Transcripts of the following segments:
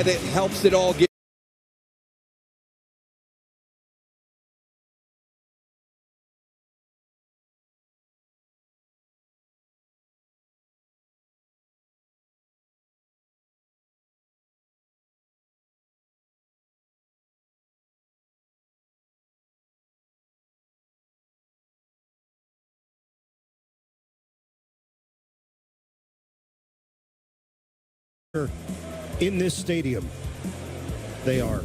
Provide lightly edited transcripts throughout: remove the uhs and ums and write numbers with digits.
guy that helps it all get. In this stadium, they are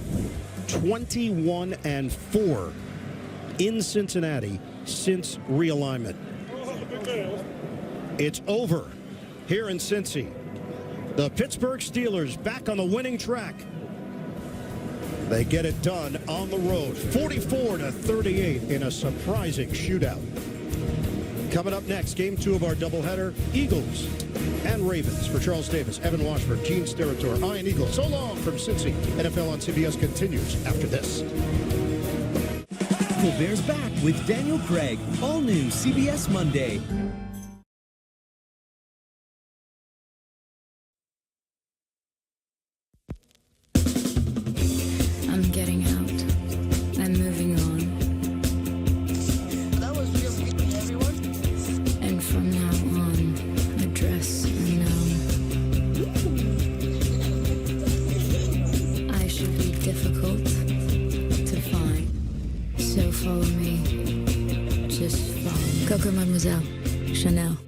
21-4 in Cincinnati since realignment. It's over here in Cincy. The Pittsburgh Steelers back on the winning track. They get it done on the road, 44-38 in a surprising shootout. Coming up next, game 2 of our doubleheader, Eagles and Ravens. For Charles Davis, Evan Washburn, Gene Steratore, Ian Eagle. So long from Cincy. NFL on CBS continues after this. The Bears back with Daniel Craig. All new CBS Monday. I'm getting out. I'm moving on. That was real creepy, everyone. And from now on, address unknown. I should be difficult to find. So follow me. Just follow me. Coco Mademoiselle. Chanel.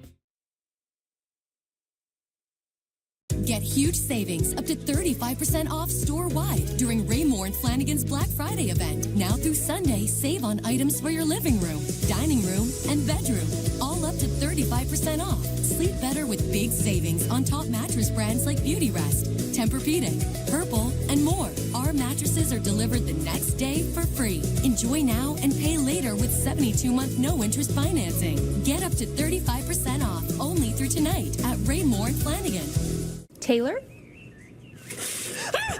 Get huge savings up to 35% off store-wide during Raymore and Flanigan's Black Friday event. Now through Sunday, save on items for your living room, dining room, and bedroom. All up to 35% off. Sleep better with big savings on top mattress brands like Beauty Rest, Tempur-Pedic, Purple, and more. Our mattresses are delivered the next day for free. Enjoy now and pay later with 72-month no-interest financing. Get up to 35% off only through tonight at Raymore and Flanigan. Taylor?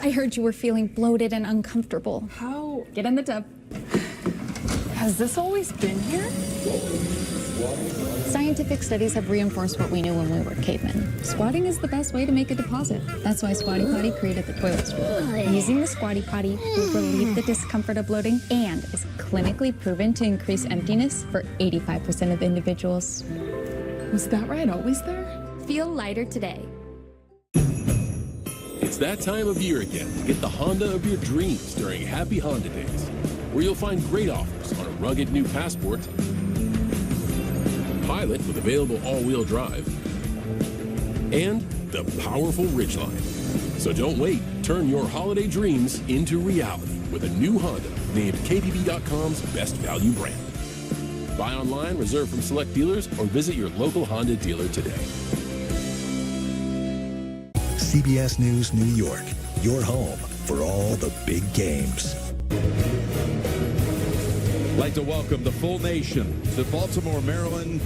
I heard you were feeling bloated and uncomfortable. How? Get in the tub. Has this always been here? Scientific studies have reinforced what we knew when we were cavemen. Squatting is the best way to make a deposit. That's why Squatty Potty created the toilet stool. Using the Squatty Potty will relieve the discomfort of bloating and is clinically proven to increase emptiness for 85% of individuals. Was that ride always there? Feel lighter today. It's that time of year again to get the Honda of your dreams during Happy Honda Days, where you'll find great offers on a rugged new Passport, Pilot with available all-wheel drive, and the powerful Ridgeline. So don't wait. Turn your holiday dreams into reality with a new Honda named KBB.com's best value brand. Buy online, reserve from select dealers, or visit your local Honda dealer today. CBS News New York, your home for all the big games. I'd like to welcome the full nation to Baltimore, Maryland.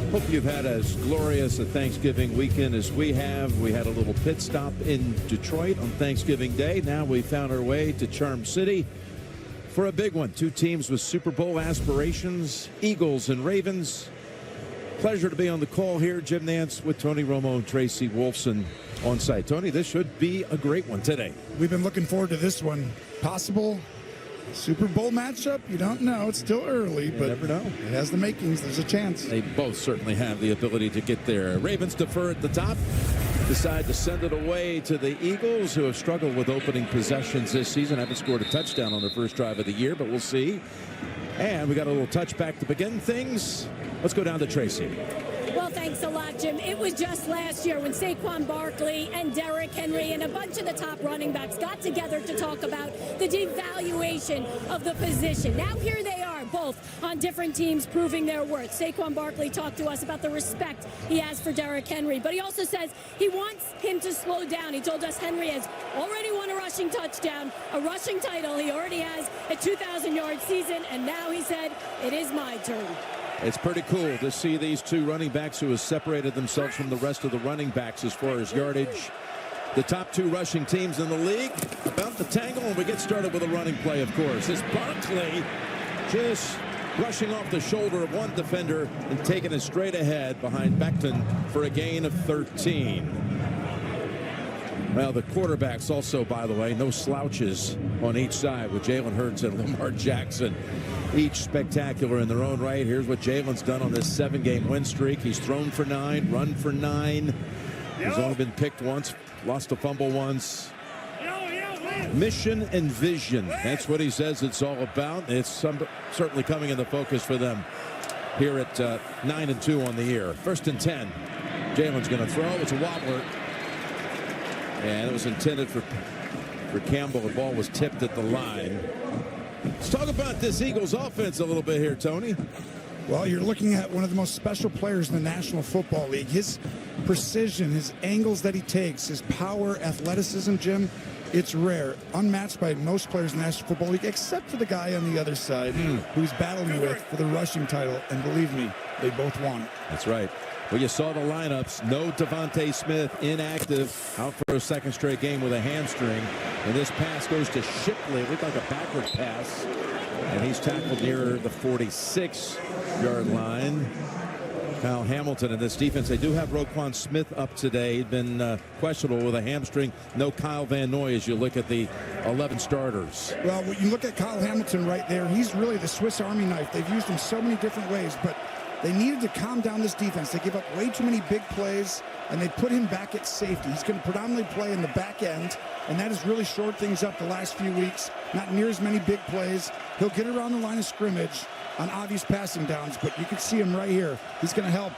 Hope you've had as glorious a Thanksgiving weekend as we have. We had a little pit stop in Detroit on Thanksgiving Day. Now we found our way to Charm City for a big one. Two teams with Super Bowl aspirations, Eagles and Ravens. Pleasure to be on the call here. Jim Nance with Tony Romo and Tracy Wolfson on site. Tony, this should be a great one today. We've been looking forward to this one. Possible Super Bowl matchup? You don't know. It's still early, but never know. It has the makings. There's a chance. They both certainly have the ability to get there. Ravens defer at the top. Decide to send it away to the Eagles, who have struggled with opening possessions this season. Haven't scored a touchdown on their first drive of the year, but we'll see. And we got a little touchback to begin things. Let's go down to Tracy. Well, thanks a lot, Jim. It was just last year when Saquon Barkley and Derrick Henry and a bunch of the top running backs got together to talk about the devaluation of the position. Now here they are, both on different teams proving their worth. Saquon Barkley talked to us about the respect he has for Derrick Henry, but he also says he wants him to slow down. He told us Henry has already won a rushing touchdown, a rushing title. He already has a 2,000-yard season, and now he said, it is my turn. It's pretty cool to see these two running backs who have separated themselves from the rest of the running backs as far as yardage. The top two rushing teams in the league about to tangle, and we get started with a running play, of course. It's Barkley just brushing off the shoulder of one defender and taking it straight ahead behind Becton for a gain of 13. Well, the quarterbacks also, by the way, no slouches on each side with Jalen Hurts and Lamar Jackson. Each spectacular in their own right. Here's what Jalen's done on this 7-game win streak. He's thrown for 9, run for 9. He's only been picked once, lost a fumble once. Mission and vision. That's what he says it's all about. It's certainly coming into focus for them here at 9-2 on the year. 1st and 10. Jalen's going to throw. It's a wobbler. And it was intended for Campbell. The ball was tipped at the line. Let's talk about this Eagles offense a little bit here, Tony. Well, you're looking at one of the most special players in the National Football League. His precision, his angles that he takes, his power, athleticism, Jim, it's rare. Unmatched by most players in the National Football League, except for the guy on the other side who's battling with for the rushing title. And believe me, they both want it. That's right. Well, you saw the lineups. No Devontae Smith, inactive, out for a 2nd straight game with a hamstring. And this pass goes to Shipley. It looked like a backward pass. And he's tackled near the 46-yard line. Kyle Hamilton in this defense. They do have Roquan Smith up today. He'd been questionable with a hamstring. No Kyle Van Noy as you look at the 11 starters. Well, when you look at Kyle Hamilton right there, he's really the Swiss Army knife. They've used him so many different ways, but they needed to calm down this defense. They give up way too many big plays, and they put him back at safety. He's going to predominantly play in the back end, and that has really shored things up the last few weeks. Not near as many big plays. He'll get around the line of scrimmage on obvious passing downs, but you can see him right here. He's going to help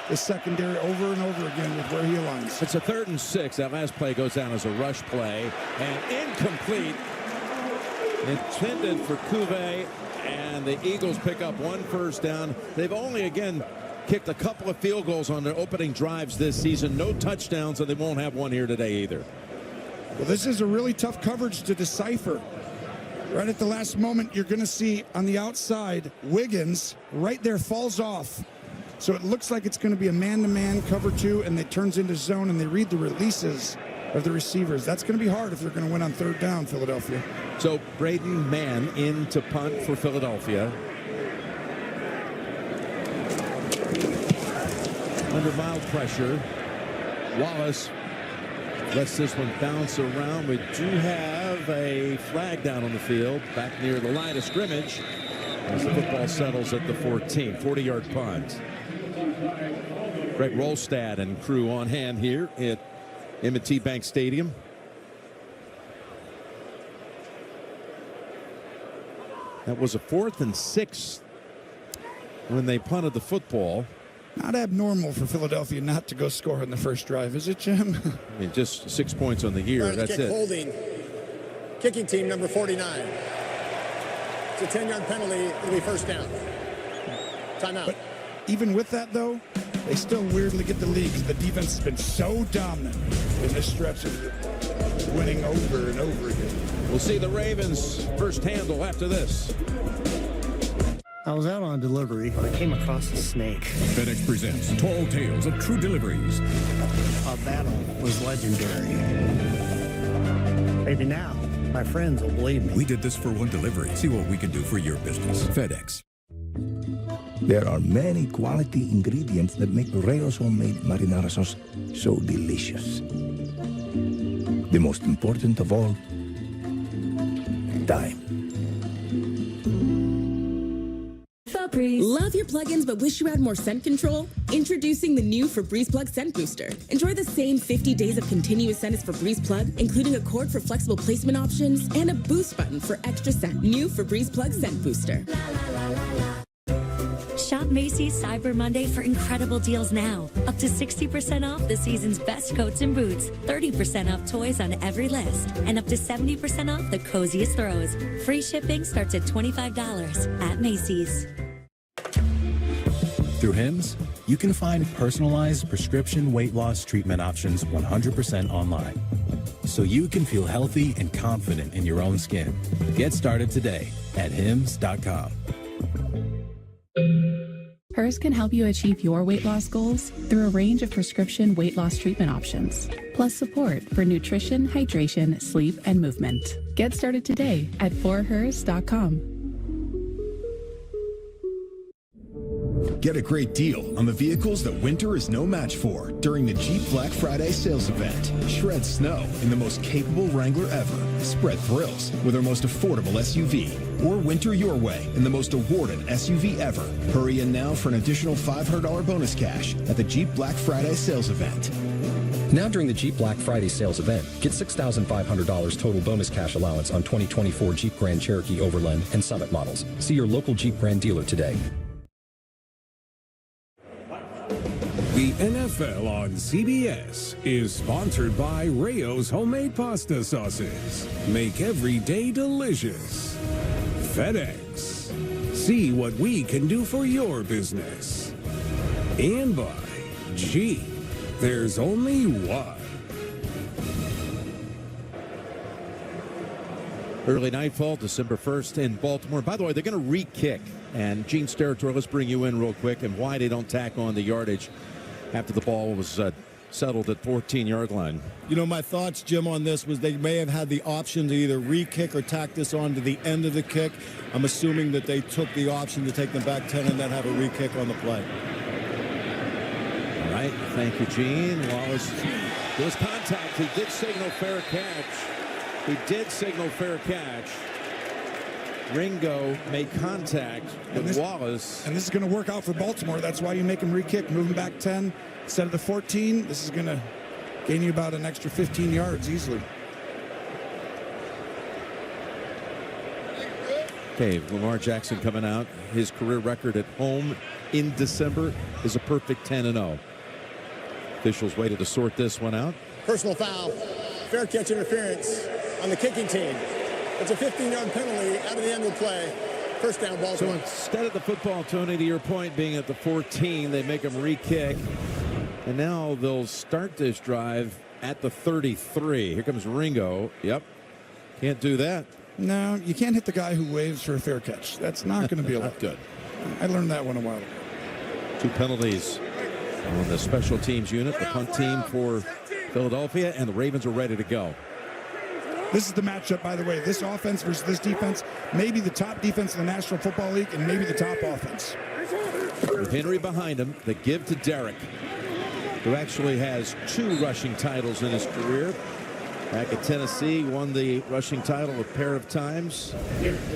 the secondary over and over again with where he aligns. It's a 3rd and 6. That last play goes down as a rush play, and incomplete. Intended for Cuvée. And the Eagles pick up 1 first down. They've only, again, kicked a couple of field goals on their opening drives this season. No touchdowns, and they won't have one here today either. Well, this is a really tough coverage to decipher. Right at the last moment, you're going to see on the outside, Wiggins right there falls off. So it looks like it's going to be a man-to-man cover 2, and it turns into zone, and they read the releases of the receivers. That's going to be hard if they're going to win on 3rd down, Philadelphia. So Braden Mann in to punt for Philadelphia. Under mild pressure. Wallace lets this one bounce around. We do have a flag down on the field back near the line of scrimmage as the football settles at the 14. 40-yard punt. Greg Rolstad and crew on hand here at M&T Bank Stadium. That was a 4th and 6 when they punted the football. Not abnormal for Philadelphia not to go score on the first drive, is it, Jim? I mean, just 6 points on the year. That's it. Holding. Kicking team number 49. It's a 10-yard penalty. It'll be 1st down. Timeout. But even with that, though, they still weirdly get the lead because the defense has been so dominant in this stretch of winning over and over again. We'll see the Ravens' first handle after this. I was out on a delivery, but I came across a snake. FedEx presents Tall Tales of True Deliveries. Our battle was legendary. Maybe now, my friends will believe me. We did this for one delivery. See what we can do for your business. FedEx. There are many quality ingredients that make Rayo's homemade marinara sauce so delicious. The most important of all, time. Love your plugins but wish you had more scent control? Introducing the new Febreze Plug Scent Booster. Enjoy the same 50 days of continuous scent as Febreze Plug, including a cord for flexible placement options and a boost button for extra scent. New Febreze Plug Scent Booster. Shop Macy's Cyber Monday for incredible deals now. Up to 60% off the season's best coats and boots, 30% off toys on every list, and up to 70% off the coziest throws. Free shipping starts at $25 at Macy's. Through Hims, you can find personalized prescription weight loss treatment options 100% online, so you can feel healthy and confident in your own skin. Get started today at hims.com. Hers can help you achieve your weight loss goals through a range of prescription weight loss treatment options, plus support for nutrition, hydration, sleep, and movement. Get started today at forhers.com. Get a great deal on the vehicles that winter is no match for during the Jeep Black Friday sales event. Shred snow in the most capable Wrangler ever. Spread thrills with our most affordable SUV. Or winter your way in the most awarded SUV ever. Hurry in now for an additional $500 bonus cash at the Jeep Black Friday sales event. Now during the Jeep Black Friday sales event, get $6,500 total bonus cash allowance on 2024 Jeep Grand Cherokee Overland and Summit models. See your local Jeep brand dealer today. The NFL on CBS is sponsored by Rayo's Homemade Pasta Sauces. Make every day delicious. FedEx. See what we can do for your business. And by Jeep. There's only one. Early nightfall, December 1st in Baltimore. By the way, they're going to re-kick. And Gene Steratore, let's bring you in real quick and why they don't tack on the yardage after the ball was settled at 14-yard line. You know, my thoughts, Jim, on this was they may have had the option to either re-kick or tack this on to the end of the kick. I'm assuming that they took the option to take them back 10 and then have a re-kick on the play. All right, thank you, Gene. Wallace, there was contact. He did signal fair catch. Ringo made contact with Wallace. And this is going to work out for Baltimore. That's why you make them re-kick, move them back 10 instead of the 14. This is going to gain you about an extra 15 yards easily. Okay, Lamar Jackson coming out. His career record at home in December is a perfect 10-0. Officials waited to sort this one out. Personal foul, fair catch interference on the kicking team. It's a 15-yard penalty out of the end of the play. First down, Baltimore. So instead of the football, Tony, to your point, being at the 14, they make them re-kick. And now they'll start this drive at the 33. Here comes Ringo. Yep. Can't do that. No, you can't hit the guy who waves for a fair catch. That's not going to be allowed. Good. I learned that one a while ago. 2 penalties on the special teams unit, the punt team for Philadelphia, and the Ravens are ready to go. This is the matchup, by the way. This offense versus this defense, maybe the top defense in the National Football League and maybe the top offense. With Henry behind him, the give to Derek, who actually has 2 rushing titles in his career. Back at Tennessee, won the rushing title a pair of times.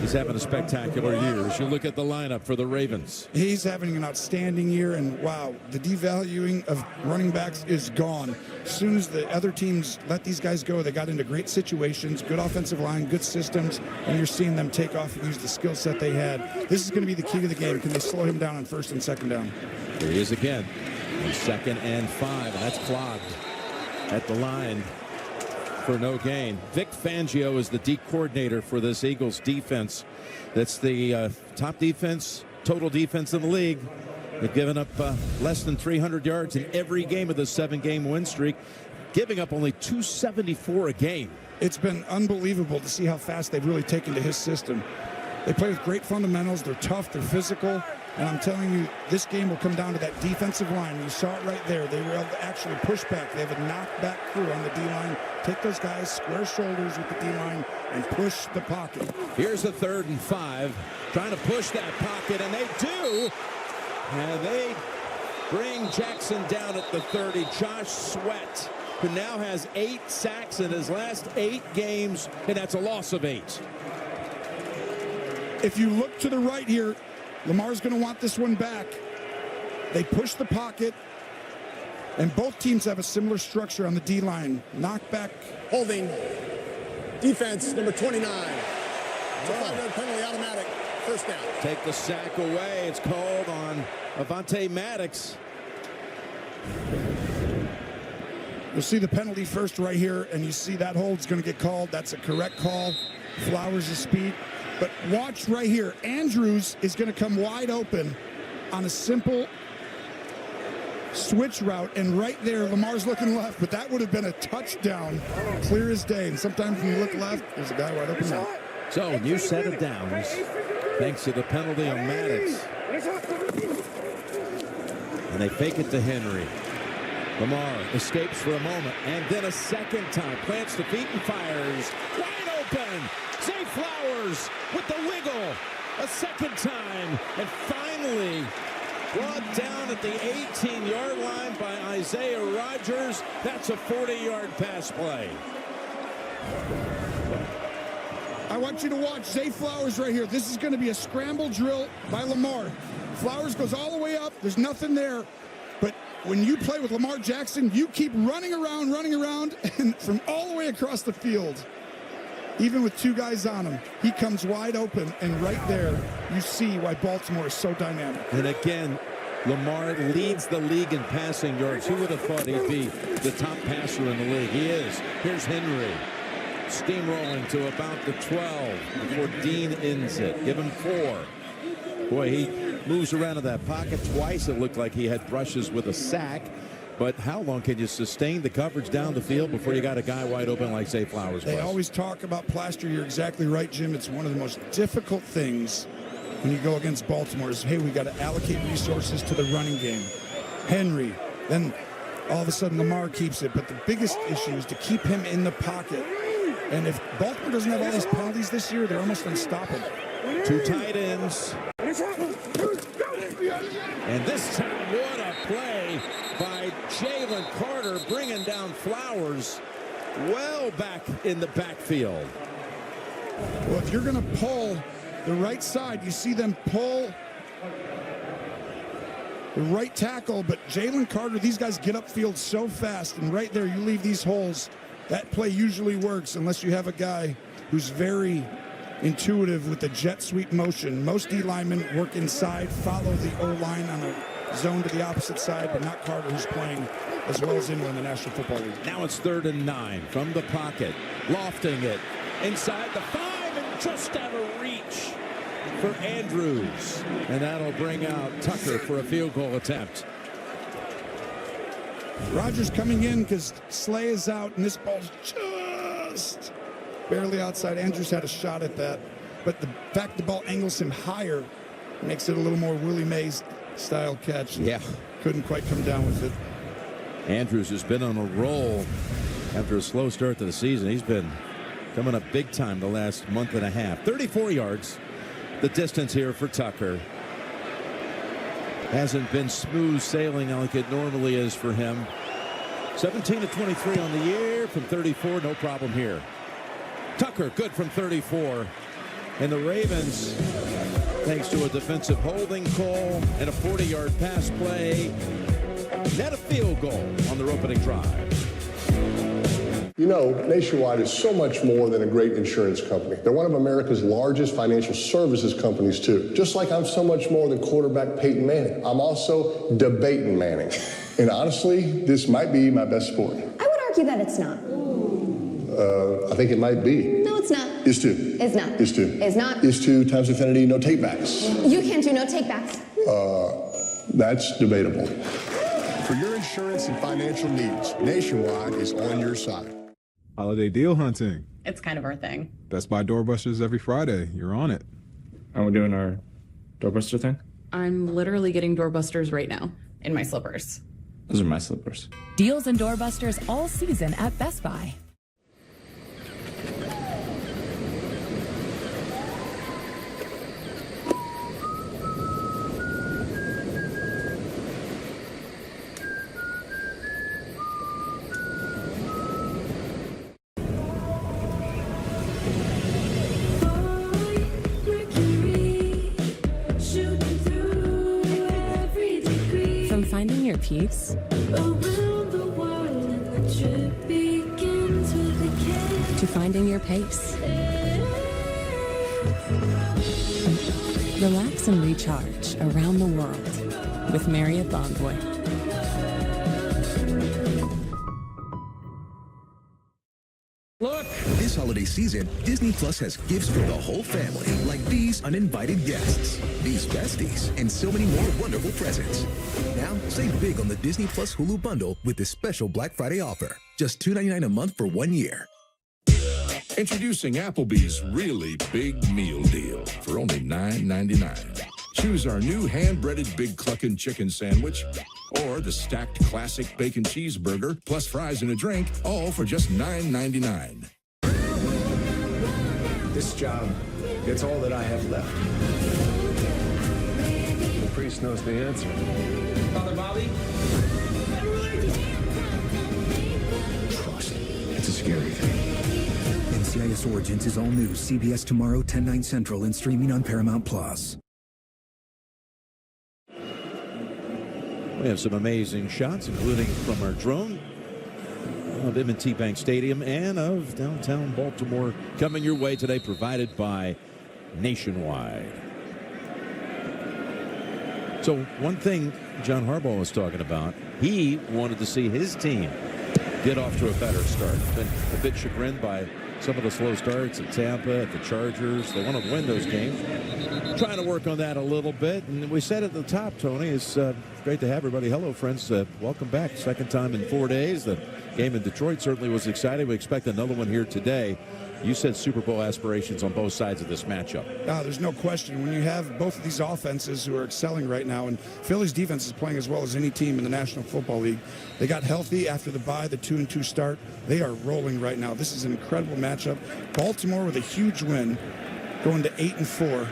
He's having a spectacular year. As you look at the lineup for the Ravens. He's having an outstanding year, and wow, the devaluing of running backs is gone. As soon as the other teams let these guys go, they got into great situations, good offensive line, good systems, and you're seeing them take off and use the skill set they had. This is going to be the key to the game. Can they slow him down on first and second down? Here he is again. 2nd and 5, and that's clogged at the line for no gain. Vic Fangio is the D coordinator for this Eagles defense. That's the top defense, total defense in the league. They've given up less than 300 yards in every game of the 7-game win streak, giving up only 274 a game. It's been unbelievable to see how fast they've really taken to his system. They play with great fundamentals. They're tough. They're physical. And I'm telling you, this game will come down to that defensive line. You saw it right there. They were able to actually push back. They have a knockback crew on the D-line. Take those guys, square shoulders with the D-line, and push the pocket. Here's the 3rd and 5. Trying to push that pocket, and they do. And they bring Jackson down at the 30. Josh Sweat, who now has 8 sacks in his last 8 games, and that's a loss of 8. If you look to the right here, Lamar's going to want this one back. They push the pocket, and both teams have a similar structure on the D-line. Knockback. Holding. Defense, number 29. It's a 5-yard penalty, automatic. First down. Take the sack away. It's called on Avonte Maddox. You'll see the penalty first right here, and you see that hold's going to get called. That's a correct call. Flowers the speed. But watch right here. Andrews is going to come wide open on a simple switch route. And right there, Lamar's looking left. But that would have been a touchdown. Clear as day. And sometimes when you look left, there's a guy wide open now. So, new set of downs. Thanks to the penalty on Maddox. And they fake it to Henry. Lamar escapes for a moment. And then a second time. Plants the feet and fires. Wide open. Zay Flowers with the wiggle a second time, and finally Brought down at the 18-yard line by Isaiah Rodgers. That's a 40-yard pass play. I want you to watch Zay Flowers right here. This is going to be a scramble drill by Lamar. Flowers goes all the way up. There's nothing there. But when you play with Lamar Jackson, you keep running around, and from all the way across the field, even with two guys on him, he comes wide open. And right there, you see why Baltimore is so dynamic. And again, Lamar leads the league in passing yards. Who would have thought he'd be the top passer in the league? He is. Here's Henry. Steamrolling to about the 12 before Dean ends it. Give him 4. Boy, he moves around in that pocket twice. It looked like he had brushes with a sack. But how long can you sustain the coverage down the field before you got a guy wide open like Zay Flowers was? They always talk about plaster. You're exactly right, Jim. It's one of the most difficult things when you go against Baltimore is, hey, we got to allocate resources to the running game. Henry, then all of a sudden Lamar keeps it. But the biggest issue is to keep him in the pocket. And if Baltimore doesn't have all these penalties this year, they're almost unstoppable. 2 tight ends. And this time, what a play by Jalen Carter, bringing down Flowers well back in the backfield. Well, if you're going to pull the right side, you see them pull the right tackle, but Jalen Carter, these guys get upfield so fast, and right there you leave these holes. That play usually works unless you have a guy who's very intuitive with the jet sweep motion. Most D linemen work inside, follow the O-line on a zone to the opposite side, but not Carter, who's playing as well as anyone in the National Football League. Now it's 3rd and 9 from the pocket, lofting it inside the 5 and just out of reach for Andrews. And that'll bring out Tucker for a field goal attempt. Rodgers coming in because Slay is out, and this ball's just barely outside. Andrews had a shot at that, but the fact the ball angles him higher makes it a little more Willie Mays style catch. Yeah. Couldn't quite come down with it. Andrews has been on a roll after a slow start to the season. He's been coming up big time the last month and a half. 34 yards, the distance here for Tucker. Hasn't been smooth sailing like it normally is for him. 17 to 23 on the year from 34, no problem here. Tucker, good from 34. And the Ravens, thanks to a defensive holding call and a 40-yard pass play, net a field goal on their opening drive. You know, Nationwide is so much more than a great insurance company. They're one of America's largest financial services companies, too. Just like I'm so much more than quarterback Peyton Manning. I'm also debating Manning. And honestly, this might be my best sport. I would argue that it's not. I think it might be. No, it's not. Is to. Is not. Is to. Is not. Is to times infinity, no takebacks. You can't do no takebacks. That's debatable. For your insurance and financial needs, Nationwide is on your side. Holiday deal hunting. It's kind of our thing. Best Buy doorbusters every Friday. You're on it. Are we doing our doorbuster thing? I'm literally getting doorbusters right now in my slippers. Those are my slippers. Deals and doorbusters all season at Best Buy. Finding your peace to finding your pace. Relax and recharge around the world with Marriott Bonvoy. Look! This holiday season, Disney Plus has gifts for the whole family, like these uninvited guests, these besties, and so many more wonderful presents. Now, save big on the Disney Plus Hulu bundle with this special Black Friday offer. Just $2.99 a month for 1 year. Introducing Applebee's really big meal deal for only $9.99. Choose our new hand-breaded Big Cluckin' chicken sandwich or the stacked classic bacon cheeseburger plus fries and a drink, all for just $9.99. This job, it's all that I have left. priest knows the answer. Father Bobby? Trust. It's a scary thing. NCIS Origins is all new. CBS tomorrow, 10/9 Central, and streaming on Paramount Plus. We have some amazing shots, including from our drone of M&T Bank Stadium and of downtown Baltimore, coming your way today, provided by Nationwide. So one thing John Harbaugh was talking about, he wanted to see his team get off to a better start. Been a bit chagrined by some of the slow starts at Tampa, at the Chargers. They want to win those games. Trying to work on that a little bit. And we said at the top, Tony, it's great to have everybody. Hello, friends. Welcome back. Second time in 4 days. The game in Detroit certainly was exciting. We expect another one here today. You said Super Bowl aspirations on both sides of this matchup. There's no question. When you have both of these offenses who are excelling right now, and Philly's defense is playing as well as any team in the National Football League. They got healthy after the bye, the 2-2 start. They are rolling right now. This is an incredible matchup. Baltimore with a huge win, going to 8-4.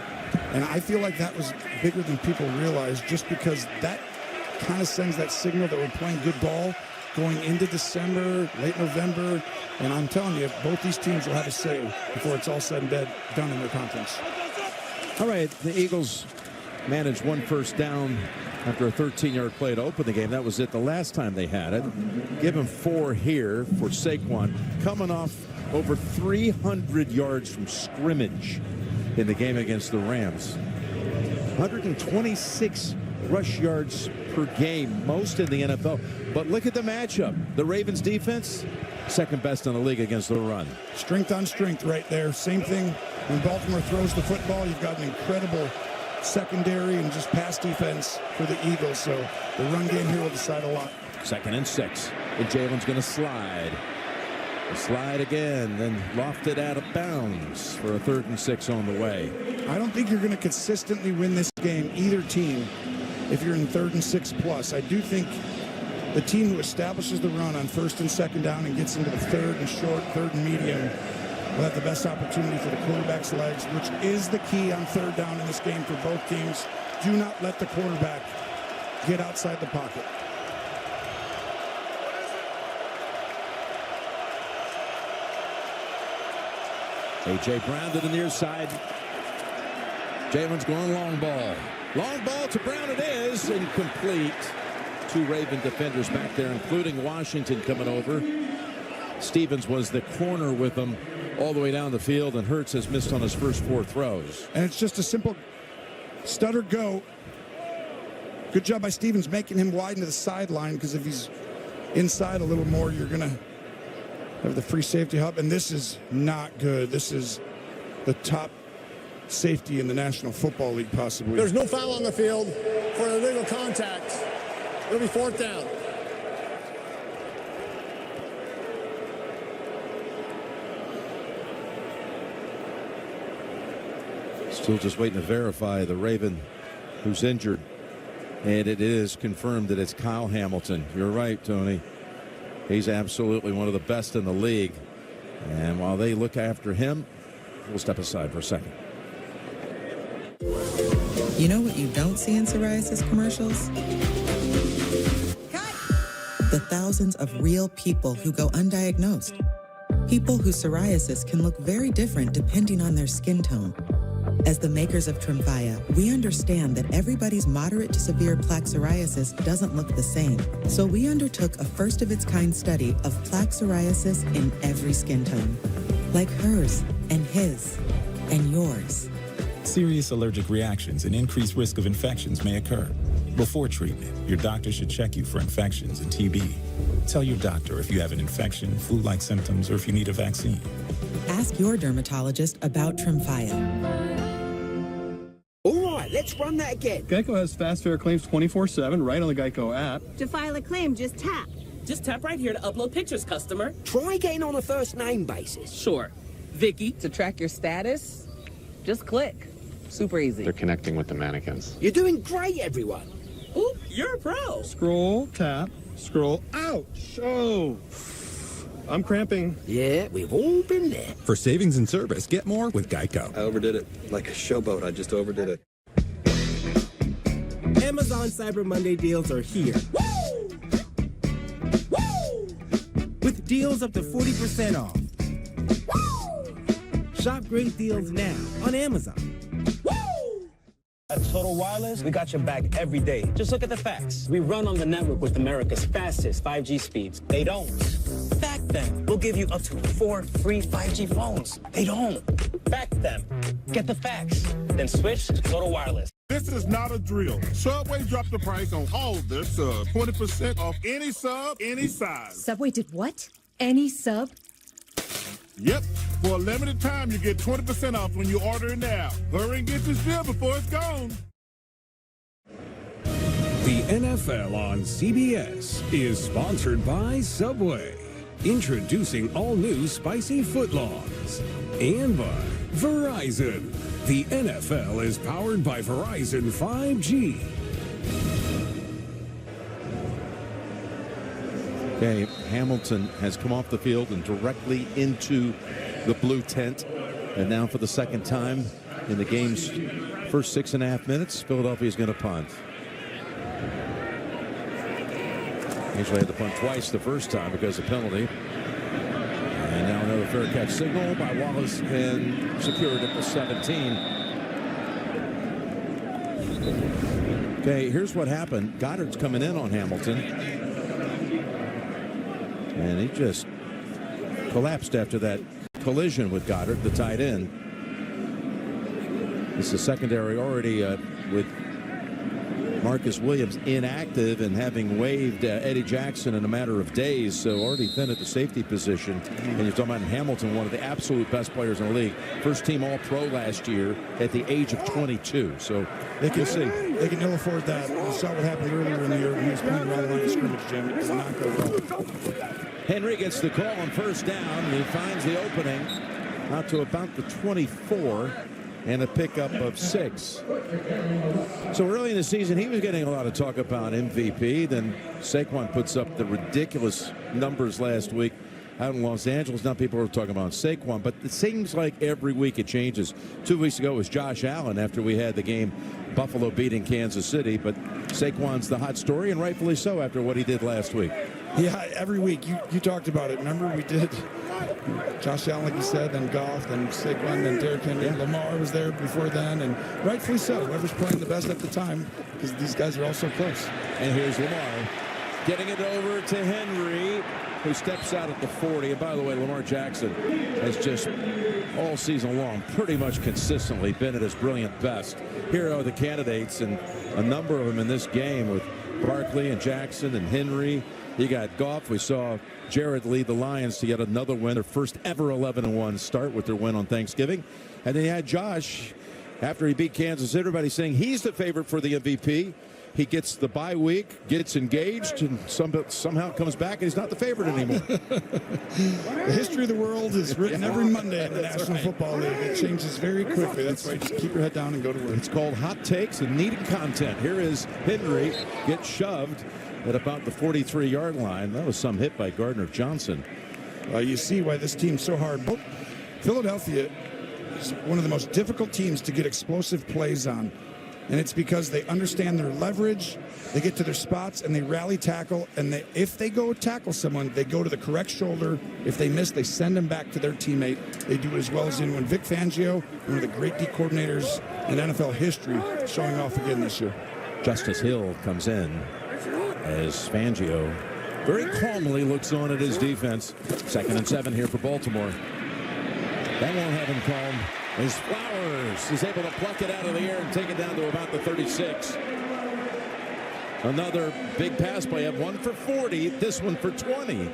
And I feel like that was bigger than people realize, just because that kind of sends that signal that we're playing good ball going into December, late November. And I'm telling you, both these teams will have a say before it's all said and done in their conference. All right, the Eagles managed one first down after a 13-yard play to open the game. That was it the last time they had it. Give him 4 here for Saquon, coming off over 300 yards from scrimmage in the game against the Rams. 126 rush yards per game, most in the NFL. But look at the matchup. The Ravens defense, second best in the league against the run. Strength on strength right there. Same thing when Baltimore throws the football. You've got an incredible secondary and just pass defense for the Eagles. So the run game here will decide a lot. 2nd and 6. And Jalen's going to slide. Slide again, then lofted out of bounds for a 3rd and 6 on the way. I don't think you're going to consistently win this game, either team, if you're in 3rd and 6 plus. I do think the team who establishes the run on 1st and 2nd down and gets into the 3rd and short, 3rd and medium will have the best opportunity for the quarterback's legs, which is the key on 3rd down in this game for both teams. Do not let the quarterback get outside the pocket. A.J. Brown to the near side. Jalen's going long ball. Long ball to Brown it is. Incomplete. 2 Raven defenders back there, including Washington coming over. Stevens was the corner with him all the way down the field, and Hurts has missed on his first 4 throws. And it's just a simple stutter go. Good job by Stevens making him widen to the sideline, because if he's inside a little more, you're going to have the free safety hub, and this is not good. This is the top safety in the National Football League, possibly. There's no foul on the field for illegal contact. It'll be 4th down. Still just waiting to verify the Raven who's injured. And it is confirmed that it's Kyle Hamilton. You're right, Tony. He's absolutely one of the best in the league. And while they look after him, we'll step aside for a second. You know what you don't see in psoriasis commercials? The thousands of real people who go undiagnosed. People whose psoriasis can look very different depending on their skin tone. As the makers of Tremfya, we understand that everybody's moderate to severe plaque psoriasis doesn't look the same. So we undertook a first-of-its-kind study of plaque psoriasis in every skin tone. Like hers, and his, and yours. Serious allergic reactions and increased risk of infections may occur. Before treatment, your doctor should check you for infections and TB. Tell your doctor if you have an infection, flu-like symptoms, or if you need a vaccine. Ask your dermatologist about Tremfya. All right, let's run that again. Geico has fast, fair claims 24/7 right on the Geico app. To file a claim, just tap. Just tap right here to upload pictures, customer. Try getting on a first-name basis. Sure. Vicky. To track your status, just click. Super easy. They're connecting with the mannequins. You're doing great, everyone. Ooh, you're a pro. Scroll, tap, scroll. Ouch! Oh, I'm cramping. Yeah, we've all been there. For savings and service, get more with Geico. I overdid it. Like a showboat, I just overdid it. Amazon Cyber Monday deals are here. Woo! Woo! With deals up to 40% off. Woo! Shop great deals now on Amazon. At Total Wireless, we got your back every day. Just look at the facts. We run on the network with America's fastest 5G speeds. They don't. Fact them. We'll give you up to 4 free 5G phones. They don't. Fact them. Get the facts. Then switch to Total Wireless. This is not a drill. Subway dropped the price on all of their subs. 20% off any sub, any size. Subway did what? Any sub? Yep. For a limited time, you get 20% off when you order in the app. Hurry and get this deal before it's gone. The NFL on CBS is sponsored by Subway. Introducing all new spicy footlongs. And by Verizon. The NFL is powered by Verizon 5G. Okay, Hamilton has come off the field and directly into the blue tent. And now for the second time in the game's first 6.5 minutes, Philadelphia is going to punt. Usually had to punt twice the first time because of penalty. And now another fair catch signal by Wallace and secured at the 17. Okay, here's what happened. Goddard's coming in on Hamilton. And he just collapsed after that collision with Goddard, the tight end. This is secondary already with Marcus Williams inactive and having waived Eddie Jackson in a matter of days, so already thin at the safety position. And you're talking about Hamilton, one of the absolute best players in the league. First team All-Pro last year at the age of 22. So they can see. They can ill afford that. You saw what happened earlier in the year when he was playing around the line of scrimmage, Jim. It did not go well. Henry gets the call on first down. He finds the opening out to about the 24. And a pickup of 6. So early in the season, he was getting a lot of talk about MVP. Then Saquon puts up the ridiculous numbers last week out in Los Angeles. Now people are talking about Saquon, but it seems like every week it changes. 2 weeks ago it was Josh Allen after we had the game Buffalo beating Kansas City, but Saquon's the hot story, and rightfully so after what he did last week. Yeah, every week. You talked about it. Remember we did Josh Allen, like you said, then Goff, then Saquon, then Derrick Henry. Yeah. Lamar was there before then, and rightfully so. Whoever's playing the best at the time, because these guys are all so close. And here's Lamar getting it over to Henry, who steps out at the 40. And by the way, Lamar Jackson has just all season long pretty much consistently been at his brilliant best. Here are the candidates, and a number of them in this game with Barkley and Jackson and Henry. You got Goff. We saw Jared lead the Lions to yet another win, their first ever 11-1 start with their win on Thanksgiving. And then you had Josh, after he beat Kansas, everybody saying he's the favorite for the MVP. He gets the bye week, gets engaged, and somehow comes back, and he's not the favorite anymore. The history of the world is written every Monday in the National Football League. It changes very quickly. That's why you just keep your head down and go to work. It's called hot takes and needed content. Here is Henry, gets shoved at about the 43-yard line. That was some hit by Gardner Johnson. You see why this team's so hard. Philadelphia is one of the most difficult teams to get explosive plays on. And it's because they understand their leverage, they get to their spots, and they rally tackle. And if they go tackle someone, they go to the correct shoulder. If they miss, they send them back to their teammate. They do it as well as anyone. Vic Fangio, one of the great D coordinators in NFL history, showing off again this year. Justice Hill comes in as Fangio very calmly looks on at his defense. 2nd and 7 here for Baltimore. That won't have him calm. As Flowers is able to pluck it out of the air and take it down to about the 36. Another big pass play. One for 40. This one for 20.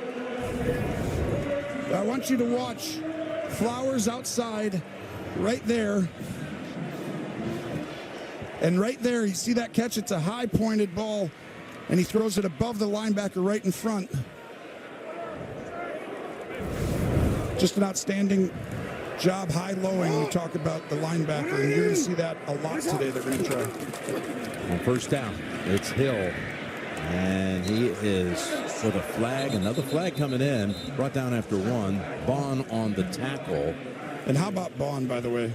I want you to watch Flowers outside right there. And right there, you see that catch? It's a high pointed ball. And he throws it above the linebacker right in front. Just an outstanding job high-lowing. We talk about the linebacker, and you're going to see that a lot today. They're going to try. On first down, it's Hill. And he is with a flag. Another flag coming in. Brought down after one. Bond on the tackle. And how about Bond, by the way?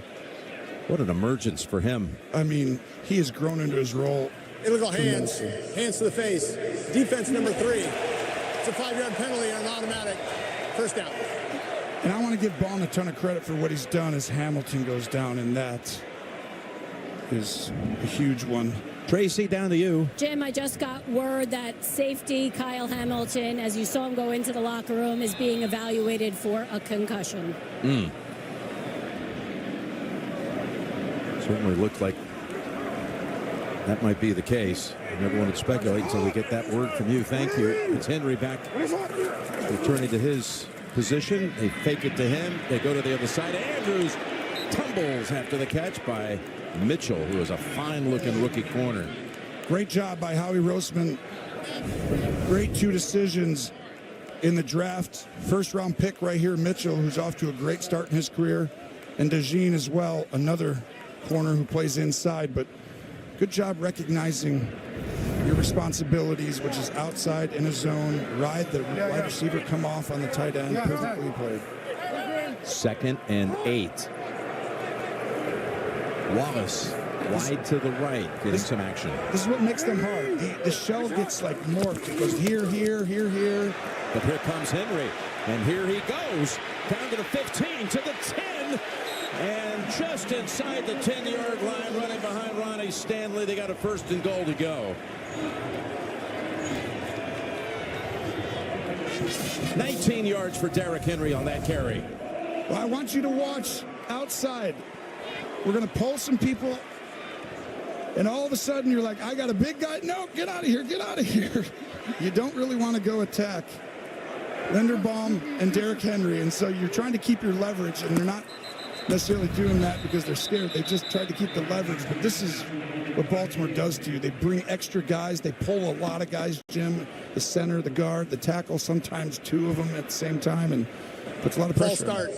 What an emergence for him. I mean, he has grown into his role Illegal hands. Hands to the face. Defense number 3. It's a 5-yard penalty and an automatic first down. And I want to give Ballin a ton of credit for what he's done as Hamilton goes down, and that is a huge one. Tracy, down to you. Jim, I just got word that safety Kyle Hamilton, as you saw him go into the locker room, is being evaluated for a concussion. Certainly looked like that might be the case. Everyone would speculate until we get that word from you. Thank you. It's Henry back, returning to his position. They fake it to him. They go to the other side. Andrews tumbles after the catch by Mitchell, who is a fine-looking rookie corner. Great job by Howie Roseman. Great 2 decisions in the draft. First-round pick right here, Mitchell, who's off to a great start in his career. And DeJean as well, another corner who plays inside. But good job recognizing your responsibilities, which is outside in a zone. Ride the wide receiver, come off on the tight end. Perfectly played. 2nd and 8. Wallace wide to the right, getting some action. This is what makes them hard. The shell gets like morphed. It goes here, here, here, here. But here comes Henry, and here he goes down to the 15, to the 10, and just inside the 10-yard line, running behind Ronnie Stanley. They got a 1st and goal to go. 19 yards for Derrick Henry on that carry. Well, I want you to watch outside. We're going to pull some people, and all of a sudden you're like, I got a big guy. No, get out of here, get out of here. You don't really want to go attack Linderbaum and Derrick Henry, and so you're trying to keep your leverage, and they're not necessarily doing that because they're scared. They just tried to keep the leverage, but this is what Baltimore does to you. They bring extra guys. They pull a lot of guys, Jim, the center, the guard, the tackle, sometimes 2 of them at the same time, and puts a lot of pressure. Full start.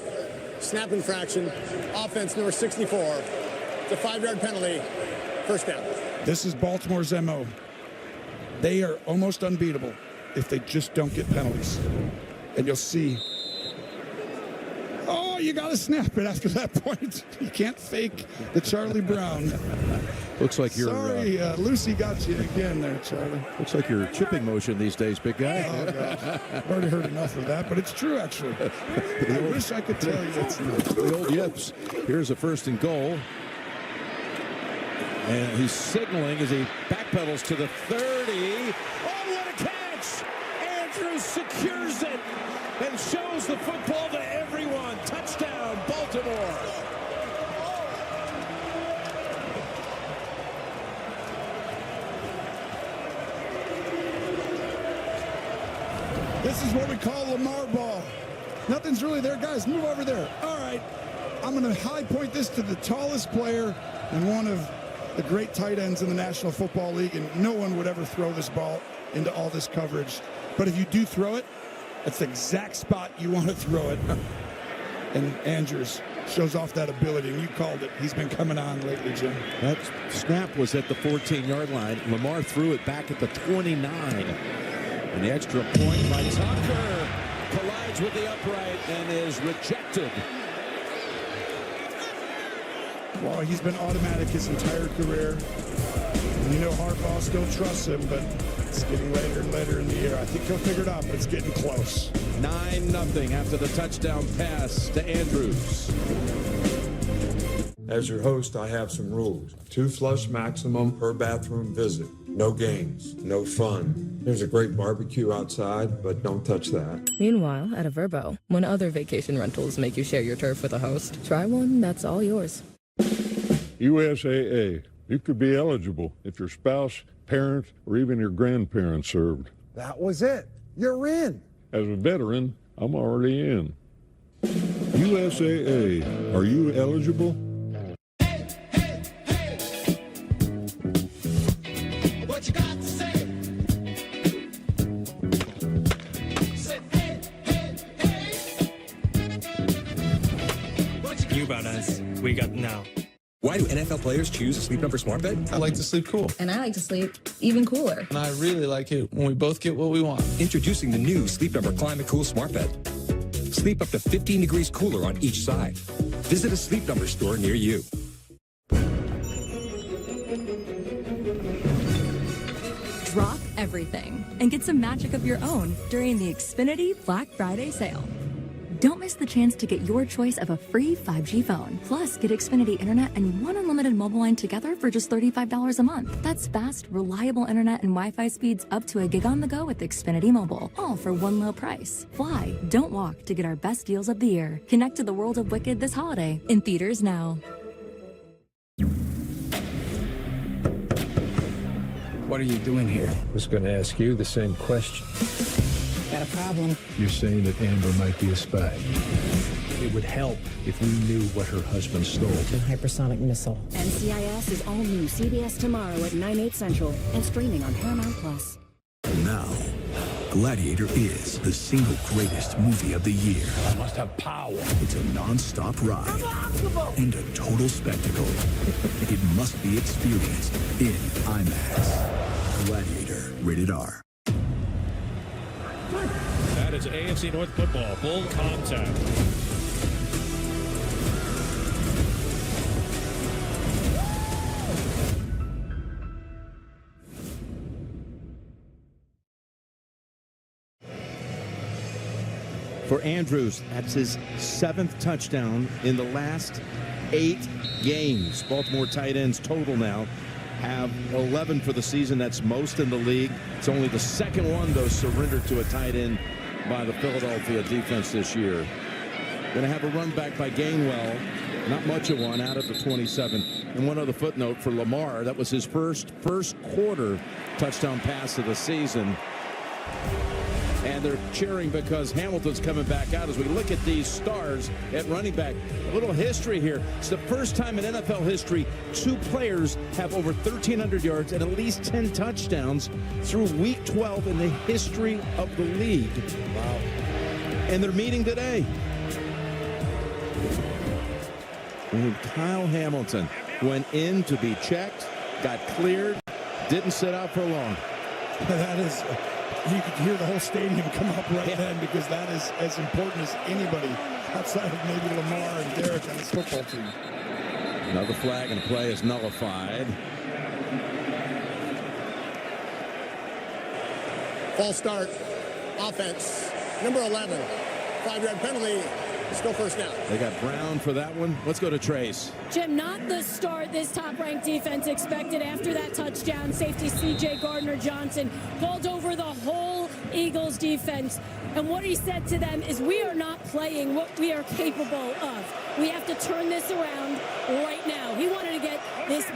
Snap infraction. Offense number 64. It's a 5-yard penalty. First down. This is Baltimore's MO. They are almost unbeatable if they just don't get penalties. And you'll see. Oh, you got to snap it after that point. You can't fake the Charlie Brown. Looks like you're... Sorry, Lucy got you again there, Charlie. Looks like you're chipping motion these days, big guy. Oh, gosh. I've already heard enough of that, but it's true, actually. I wish I could tell you it's not. The old yips. Here's a 1st and goal. And he's signaling as he backpedals to the 30. Oh, what a catch! Andrews secures it and shows the football to everyone. Touchdown, Baltimore. This is what we call Lamar ball. Nothing's really there. Guys, move over there. All right. I'm going to high point this to the tallest player and one of the great tight ends in the National Football League, and no one would ever throw this ball into all this coverage. But if you do throw it, that's the exact spot you want to throw it. And Andrews shows off that ability, and you called it. He's been coming on lately, Jim. That snap was at the 14-yard line. Lamar threw it back at the 29. And the extra point by Tucker collides with the upright and is rejected. Well, he's been automatic his entire career. And you know Harbaugh still trusts him, but it's getting later and later in the year. I think he'll figure it out, but it's getting close. 9-0 after the touchdown pass to Andrews. As your host, I have some rules. 2 flush maximum per bathroom visit. No games, no fun. There's a great barbecue outside, but don't touch that. Meanwhile, at a Verbo, when other vacation rentals make you share your turf with a host, try one that's all yours. USAA. You could be eligible if your spouse, parent, or even your grandparents served. That was it. You're in. As a veteran, I'm already in. USAA. Are you eligible? What you got to say? You about us. We got now. Why do NFL players choose a Sleep Number smart bed? I like to sleep cool. And I like to sleep even cooler. And I really like it when we both get what we want. Introducing the new Sleep Number Climate Cool smart bed. Sleep up to 15 degrees cooler on each side. Visit a Sleep Number store near you. Drop everything and get some magic of your own during the Xfinity Black Friday sale. Don't miss the chance to get your choice of a free 5G phone. Plus, get Xfinity Internet and one unlimited mobile line together for just $35 a month. That's fast, reliable internet and Wi-Fi speeds up to a gig on the go with Xfinity Mobile. All for one low price. Fly, don't walk to get our best deals of the year. Connect to the world of Wicked this holiday. In theaters now. What are you doing here? I was going to ask you the same question. Got a problem? You're saying that Amber might be a spy. It would help if we knew what her husband stole. A hypersonic missile. NCIS is all new CBS tomorrow at 9/8 Central and streaming on Paramount+. Now, Gladiator is the single greatest movie of the year. I must have power. It's a non-stop ride and a total spectacle. It must be experienced in IMAX. Gladiator, rated R. That is AFC North football, full contact. For Andrews, that's his 7th touchdown in the last 8 games. Baltimore tight ends total now have 11 for the season. That's most in the league. It's only the second one, though, surrendered to a tight end by the Philadelphia defense this year. Going to have a run back by Gainwell. Not much of one out at the 27. And one other footnote for Lamar. That was his first quarter touchdown pass of the season. And they're cheering because Hamilton's coming back out. As we look at these stars at running back, a little history here. It's the first time in NFL history 2 players have over 1,300 yards and at least 10 touchdowns through Week 12 in the history of the league. Wow. And they're meeting today. And Kyle Hamilton went in to be checked, got cleared, didn't sit out for long. That is... You could hear the whole stadium come up right then, because that is as important as anybody outside of maybe Lamar and Derek on this football team. Another flag and a play is nullified. False start. Offense. Number 11. 5-yard penalty. Still first down. They got Brown for that one. Let's go to Trace. Jim, not the start this top-ranked defense expected after that touchdown. Safety C.J. Gardner-Johnson called over the whole Eagles defense. And what he said to them is, we are not playing what we are capable of. We have to turn this around right now. He wanted to get this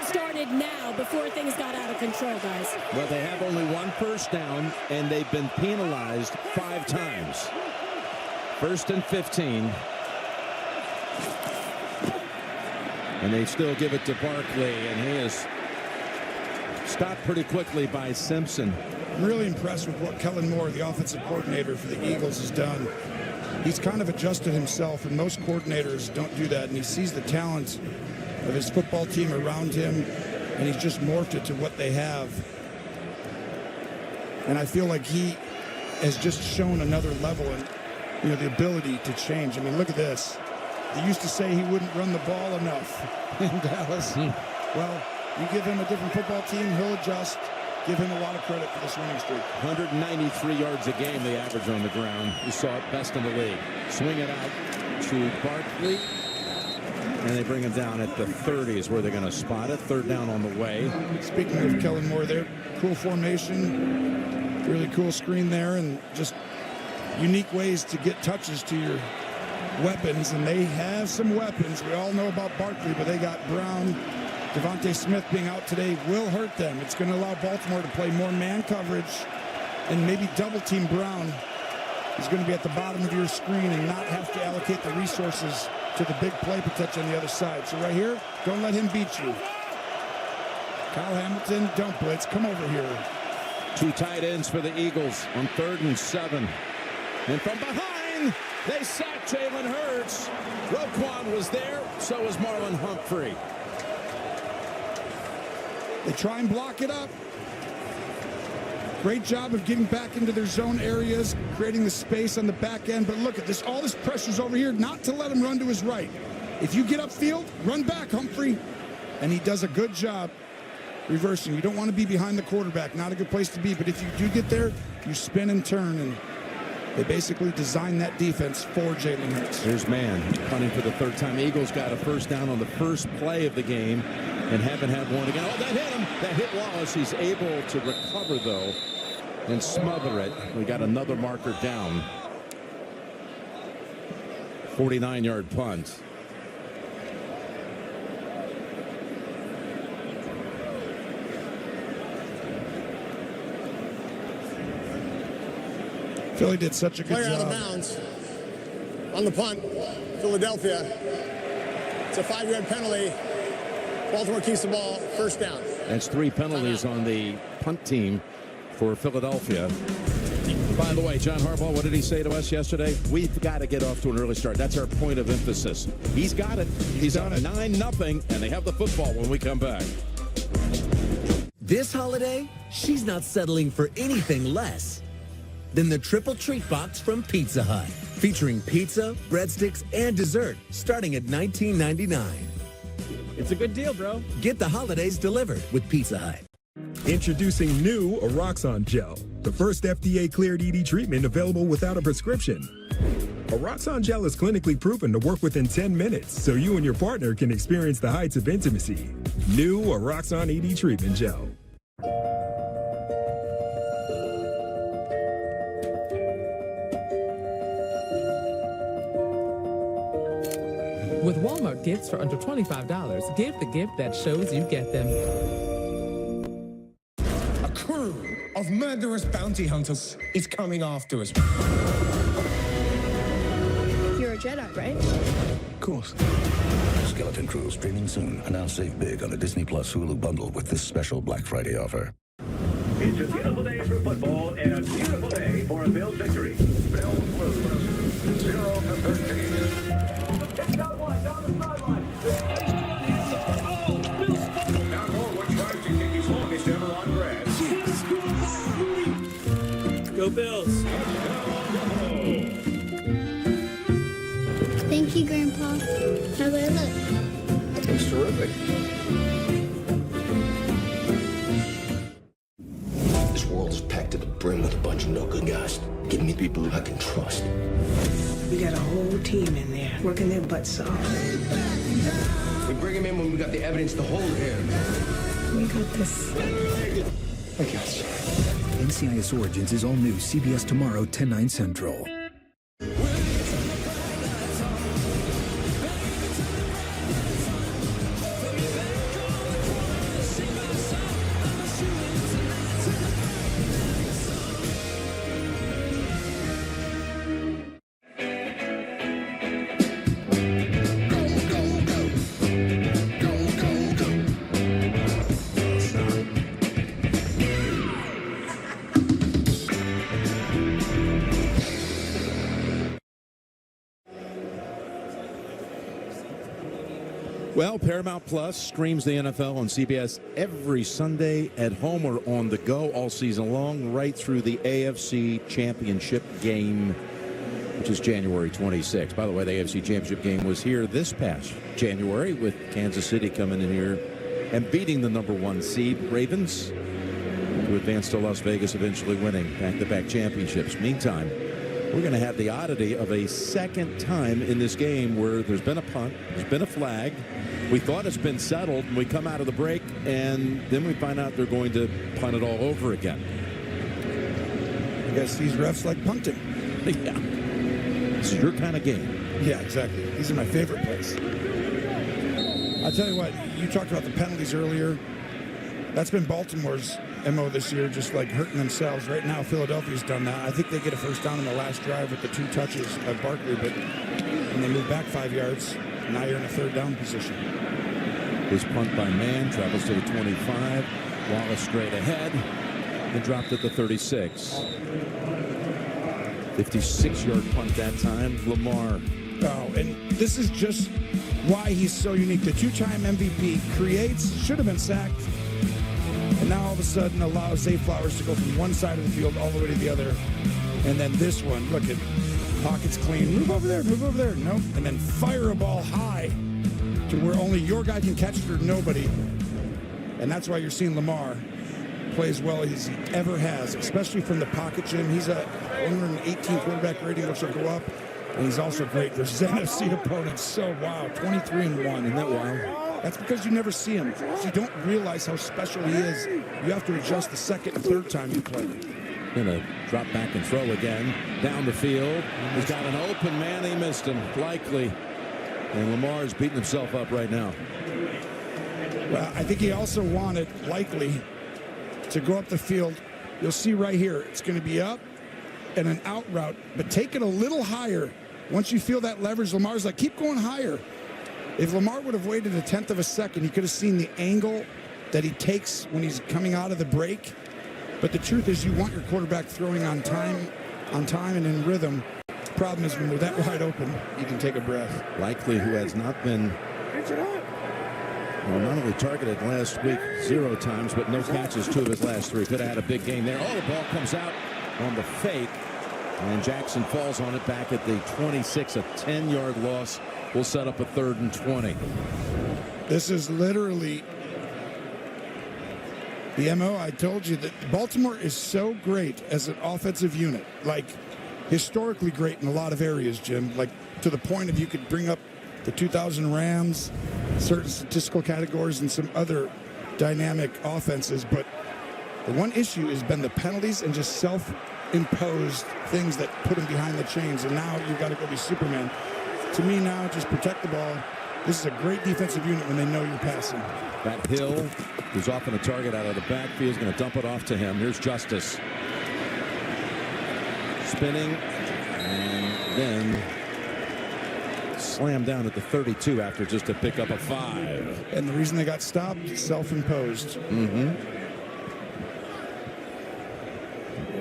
started now before things got out of control, guys. Well, they have only 1 first down, and they've been penalized 5 times. 1st and 15. And they still give it to Barkley, and he is stopped pretty quickly by Simpson. I'm really impressed with what Kellen Moore, the offensive coordinator for the Eagles, has done. He's kind of adjusted himself, and most coordinators don't do that, and he sees the talent of his football team around him, and he's just morphed it to what they have. And I feel like he has just shown another level in, you know, the ability to change. I mean, look at this. They used to say he wouldn't run the ball enough in Dallas. Well, you give him a different football team, he'll adjust. Give him a lot of credit for this winning streak. 193 yards a game they average on the ground. You saw it best in the league. Swing it out to Barkley. And they bring him down at the 30 is where they're going to spot it. 3rd down on the way. Speaking of Kellen Moore, there, cool formation. Really cool screen there, and just unique ways to get touches to your weapons, and they have some weapons. We all know about Barkley, but they got Brown. Devontae Smith being out today will hurt them. It's going to allow Baltimore to play more man coverage and maybe double team Brown. He's going to be at the bottom of your screen and not have to allocate the resources to the big play potential on the other side. So right here, don't let him beat you. Kyle Hamilton, don't blitz. Come over here. 2 tight ends for the Eagles on 3rd and 7. And from behind, they sack Jalen Hurts. Roquan was there, so was Marlon Humphrey. They try and block it up. Great job of getting back into their zone areas, creating the space on the back end. But look at this, all this pressure's over here, not to let him run to his right. If you get upfield, run back, Humphrey. And he does a good job reversing. You don't want to be behind the quarterback. Not a good place to be. But if you do get there, you spin and turn. And they basically designed that defense for Jalen Hurts. Here's Mann punting for the third time. Eagles got a first down on the first play of the game and haven't had one again. Oh, that hit him. That hit Wallace. He's able to recover, though, and smother it. We got another marker down. 49-yard punt. Philly did such a good Player job. out of bounds on the punt. Philadelphia. It's a 5-yard penalty. Baltimore keeps the ball. First down. That's 3 penalties on the punt team for Philadelphia. By the way, John Harbaugh, what did he say to us yesterday? We've got to get off to an early start. That's our point of emphasis. He's got it. He's on 9-0, and they have the football when we come back. This holiday, she's not settling for anything less than the Triple Treat Box from Pizza Hut, featuring pizza, breadsticks, and dessert, starting at $19.99. It's a good deal, bro. Get the holidays delivered with Pizza Hut. Introducing new Oroxon Gel, the first FDA-cleared ED treatment available without a prescription. Oroxon Gel is clinically proven to work within 10 minutes, so you and your partner can experience the heights of intimacy. New Oroxon ED Treatment Gel. With Walmart gifts for under $25, give the gift that shows you get them. A crew of murderous bounty hunters is coming after us. You're a Jedi, right? Of course. Skeleton Crew streaming soon. And now save big on a Disney Plus Hulu bundle with this special Black Friday offer. It's a beautiful day for football and a beautiful day for a Bills victory. Bills lose 0-13. Down one, down the sideline. Now Norwood tries to kick his longest ever on grass. Go Bills. Thank you, Grandpa. How do I look? Looks terrific. This world is packed to the brim with a bunch of no-good guys. Give me people who I can trust. We got a whole team in there working their butts off. We bring him in when we got the evidence to hold him. We got this. I got you. NCIS Origins is all new. CBS tomorrow, 10/9 Central. Well, Paramount Plus streams the NFL on CBS every Sunday at home or on the go all season long, right through the AFC Championship game, which is January 26th. By the way, the AFC Championship game was here this past January with Kansas City coming in here and beating the #1 seed Ravens to advance to Las Vegas, eventually winning back-to-back championships. Meantime, we're going to have the oddity of a second time in this game where there's been a punt, there's been a flag. We thought it's been settled, and we come out of the break, and then we find out they're going to punt it all over again. I guess these refs like punting. Yeah. It's your kind of game. Yeah, exactly. These are my favorite plays. I'll tell you what, you talked about the penalties earlier. That's been Baltimore's MO this year, just like hurting themselves. Right now, Philadelphia's done that. I think they get a first down in the last drive with the 2 touches of Barkley, but when they move back 5 yards, now you're in a third down position. His punt by Mann travels to the 25. Wallace straight ahead and dropped at the 36. 56-yard punt that time. Lamar. Oh, and this is just why he's so unique. The 2-time MVP creates, should have been sacked, and now all of a sudden allows Zay Flowers to go from one side of the field all the way to the other. And then this one, look at pockets clean. Move over there, move over there. Nope. And then fire a ball high to where only your guy can catch it or nobody. And that's why you're seeing Lamar play as well as he ever has, especially from the pocket, Jim. He's a 118 quarterback rating, which will go up. And he's also great versus NFC opponents. So, wow, 23-1. Isn't that wild? That's because you never see him. So you don't realize how special he is. You have to adjust the second and third time you play. Gonna drop back and throw again. Down the field. He's got an open man. He missed him. Likely. And Lamar's beating himself up right now. Well, I think he also wanted, likely, to go up the field. You'll see right here, it's going to be up and an out route, but take it a little higher. Once you feel that leverage, Lamar's like, keep going higher. If Lamar would have waited a tenth of a second, he could have seen the angle that he takes when he's coming out of the break. But the truth is, you want your quarterback throwing on time and in rhythm. Problem is, when they're that wide open, you can take a breath. Likely, who has not been, well, not only targeted last week 0 times, but no catches 2 of his last 3. Could have had a big game there. Oh, the ball comes out on the fake, and Jackson falls on it back at the 26. A 10-yard loss will set up a 3rd and 20. This is literally the MO. I told you that Baltimore is so great as an offensive unit, like historically great in a lot of areas, Jim, like to the point of you could bring up the 2000 Rams, certain statistical categories, and some other dynamic offenses. But the one issue has been the penalties and just self-imposed things that put them behind the chains. And now you've got to go be Superman. To me now, just protect the ball. This is a great defensive unit when they know you're passing. That Hill, who's often a target out of the backfield, is going to dump it off to him. Here's Justice. Spinning, and then slammed down at the 32 after just a pick up a 5. And the reason they got stopped, self-imposed.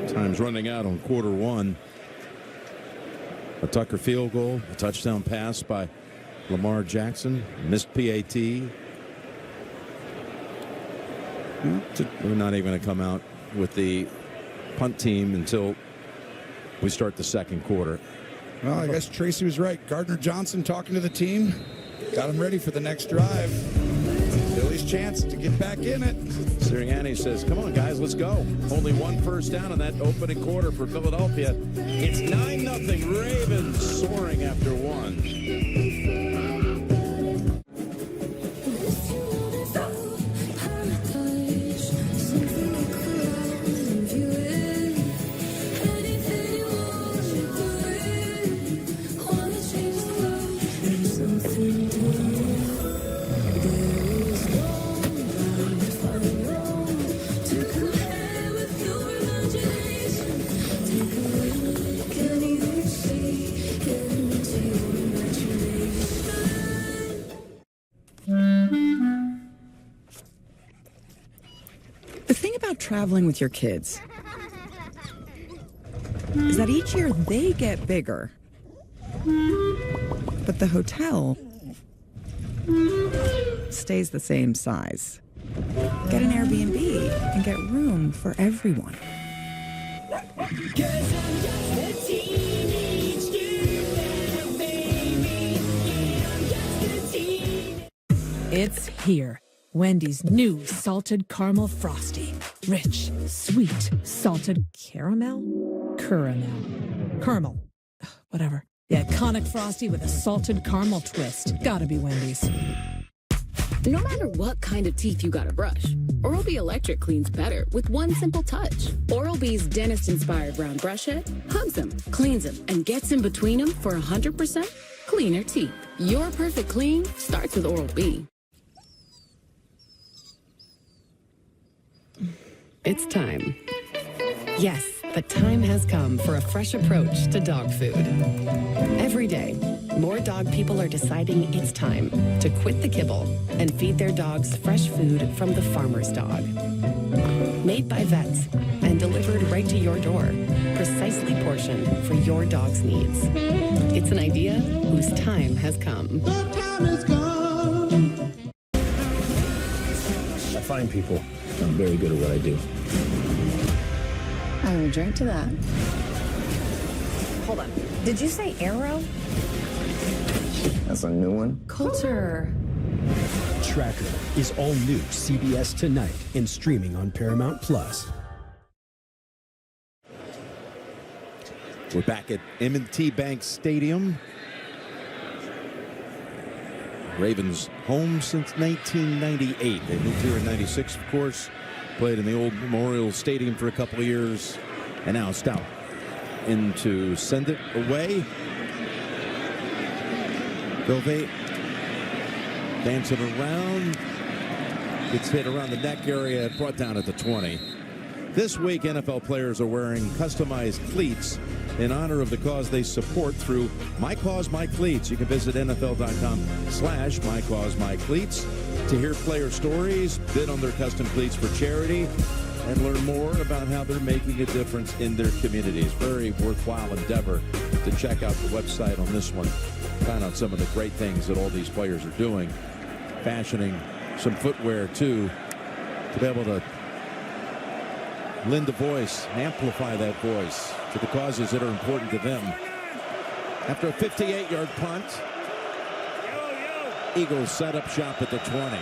Time's running out on quarter 1. A Tucker field goal, a touchdown pass by Lamar Jackson, missed PAT. We're not even going to come out with the punt team until we start the second quarter. Well, I guess Tracy was right. Gardner Johnson talking to the team, got him ready for the next drive. Billy's chance to get back in it. Sirianni says, come on, guys, let's go. Only 1 first down in that opening quarter for Philadelphia. It's 9-0. Ravens soaring after 1. The thing about traveling with your kids is that each year they get bigger, but the hotel stays the same size. Get an Airbnb and get room for everyone. It's here. Wendy's new salted caramel frosty. Rich, sweet, salted caramel? Caramel. Whatever. The iconic frosty with a salted caramel twist. Gotta be Wendy's. No matter what kind of teeth you gotta brush, Oral-B Electric cleans better with one simple touch. Oral-B's dentist-inspired brown brush head hugs them, cleans them, and gets in between them for 100% cleaner teeth. Your perfect clean starts with Oral-B. It's time. Yes, the time has come for a fresh approach to dog food. Every day, more dog people are deciding it's time to quit the kibble and feed their dogs fresh food from the farmer's dog. Made by vets and delivered right to your door, precisely portioned for your dog's needs. It's an idea whose time has come. The time has come. I find people. I'm very good at what I do. I will drink to that. Hold on. Did you say arrow? That's a new one. Coulter. Tracker is all new CBS tonight and streaming on Paramount Plus. We're back at M&T Bank Stadium. Ravens home since 1998. They moved here in 96, of course. Played in the old Memorial Stadium for a couple of years. And now Stout in to send it away. Vilvay dancing around. Gets hit around the neck area, brought down at the 20. This week, NFL players are wearing customized cleats in honor of the cause they support through My Cause, My Cleats. You can visit NFL.com/MyCauseMyCleats to hear player stories, bid on their custom cleats for charity, and learn more about how they're making a difference in their communities. Very worthwhile endeavor to check out the website on this one. Find out some of the great things that all these players are doing. Fashioning some footwear, too, to be able to lend a voice, amplify that voice to the causes that are important to them. After a 58-yard punt, Eagles set up shop at the 20.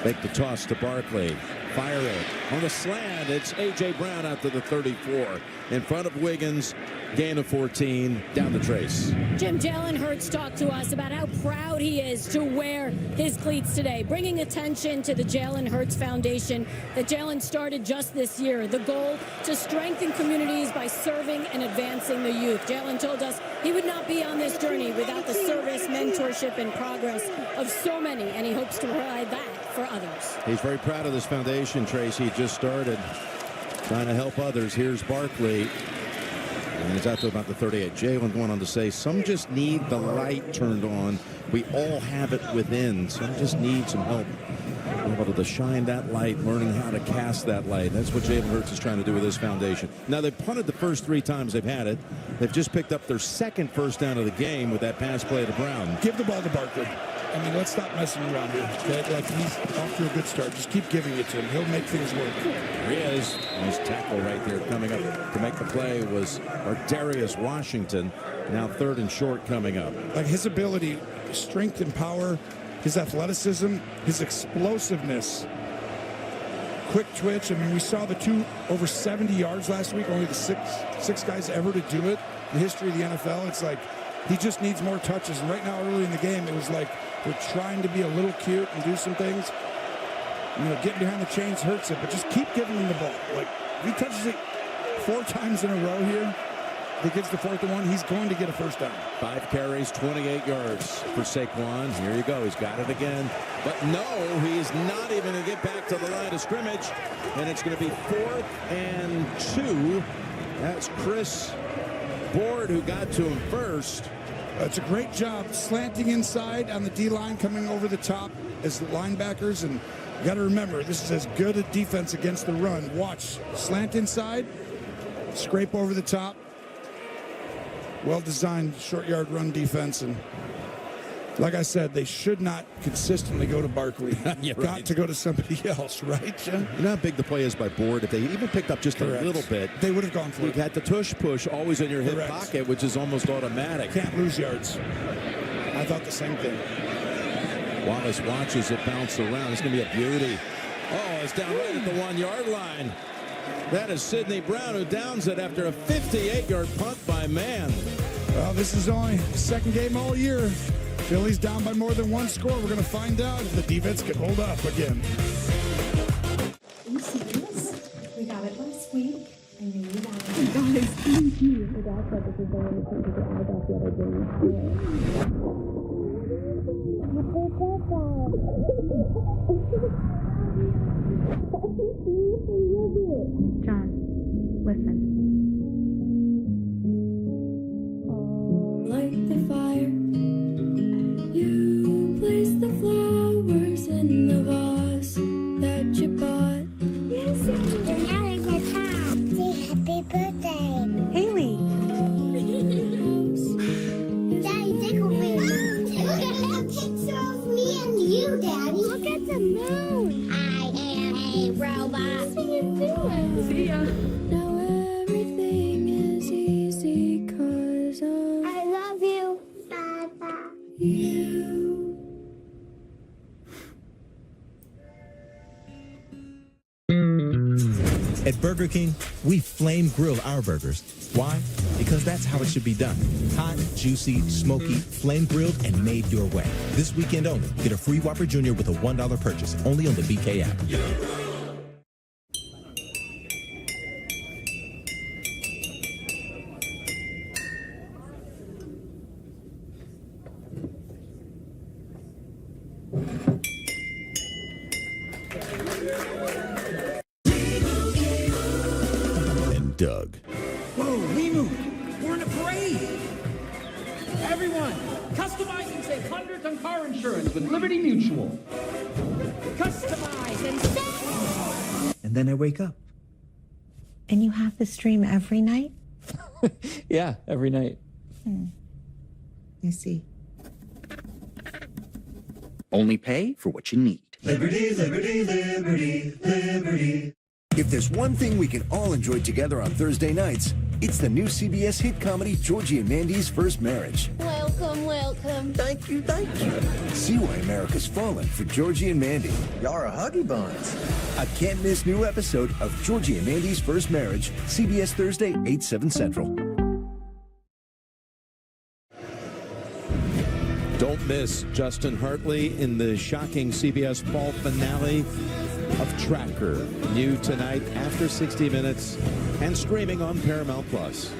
Make the toss to Barkley. Fire it. On the slant, it's A.J. Brown out to the 34. In front of Wiggins. Gain of 14. Down the trace. Jim, Jalen Hurts talked to us about how proud he is to wear his cleats today, bringing attention to the Jalen Hurts Foundation that Jalen started just this year. The goal to strengthen communities by serving and advancing the youth. Jalen told us he would not be on this journey without the service, mentorship, and progress of so many, and he hopes to provide that for others. He's very proud of this foundation, Tracy. He just started trying to help others. Here's Barkley. And he's out to about the 38. Jalen going on to say, some just need the light turned on. We all have it within. Some just need some help. Able to shine that light, learning how to cast that light. That's what Jalen Hurts is trying to do with this foundation. Now, they've punted the first 3 times they've had it. They've just picked up their second first down of the game with that pass play to Brown. Give the ball to Barkley. I mean, let's stop messing around here. Okay? Like, he's off to a good start. Just keep giving it to him. He'll make things work. There he is. Nice tackle right there. Coming up to make the play was Darius Washington. Now 3rd and short coming up. Like, his ability, strength and power, his athleticism, his explosiveness, quick twitch. I mean, we saw the 2 over 70 yards last week. Only the six guys ever to do it in the history of the NFL. It's like he just needs more touches. And right now, early in the game, it was like we're trying to be a little cute and do some things. You know, getting behind the chains hurts it, but just keep giving him the ball. Like, if he touches it 4 times in a row here, if he gets the 4th and 1, he's going to get a first down. 5 carries, 28 yards for Saquon. Here you go. He's got it again. But no, he's not even going to get back to the line of scrimmage. And it's going to be 4th and 2. That's Chris Board who got to him first. It's a great job slanting inside on the D-line, coming over the top as the linebackers. And you got to remember, this is as good a defense against the run. Watch, slant inside, scrape over the top. Well-designed short yard run defense. And like I said, they should not consistently go to Barkley. You've got to go to somebody else, right, Jim? You know how big the play is by Board? If they even picked up just a little bit, they would have gone for it. You had the tush push always in your hip pocket, which is almost automatic. Can't lose yards. I thought the same thing. Wallace watches it bounce around. It's going to be a beauty. Oh, it's down right at the 1-yard line. That is Sidney Brown, who downs it after a 58-yard punt by Mann. Well, this is only the second game all year. Philly's down by more than 1 score. We're going to find out if the defense can hold up again. You see this? We got it last week. I knew you wanted it. Guys, thank you. My dad said this is the one that came to the eye back the other day. John, listen. Light the fire. You place the flowers in the vase that you bought. Yes, and now it's the time. Say happy birthday, Haley. Daddy, tickle me. Look at that picture of me and you, Daddy. Look at the moon. I am a robot. What are you doing? See ya. Now everything is easy 'cause of I love you, Papa. You. At Burger King, we flame grill our burgers. Why? Because that's how it should be done. Hot, juicy, smoky, flame grilled, and made your way. This weekend only, get a free Whopper Jr. with a $1 purchase, only on the BK app. And Doug. Whoa, we moved. We're in a parade. Everyone, customize and save hundreds on car insurance with Liberty Mutual. Customize and save. And then I wake up. And you have the stream every night? Yeah, every night. I see. Only pay for what you need. Liberty, liberty, liberty, liberty. If there's one thing we can all enjoy together on Thursday nights, it's the new CBS hit comedy Georgie and Mandy's First Marriage. Welcome, welcome. Thank you, thank you. See why America's fallen for Georgie and Mandy. Y'all are huggy buns. A can't-miss new episode of Georgie and Mandy's First Marriage, CBS Thursday, 8, 7 Central. Don't miss Justin Hartley in the shocking CBS fall finale of Tracker. New tonight after 60 minutes and streaming on Paramount Plus.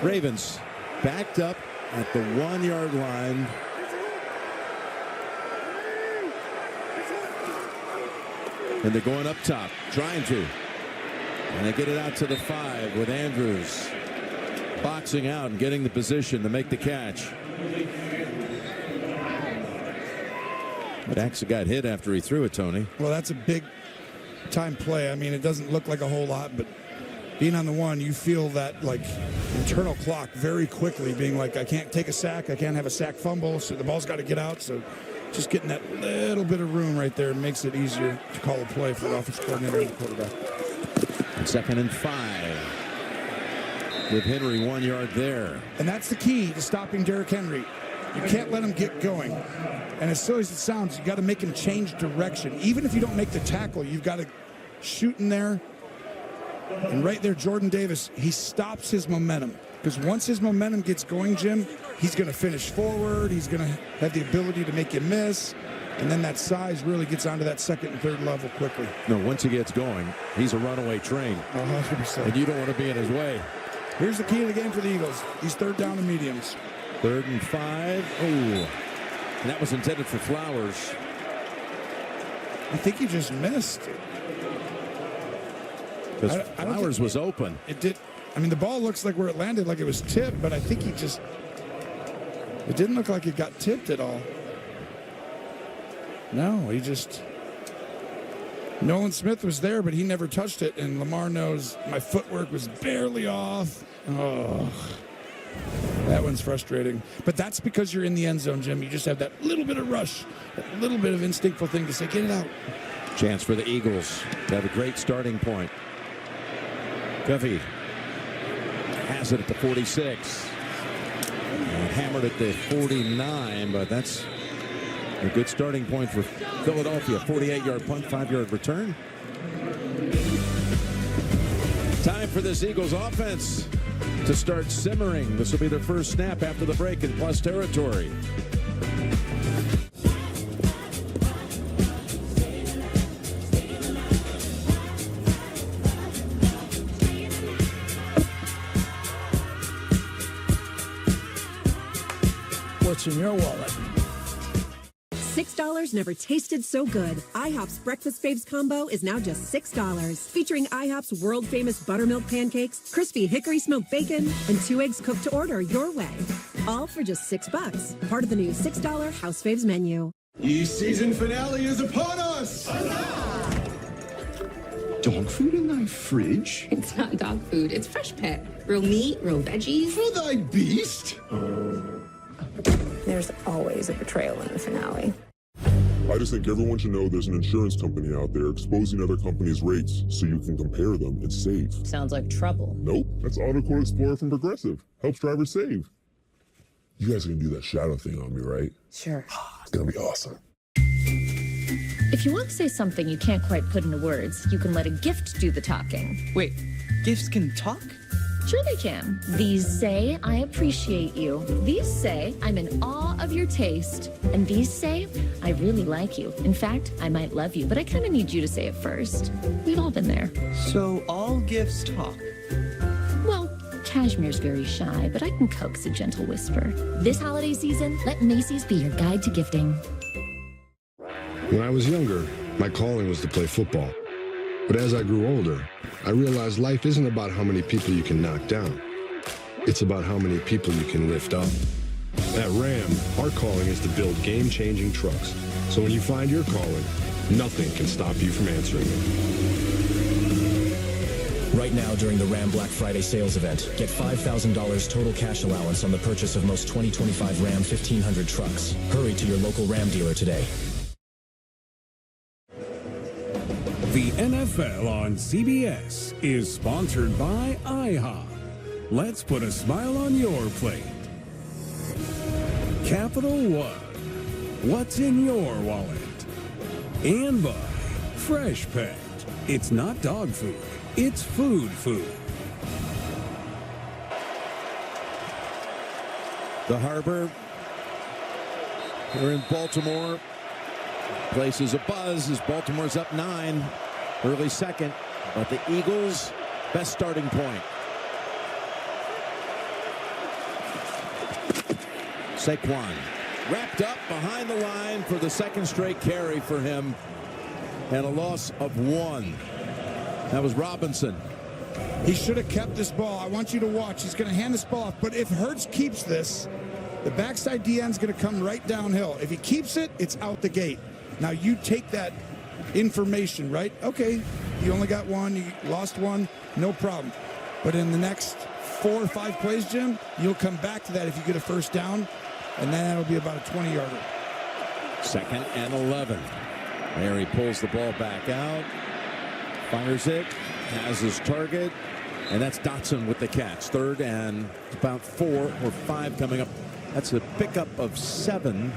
Ravens backed up at the 1-yard line. And they're going up top, trying to. And they get it out to the 5 with Andrews boxing out and getting the position to make the catch. But actually got hit after he threw it, Tony. Well, that's a big time play. I mean, it doesn't look like a whole lot, but being on the 1, you feel that like internal clock very quickly being like, I can't take a sack. I can't have a sack fumble. So the ball's got to get out. So just getting that little bit of room right there makes it easier to call a play for the offensive coordinator and the quarterback. And 2nd and 5. With Henry 1 yard there. And that's the key to stopping Derrick Henry. You can't let him get going. And as silly as it sounds, you got to make him change direction. Even if you don't make the tackle, you've got to shoot in there. And right there, Jordan Davis, he stops his momentum. Because once his momentum gets going, Jim, he's going to finish forward. He's going to have the ability to make you miss. And then that size really gets onto that 2nd and 3rd level quickly. No, once he gets going, he's a runaway train. 100%. And you don't want to be in his way. Here's the key to the game for the Eagles. He's 3rd down and mediums. 3rd and 5. Oh, and that was intended for Flowers. I think he just missed. Because Flowers was open. It did. I mean, the ball looks like where it landed, like it was tipped, but I think he just. It didn't look like it got tipped at all. No, he just. Nolan Smith was there, but he never touched it, and Lamar knows my footwork was barely off. Oh. That one's frustrating. But that's because you're in the end zone, Jim. You just have that little bit of rush, that little bit of instinctful thing to say, get it out. Chance for the Eagles to have a great starting point. Guffey has it at the 46. And hammered at the 49, but that's a good starting point for Philadelphia. 48-yard punt, 5-yard return. Time for this Eagles offense to start simmering. This will be their first snap after the break in Plus territory. What's in your wallet? $6 never tasted so good. IHOP's Breakfast Faves combo is now just $6. Featuring IHOP's world-famous buttermilk pancakes, crispy hickory smoked bacon, and 2 eggs cooked to order your way. All for just $6. Part of the new $6 House Faves menu. The season finale is upon us! Dog food in thy fridge? It's not dog food, it's fresh pet. Real meat, real veggies. For thy beast? There's always a betrayal in the finale. I just think everyone should know there's an insurance company out there exposing other companies' rates so you can compare them and save. Sounds like trouble. Nope, that's AutoQuote Explorer from Progressive. Helps drivers save. You guys are gonna do that shadow thing on me, right? Sure. It's gonna be awesome. If you want to say something you can't quite put into words, you can let a gift do the talking. Wait, gifts can talk? Sure they can. These say, I appreciate you. These say, I'm in awe of your taste. And these say, I really like you. In fact, I might love you, but I kind of need you to say it first. We've all been there. So all gifts talk? Well, Cashmere's very shy, but I can coax a gentle whisper. This holiday season, let Macy's be your guide to gifting. When I was younger, my calling was to play football. But as I grew older, I realized life isn't about how many people you can knock down. It's about how many people you can lift up. At Ram, our calling is to build game-changing trucks. So when you find your calling, nothing can stop you from answering it. Right now, during the Ram Black Friday sales event, get $5,000 total cash allowance on the purchase of most 2025 Ram 1500 trucks. Hurry to your local Ram dealer today. The NFL on CBS is sponsored by IHOP. Let's put a smile on your plate. Capital One. What's in your wallet? And by Fresh Pet. It's not dog food. It's food food. The Harbor here in Baltimore. Place is a buzz as Baltimore's up 9, early second, but the Eagles' best starting point. Saquon wrapped up behind the line for the second straight carry for him, and a loss of 1. That was Robinson. He should have kept this ball. I want you to watch. He's going to hand this ball off, but if Hurts keeps this, the backside DN's going to come right downhill. If he keeps it, it's out the gate. Now you take that information, right? Okay, you only got 1, you lost 1, no problem. But in the next 4 or 5 plays, Jim, you'll come back to that if you get a first down, and then that'll be about a 20-yarder. 2nd and 11. There he pulls the ball back out, fires it, has his target, and that's Dotson with the catch. 3rd and about 4 or 5 coming up. That's a pickup of 7.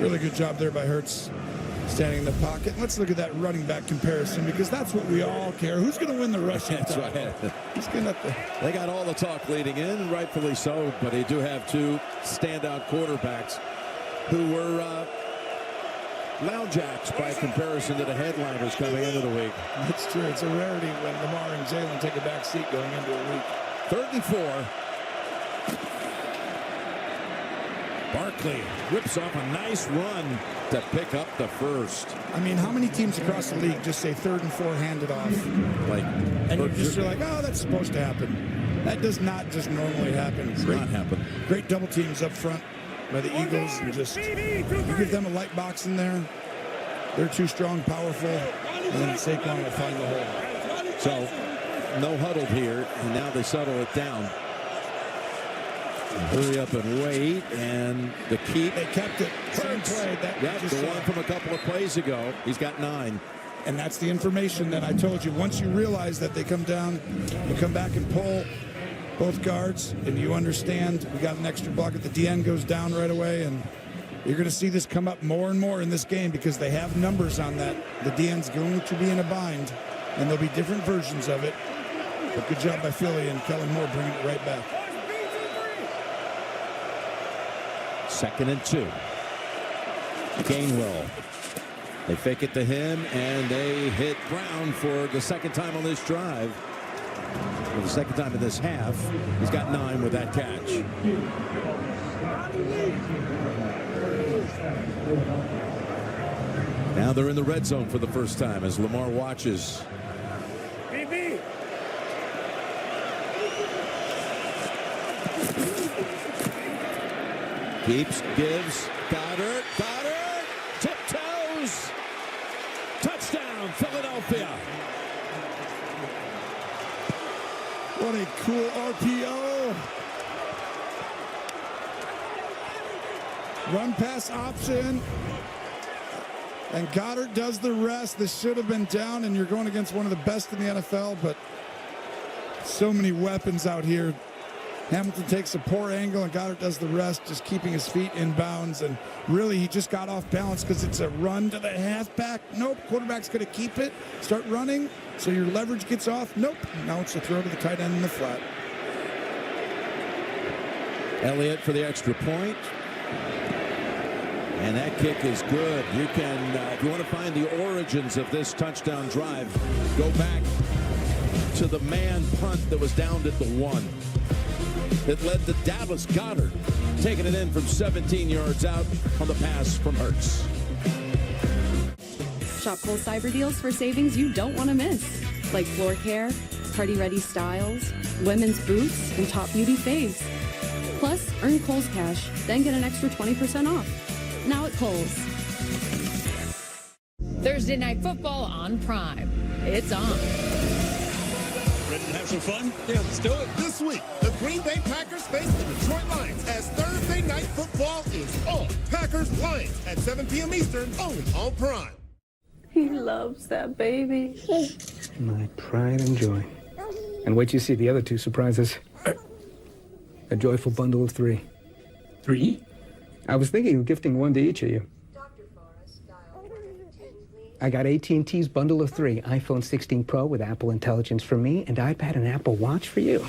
Really good job there by Hurts, standing in the pocket. Let's look at that running back comparison, because that's what we all care. Who's going to win the rushing That's title? right. He's gonna have to... They got all the talk leading in, rightfully so, but they do have 2 standout quarterbacks who were loudjacks by comparison to the headliners coming into the week. That's true. It's a rarity when Lamar and Jalen take a back seat going into a week. 3rd and 4. Barkley rips off a nice run to pick up the first. I mean, how many teams across the league just say 3rd and 4, hand it off? And you're like, oh, that's supposed to happen. That does not just normally happen. Does not happen. Great double teams up front by the Eagles, and just you give them a light box in there. They're too strong, powerful, and then Saquon will find the hole. So, no huddle here, and now they settle it down. Hurry up and wait, and the keep. They kept it. Same play. The one from a couple of plays ago. He's got 9. And that's the information that I told you. Once you realize that they come down, you come back and pull both guards, and you understand we got an extra block at the DN goes down right away, and you're going to see this come up more and more in this game because they have numbers on that. The DN's going to be in a bind, and there'll be different versions of it. But good job by Philly and Kellen Moore bringing it right back. 2nd and 2. Gainwell. They fake it to him, and they hit Brown for the 2nd time on this drive. For the 2nd time in this half. He's got 9 with that catch. Now they're in the red zone for the first time as Lamar watches. Keeps, gives, Goddard, tiptoes, touchdown, Philadelphia. What a cool RPO. Run pass option. And Goddard does the rest. This should have been down, and you're going against one of the best in the NFL, but so many weapons out here. Hamilton takes a poor angle, and Goddard does the rest, just keeping his feet in bounds. And really, he just got off balance because it's a run to the halfback. Nope, quarterback's going to keep it, start running, so your leverage gets off. Nope, now it's a throw to the tight end in the flat. Elliott for the extra point. And that kick is good. You can, if you want to find the origins of this touchdown drive, go back to the man punt that was downed at the 1. It led to Dallas Goedert taking it in from 17 yards out on the pass from Hurts. Shop Kohl's Cyber Deals for savings you don't want to miss. Like floor care, party-ready styles, women's boots, and top beauty faves. Plus, earn Kohl's Cash, then get an extra 20% off. Now at Kohl's. Thursday Night Football on Prime. It's on. Ready to have some fun? Yeah, let's do it. This week, the Green Bay Packers face the Detroit Lions as Thursday Night Football is on. Packers-Lions at 7 p.m. Eastern, only on Prime. He loves that baby. My pride and joy. And wait till you see the other two surprises. A joyful bundle of 3. 3? I was thinking of gifting one to each of you. I got AT&T's bundle of 3, iPhone 16 Pro with Apple Intelligence for me, and iPad and Apple Watch for you.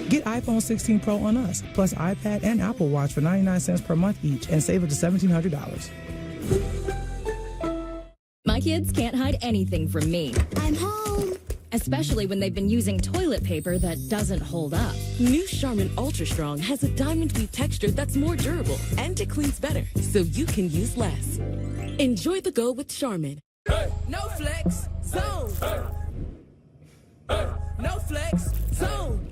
Get iPhone 16 Pro on us, plus iPad and Apple Watch for 99 cents per month each, and save up to $1,700. My kids can't hide anything from me. I'm home. Especially when they've been using toilet paper that doesn't hold up. New Charmin Ultra Strong has a diamond weave texture that's more durable and it cleans better, so you can use less. Enjoy the go with Charmin. Hey. No flex, zone. Hey. Hey. No flex, zone.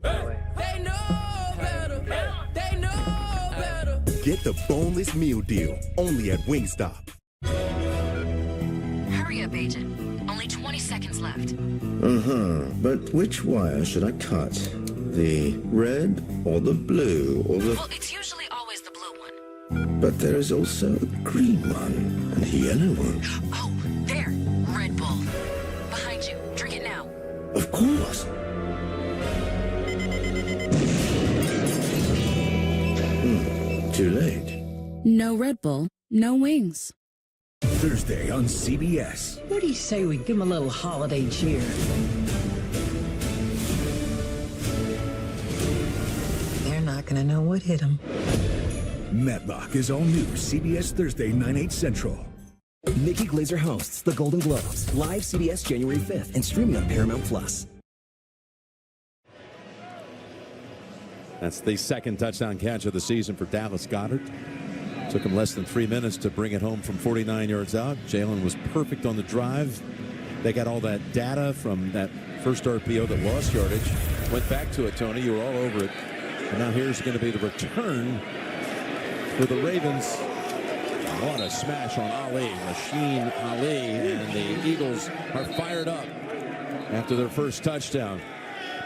They know better. They know better. Get the boneless meal deal only at Wingstop. Hurry up, agent. Only 20 seconds left. But which wire should I cut? The red or the blue or the... Well, it's usually always the blue one. But there is also a green one and a yellow one. Oh, there. Red Bull. Behind you. Drink it now. Of course. Too late. No Red Bull, no wings. Thursday on CBS. What do you say we give him a little holiday cheer? They're not going to know what hit them. Matlock is all new CBS Thursday, 9/8 Central. Nikki Glazer hosts The Golden Globes, live CBS January 5th and streaming on Paramount Plus. That's the second touchdown catch of the season for Dallas Goedert. Took him less than 3 minutes to bring it home from 49 yards out. Jalen was perfect on the drive. They got all that data from that first RPO that lost yardage. Went back to it, Tony. You were all over it. And now here's going to be the return for the Ravens. What a smash on Ali, Rasheen Ali. And the Eagles are fired up after their first touchdown.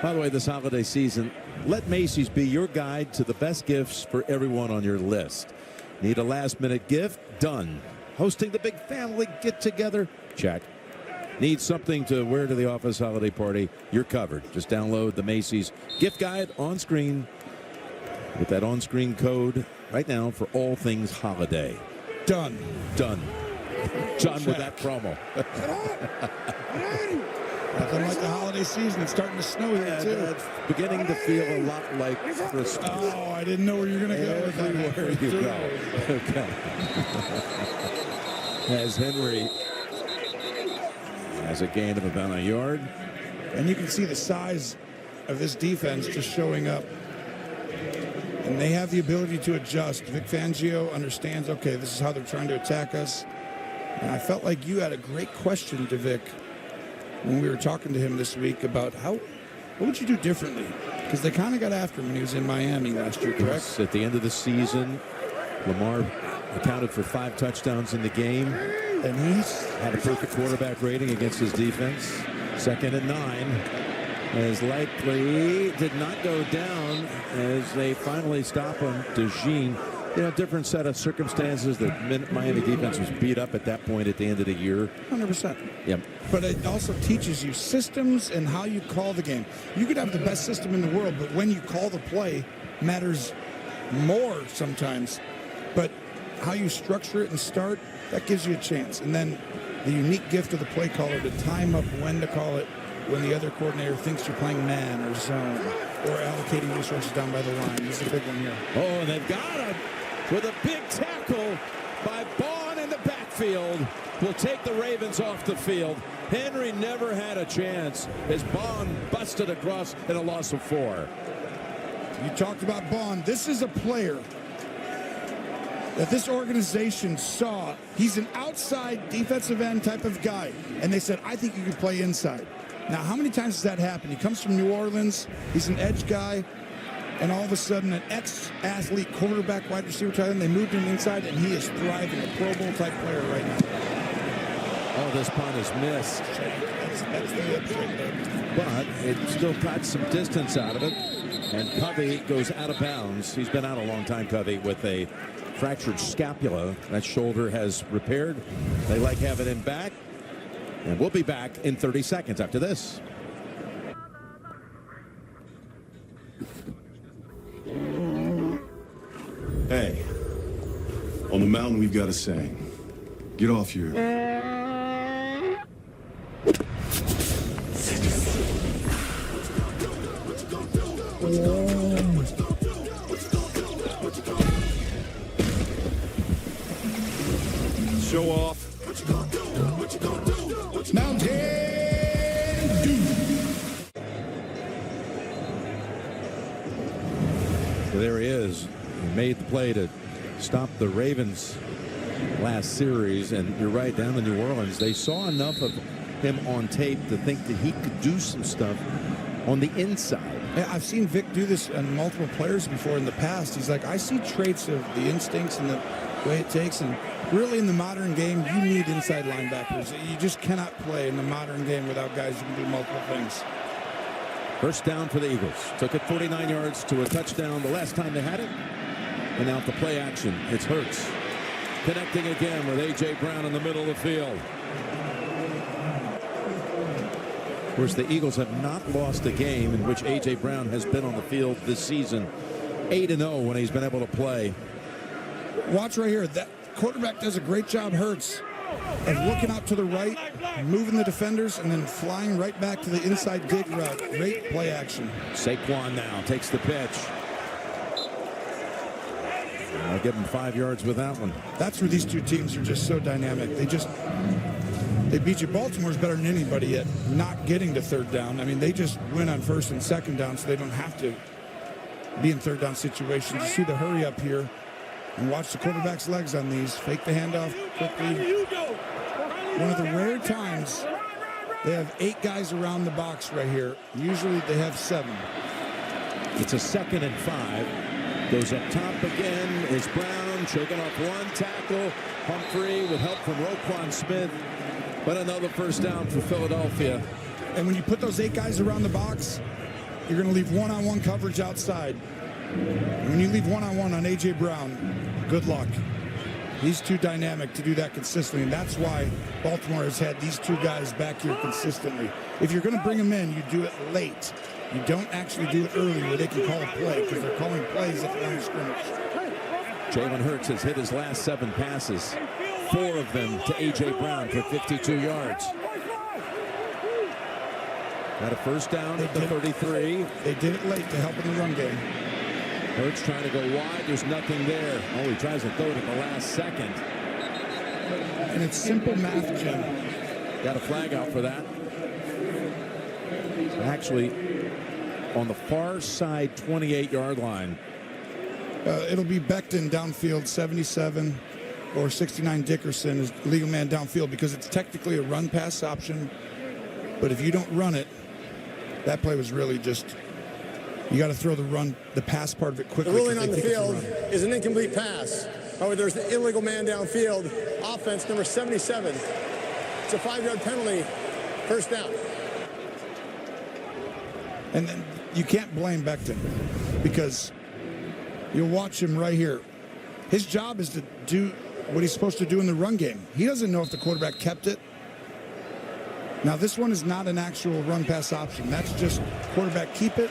By the way, this holiday season, let Macy's be your guide to the best gifts for everyone on your list. Need a last-minute gift? Done. Hosting the big family get-together? Check. Need something to wear to the office holiday party? You're covered. Just download the Macy's gift guide on screen with that on-screen code right now for all things holiday. Done. Done. John with that promo. Nothing like the holiday season. It's starting to snow here, too. It's beginning to feel a lot like Christmas. Oh, I didn't know where you were going to go with that. Everywhere you go. Okay. As Henry has a gain of about a yard. And you can see the size of this defense just showing up. And they have the ability to adjust. Vic Fangio understands, okay, this is how they're trying to attack us. And I felt like you had a great question to Vic when we were talking to him this week about what would you do differently? Because they kind of got after him when he was in Miami last year, correct? Yes, at the end of the season, Lamar accounted for 5 touchdowns in the game. And he's had a perfect quarterback rating against his defense. 2nd and 9. As likely did not go down as they finally stop him. DeJean different set of circumstances. The Miami defense was beat up at that point at the end of the year. 100%. Yep. But it also teaches you systems and how you call the game. You could have the best system in the world, but when you call the play matters more sometimes. But how you structure it and start, that gives you a chance. And then the unique gift of the play caller to time up when to call it when the other coordinator thinks you're playing man or zone or allocating resources down by the line. This is a big one here. Oh, and they've got him with a big tackle by Bond in the backfield. Will take the Ravens off the field. Henry never had a chance as Bond busted across in a loss of 4. You talked about Bond. This is a player that this organization saw. He's an outside defensive end type of guy. And they said, I think you could play inside. Now, how many times has that happened? He comes from New Orleans. He's an edge guy. And all of a sudden, an ex-athlete, quarterback, wide receiver, tight end, they moved him inside, and he is thriving. A Pro Bowl type player right now. Oh, this punt is missed. That's the but it still got some distance out of it. And Covey goes out of bounds. He's been out a long time, Covey, with a fractured scapula. That shoulder has repaired. They like having him back. And we'll be back in 30 seconds after this. Hey, on the mountain we've got a saying. Get off your... Show off. Mountain Dew. So there he is. He made the play to stop the Ravens last series. And you're right, down in New Orleans, they saw enough of him on tape to think that he could do some stuff on the inside. I've seen Vic do this on multiple players before in the past. He's like, I see traits of the instincts and the way it takes. And really in the modern game, you need inside linebackers. You just cannot play in the modern game without guys who can do multiple things. First down for the Eagles. Took it 49 yards to a touchdown the last time they had it. And now the play action. It's Hurts connecting again with A.J. Brown in the middle of the field. Of course, the Eagles have not lost a game in which A.J. Brown has been on the field this season. 8-0 when he's been able to play. Watch right here. That quarterback does a great job, Hurts, of looking out to the right, moving the defenders, and then flying right back to the inside dig route. Great play action. Saquon now takes the pitch. I'll give him 5 yards with that one. That's where these two teams are just so dynamic. They beat you. Baltimore's better than anybody at not getting to third down. I mean, they just win on first and second down, so they don't have to be in third down situations. You see the hurry up here. And watch the quarterback's legs on these. Fake the handoff quickly. One of the rare times they have 8 guys around the box right here. Usually they have 7. It's a 2nd and 5. Goes up top again is Brown, shaking off one tackle. Humphrey with help from Roquan Smith. But another first down for Philadelphia. And when you put those 8 guys around the box, you're going to leave one-on-one coverage outside. And when you leave one-on-one on A.J. Brown, good luck. He's too dynamic to do that consistently, and that's why Baltimore has had these 2 guys back here consistently. If you're going to bring them in, you do it late. You don't actually do it early where they can call a play because they're calling plays at the line of scrimmage. Jalen Hurts has hit his last 7 passes, 4 of them to A.J. Brown for 52 yards. Got a first down at the 33. They did it late to help in the run game. Hurts trying to go wide. There's nothing there. Oh, he tries to throw it at the last second. And it's simple math, Jim. Got a flag out for that. Actually, on the far side 28-yard line. It'll be Becton downfield 77 or 69 Dickerson is legal man downfield because it's technically a run pass option. But if you don't run it, that play was really just, you got to throw the pass part of it quickly. The ruling on the field is an incomplete pass. However, there's the illegal man downfield. Offense number 77. It's a 5-yard penalty. First down. And then you can't blame Becton because you'll watch him right here. His job is to do what he's supposed to do in the run game. He doesn't know if the quarterback kept it. Now, this one is not an actual run-pass option. That's just quarterback keep it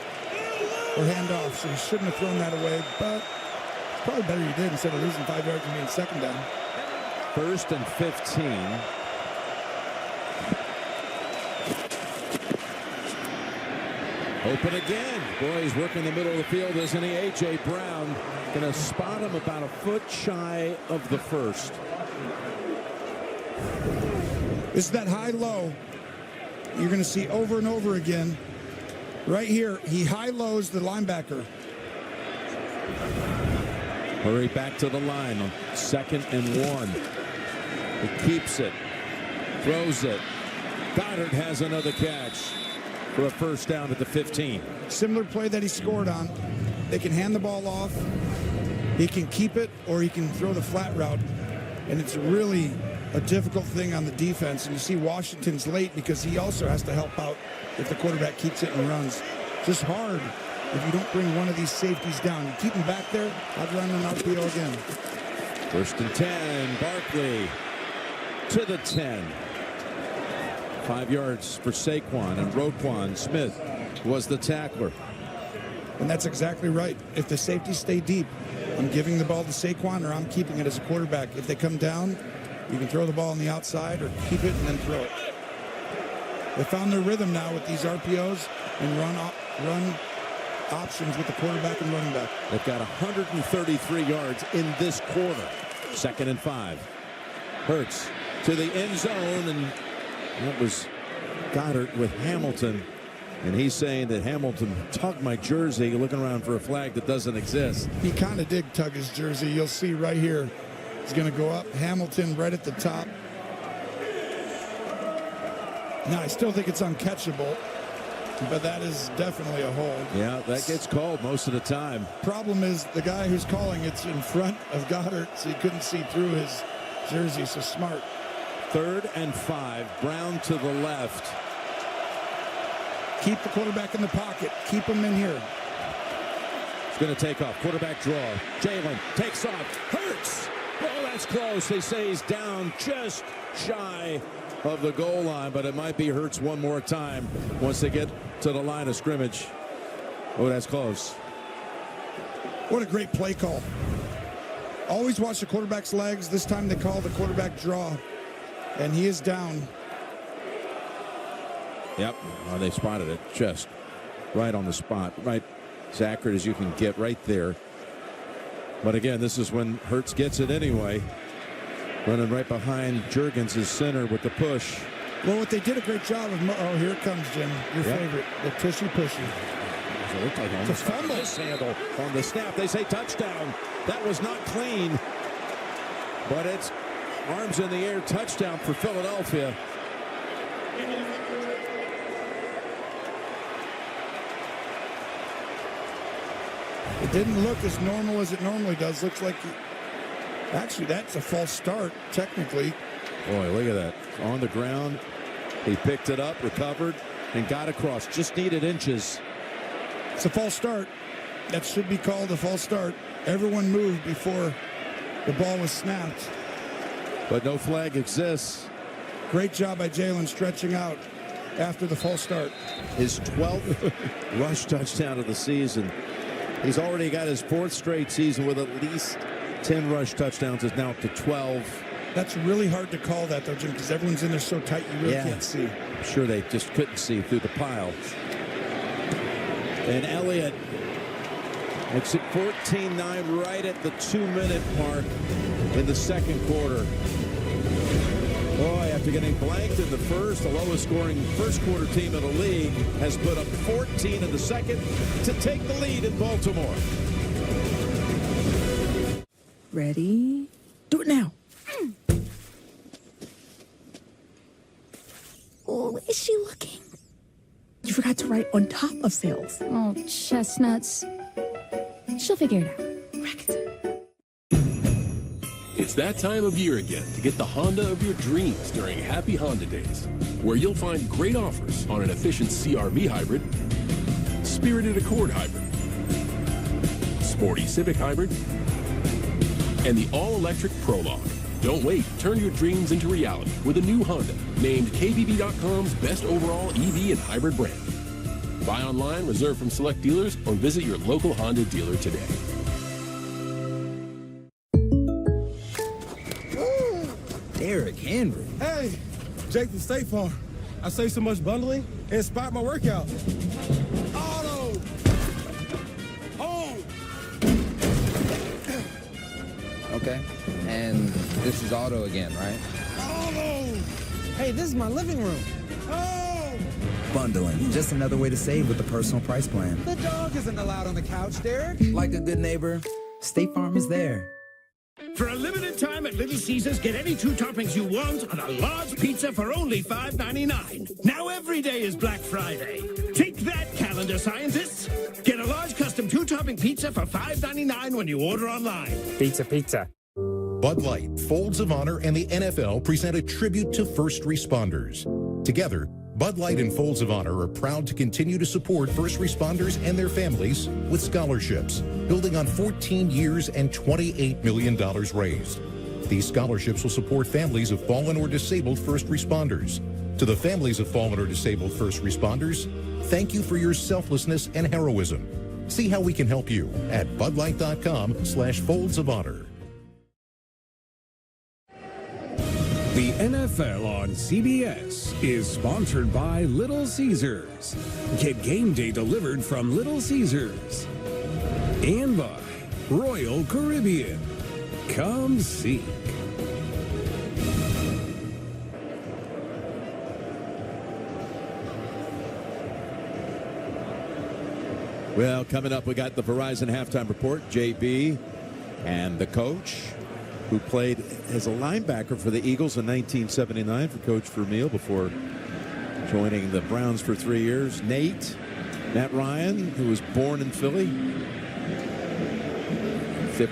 or hand off. So he shouldn't have thrown that away, but it's probably better he did instead of losing 5 yards and being second down. 1st and 15. Open again. Boy, he's working the middle of the field, isn't he? A.J. Brown going to spot him about a foot shy of the first. This is that high-low you're going to see over and over again. Right here, he high-lows the linebacker. Hurry back to the line on 2nd and 1. He keeps it. Throws it. Goddard has another catch for a first down at the 15. Similar play that he scored on. They can hand the ball off. He can keep it, or he can throw the flat route. And it's really a difficult thing on the defense. And you see Washington's late because he also has to help out if the quarterback keeps it and runs. Just hard if you don't bring one of these safeties down. You keep him back there, I'd run an RPO again. 1st and 10. Barkley to the 10. 5 yards for Saquon, and Roquan Smith was the tackler. And that's exactly right. If the safeties stay deep, I'm giving the ball to Saquon or I'm keeping it as a quarterback. If they come down, you can throw the ball on the outside or keep it and then throw it. They found their rhythm now with these RPOs and run options with the quarterback and running back. They've got 133 yards in this quarter. 2nd and 5. Hurts to the end zone, and that was Goddard with Hamilton. And he's saying that Hamilton tugged my jersey, looking around for a flag that doesn't exist. He kind of did tug his jersey. You'll see right here. He's going to go up. Hamilton right at the top. Now, I still think it's uncatchable, but that is definitely a hold. Yeah, that gets called most of the time. Problem is the guy who's calling it's in front of Goddard, so he couldn't see through his jersey, so smart. 3rd and 5. Brown to the left. Keep the quarterback in the pocket. Keep him in here. It's going to take off. Quarterback draw. Jalen takes off. Hurts. Oh, that's close. They say he's down just shy of the goal line, but it might be Hurts one more time once they get to the line of scrimmage. Oh, that's close. What a great play call. Always watch the quarterback's legs. This time they call the quarterback draw, and he is down. Yep, they spotted it just right on the spot, right as accurate as you can get right there. But again, this is when Hurts gets it anyway. Running right behind Juergens' his center with the push. Well, what they did a great job of, oh, here it comes, Jim, your favorite, the tushy-pushy. It looked like almost a fumble. Handle on the snap. They say touchdown. That was not clean, but it's arms in the air, touchdown for Philadelphia. It didn't look as normal as it normally does. Looks like, actually, that's a false start, technically. Boy, look at that. On the ground. He picked it up, recovered, and got across. Just needed inches. It's a false start. That should be called a false start. Everyone moved before the ball was snapped. But no flag exists. Great job by Jalen stretching out after the false start. His 12th rush touchdown of the season. He's already got his 4th straight season with at least 10 rush touchdowns. Is now up to 12. That's really hard to call that, though, Jim, because everyone's in there so tight you really can't see. I'm sure they just couldn't see through the pile. And Elliott makes it 14-9 right at the 2-minute mark in the second quarter. Boy, after getting blanked in the first, the lowest scoring first quarter team in the league has put up 14 in the second to take the lead in Baltimore. Ready? Do it now. Oh, is she looking? You forgot to write on top of sales. Oh, chestnuts. She'll figure it out. It's that time of year again to get the Honda of your dreams during Happy Honda Days, where you'll find great offers on an efficient CR-V hybrid, spirited Accord hybrid, sporty Civic hybrid, and the all-electric Prologue. Don't wait. Turn your dreams into reality with a new Honda, named KBB.com's best overall EV and hybrid brand. Buy online, reserve from select dealers, or visit your local Honda dealer today. Derrick Henry. Hey, Jake from State Farm. I saved so much bundling, it inspired my workout. Auto! Home! Okay, and this is auto again, right? Auto! Hey, this is my living room. Home! Bundling, just another way to save with the personal price plan. The dog isn't allowed on the couch, Derrick. Like a good neighbor, State Farm is there. For a limited time at Little Caesars, get any 2 toppings you want on a large pizza for only $5.99. Now every day is Black Friday. Take that, calendar scientists. Get a large custom 2-topping pizza for $5.99 when you order online. Pizza, pizza. Bud Light, Folds of Honor, and the NFL present a tribute to first responders. Together, Bud Light and Folds of Honor are proud to continue to support first responders and their families with scholarships, building on 14 years and $28 million raised. These scholarships will support families of fallen or disabled first responders. To the families of fallen or disabled first responders, thank you for your selflessness and heroism. See how we can help you at budlight.com/Folds of Honor. The NFL on CBS is sponsored by Little Caesars. Get game day delivered from Little Caesars. And by Royal Caribbean. Come seek. Well, coming up, we got the Verizon halftime report. JB and the coach, who played as a linebacker for the Eagles in 1979 for Coach Vermeil before joining the Browns for 3 years. Matt Ryan, who was born in Philly.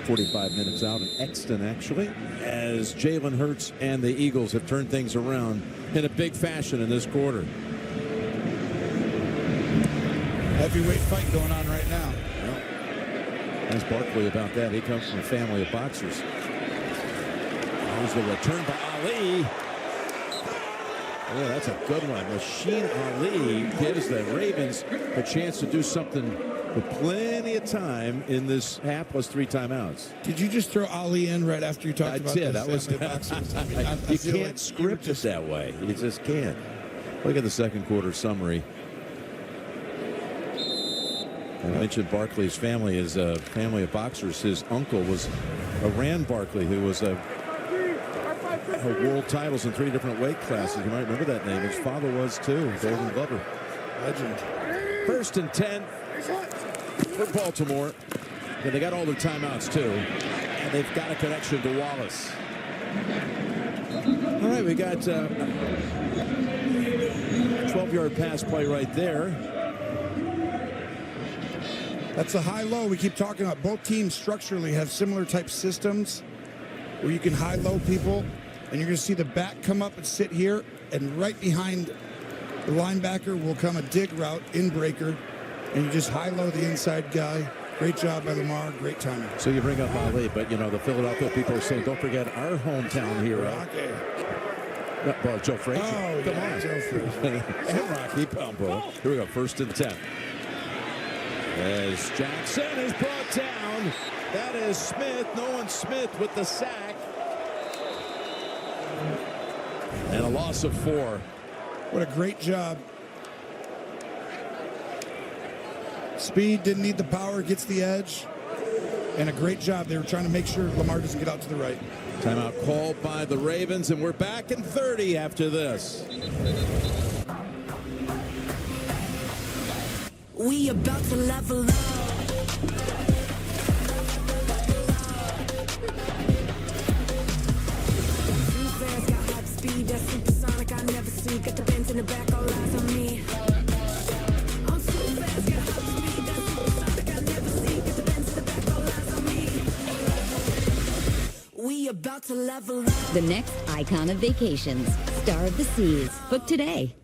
45 minutes out in Exton, actually, as Jalen Hurts and the Eagles have turned things around in a big fashion in this quarter. Heavyweight fight going on right now. Well, ask Barkley about that. He comes from a family of boxers. There's the return by Ali. Oh, that's a good one. Machine Ali gives the Ravens a chance to do something with plenty of time in this half plus 3 timeouts. Did you just throw Ali in right after you talked about that? That was you can't script it that way. You just can't. Look at the second quarter summary. I mentioned Barkley's family is a family of boxers. His uncle was Rand Barkley, who was a world titles in 3 different weight classes. You might remember that name. His father was too, Golden Glover. Legend. 1st and 10 for Baltimore. And they got all their timeouts too. And they've got a connection to Wallace. All right, we got 12-yard pass play right there. That's a high-low we keep talking about. Both teams structurally have similar type systems where you can high-low people, and you're going to see the back come up and sit here, and right behind the linebacker will come a dig route in breaker, and you just high-low the inside guy. Great job by Lamar. Great timing. So you bring up Ali, but, you know, the Philadelphia people are saying, don't forget our hometown hero. Well, Joe Frazier. Oh, come yeah, on. Joe Frazier. And Rocky Palmbro. Here we go, 1st and 10. As Jackson is brought down. That is Smith. Nolan Smith with the sack. And a loss of 4. What a great job. Speed, didn't need the power, gets the edge. And a great job. They were trying to make sure Lamar doesn't get out to the right. Timeout called by the Ravens, and we're back in 30 after this. We about to level up. That's supersonic, I never see. Got the Benz in the back, all eyes on me. I'm so fast, got high speed. That's supersonic, I never see. Got the Benz in the back, all eyes on me. We about to level up. The next icon of vacations, Star of the Seas. Book today.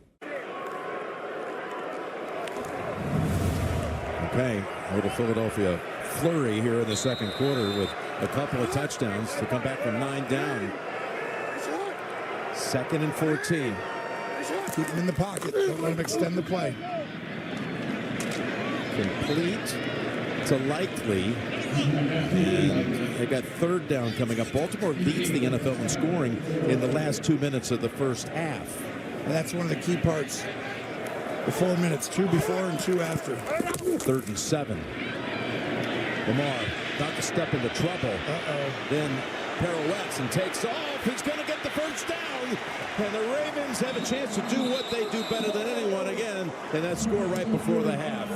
Okay, a little Philadelphia flurry here in the second quarter with a couple of touchdowns to come back from 9 down. 2nd and 14. Keep him in the pocket. Don't let him extend the play. Complete to Likely. And they got 3rd down coming up. Baltimore leads the NFL in scoring in the last 2 minutes of the first half. And that's one of the key parts. The 4 minutes, 2 before and 2 after. 3rd and 7. Lamar about to step into trouble. Then pirouettes and takes off. He's going to get the first down. And the Ravens have a chance to do what they do better than anyone again, and that score right before the half.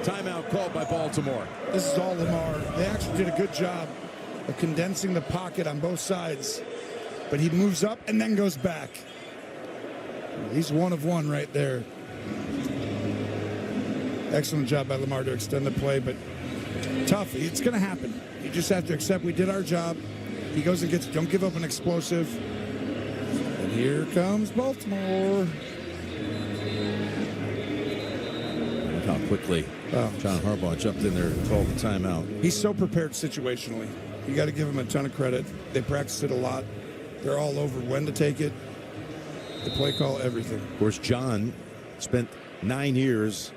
Timeout called by Baltimore. This is all Lamar. They actually did a good job of condensing the pocket on both sides. But he moves up and then goes back. He's 1 of 1 right there. Excellent job by Lamar to extend the play, but tough. It's going to happen. You just have to accept we did our job. He goes and gets, don't give up an explosive. And here comes Baltimore. Look how quickly John Harbaugh jumped in there and called the timeout. He's so prepared situationally. You got to give him a ton of credit. They practice it a lot. They're all over when to take it. The play call, everything. Of course, John spent 9 years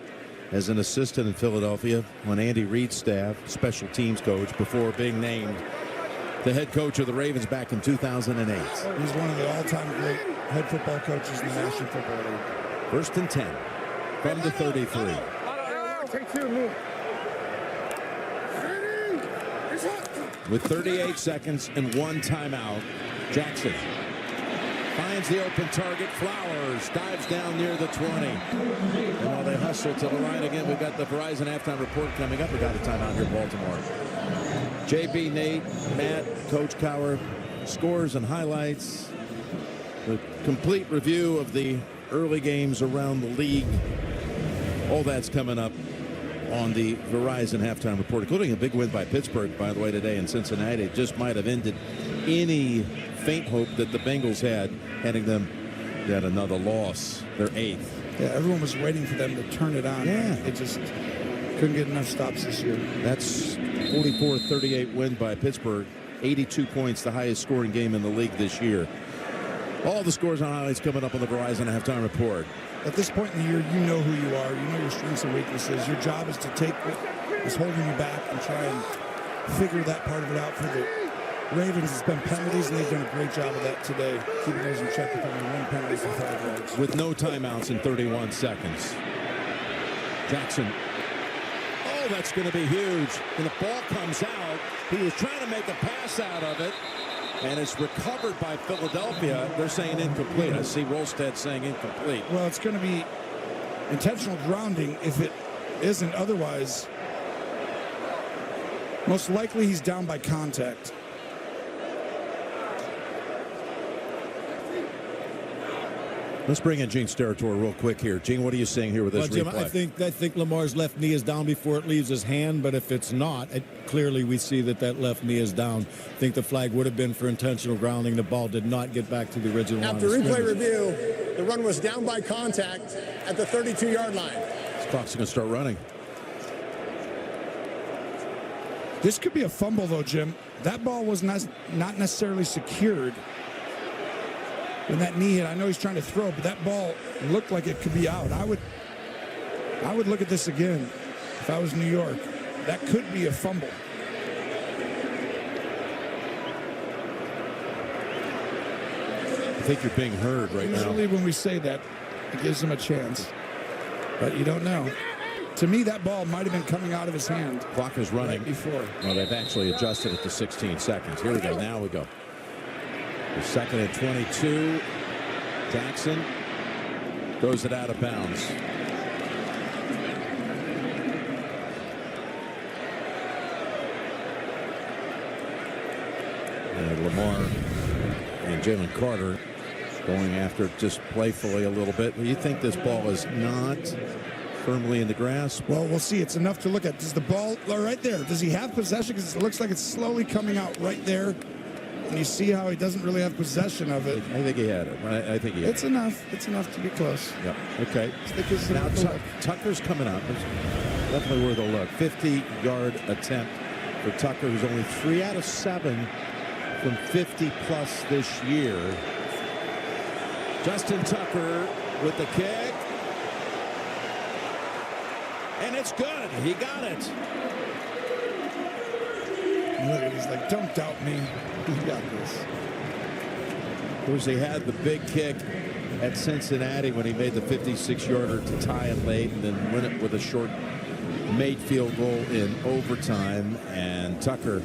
as an assistant in Philadelphia on Andy Reid's staff, special teams coach, before being named the head coach of the Ravens back in 2008. He's one of the all-time great head football coaches in the National Football League. 1st and 10 from the 33. With 38 seconds and 1 timeout, Jackson finds the open target. Flowers dives down near the 20. And while they hustle to the line again, we've got the Verizon halftime report coming up. We got a timeout here in Baltimore. JB, Nate, Matt, Coach Cowher, scores and highlights. The complete review of the early games around the league. All that's coming up on the Verizon halftime report, including a big win by Pittsburgh, by the way, today in Cincinnati. It just might have ended any faint hope that the Bengals had, handing them yet another loss, their 8th. Yeah, everyone was waiting for them to turn it on. Yeah. They just couldn't get enough stops this year. That's 44-38 win by Pittsburgh. 82 points, the highest scoring game in the league this year. All the scores and highlights coming up on the Verizon halftime report. At this point in the year, you know who you are. You know your strengths and weaknesses. Your job is to take what is holding you back and try and figure that part of it out for the Ravens. It's been penalties, and they've done a great job of that today, keeping those in check with only 1 penalty for 5 yards. With no timeouts in 31 seconds. Jackson. Oh, that's going to be huge. And the ball comes out. He was trying to make a pass out of it, and it's recovered by Philadelphia. They're saying incomplete. I see Rolstead saying incomplete. Well, it's going to be intentional grounding if it isn't otherwise. Most likely he's down by contact. Let's bring in Gene Steratore real quick here. Gene, what are you saying here with this Jim, replay? I think Lamar's left knee is down before it leaves his hand, but if it's not, clearly we see that left knee is down. I think the flag would have been for intentional grounding. The ball did not get back to the original line. After replay review, the run was down by contact at the 32-yard line. This clock's going to start running. This could be a fumble, though, Jim. That ball was not necessarily secured when that knee hit. I know he's trying to throw, but that ball looked like it could be out. I would look at this again if I was New York. That could be a fumble. I think you're being heard right now. Usually when we say that, it gives him a chance. But you don't know. To me, that ball might have been coming out of his hand. Clock is running. Right before. Well, they've actually adjusted it to 16 seconds. Here we go. Now we go. The 2nd and 22. Jackson throws it out of bounds. And Lamar and Jalen Carter going after it just playfully a little bit. You think this ball is not firmly in the grasp? Well, we'll see. It's enough to look at. Does the ball right there? Does he have possession? Because it looks like it's slowly coming out right there. And you see how he doesn't really have possession of it. I think he had it. I think he had it. It's enough. It's enough to get close. Yep. Okay. Now Tucker's coming up. It's definitely worth a look. 50-yard attempt for Tucker, who's only 3 out of 7 from 50-plus this year. Justin Tucker with the kick. And it's good. He got it. Look, he's like, don't doubt me. He got this. Of course, he had the big kick at Cincinnati when he made the 56-yarder to tie it late and then win it with a short made field goal in overtime. And Tucker,